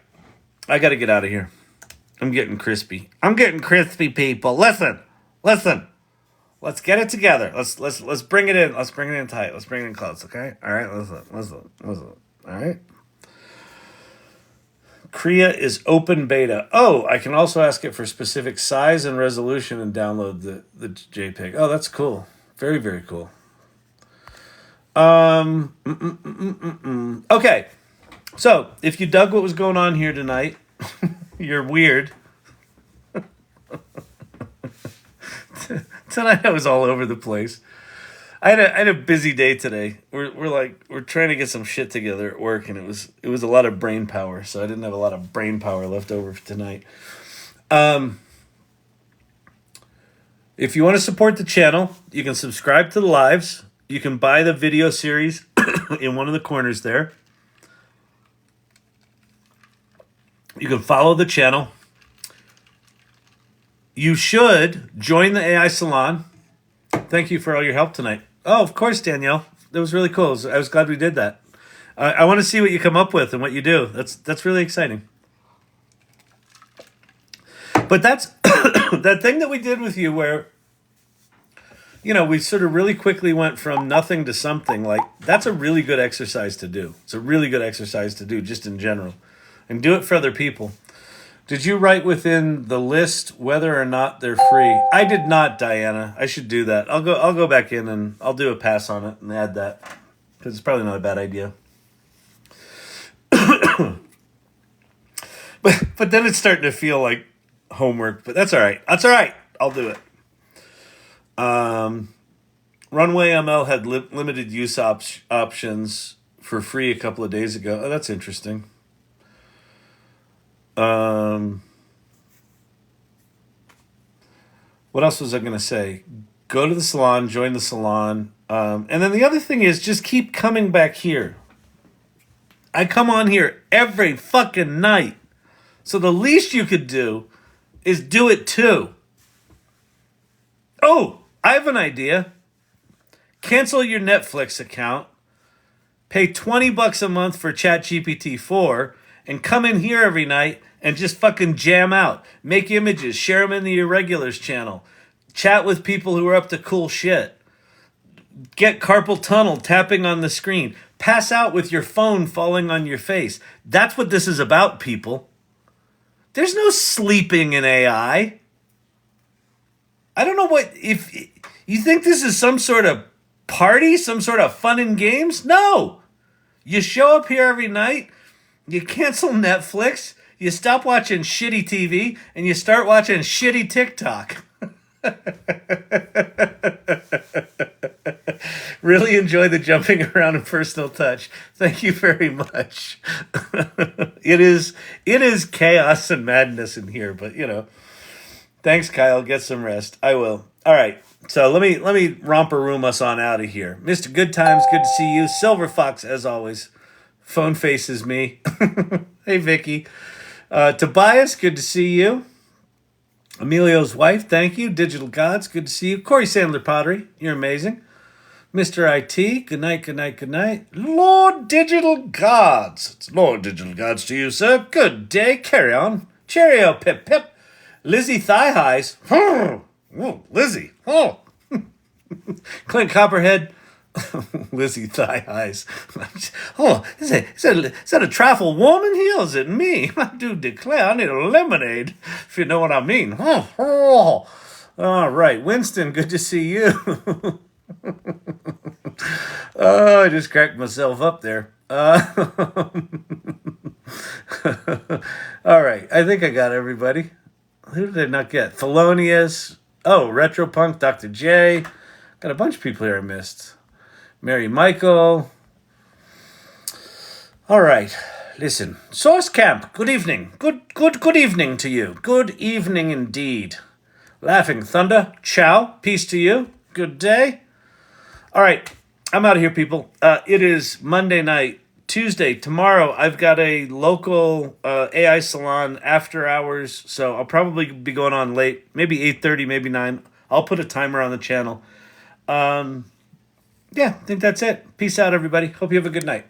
I got to get out of here. I'm getting crispy, people. Listen. Let's get it together. Let's bring it in. Let's bring it in tight. Let's bring it in close, okay? All right, listen. All right. Kriya is open beta. Oh, I can also ask it for specific size and resolution and download the JPEG. Oh, that's cool. Very, very cool. Okay. So, if you dug what was going on here tonight, you're weird. Tonight I was all over the place. I had a busy day today. We're trying to get some shit together at work, and it was a lot of brain power. So I didn't have a lot of brain power left over for tonight. If you want to support the channel, you can subscribe to the lives. You can buy the video series in one of the corners there. You can follow the channel. You should join the AI Salon. Thank you for all your help tonight. Oh, of course, Danielle. That was really cool. I was glad we did that. I want to see what you come up with and what you do. That's really exciting. But that's that thing that we did with you where, we sort of really quickly went from nothing to something. That's a really good exercise to do. It's a really good exercise to do just in general. And do it for other people. Did you write within the list whether or not they're free? I did not, Diana. I should do that. I'll go back in and I'll do a pass on it and add that because it's probably not a bad idea. but then it's starting to feel like homework. But that's all right. That's all right. I'll do it. Runway ML had limited use options for free a couple of days ago. Oh, that's interesting. What else was I going to say? Go to the salon, join the salon. And then the other thing is just keep coming back here. I come on here every fucking night. So the least you could do is do it too. Oh, I have an idea. Cancel your Netflix account. Pay $20 a month for Chat GPT 4 and come in here every night and just fucking jam out. Make images. Share them in the Irregulars channel. Chat with people who are up to cool shit. Get carpal tunnel tapping on the screen. Pass out with your phone falling on your face. That's what this is about, people. There's no sleeping in AI. I don't know if you think this is some sort of party, some sort of fun and games. No. You show up here every night. You cancel Netflix. You stop watching shitty TV and you start watching shitty TikTok. Really enjoy the jumping around and personal touch. Thank you very much. It is chaos and madness in here, but thanks, Kyle. Get some rest. I will. All right. So let me romper room us on out of here. Mr. Good Times, good to see you. Silver Fox, as always. Phone faces me. Hey, Vicky. Tobias, good to see you. Emilio's wife, thank you. Digital Gods, good to see you. Corey Sandler Pottery, you're amazing. Mr. IT, good night, good night, good night. Lord Digital Gods. It's Lord Digital Gods to you, sir. Good day, carry on. Cheerio, pip, pip. Lizzie Thigh Highs. Oh, Lizzie. Oh. Clint Copperhead. Lizzie Thigh Highs. Oh, is that a trifle woman here? Is it me? I do declare I need a lemonade, if you know what I mean. Oh. All right, Winston, good to see you. Oh, I just cracked myself up there. All right, I think I got everybody. Who did I not get? Thelonious. Oh, Retropunk, Dr. J. Got a bunch of people here I missed. Mary Michael. All right, listen. Source Camp, good evening. Good evening to you. Good evening indeed. Laughing Thunder, ciao. Peace to you. Good day. All right, I'm out of here, people. It is Monday night. Tuesday, tomorrow, I've got a local AI salon after hours, so I'll probably be going on late, maybe 8:30, maybe 9. I'll put a timer on the channel. Yeah, I think that's it. Peace out, everybody. Hope you have a good night.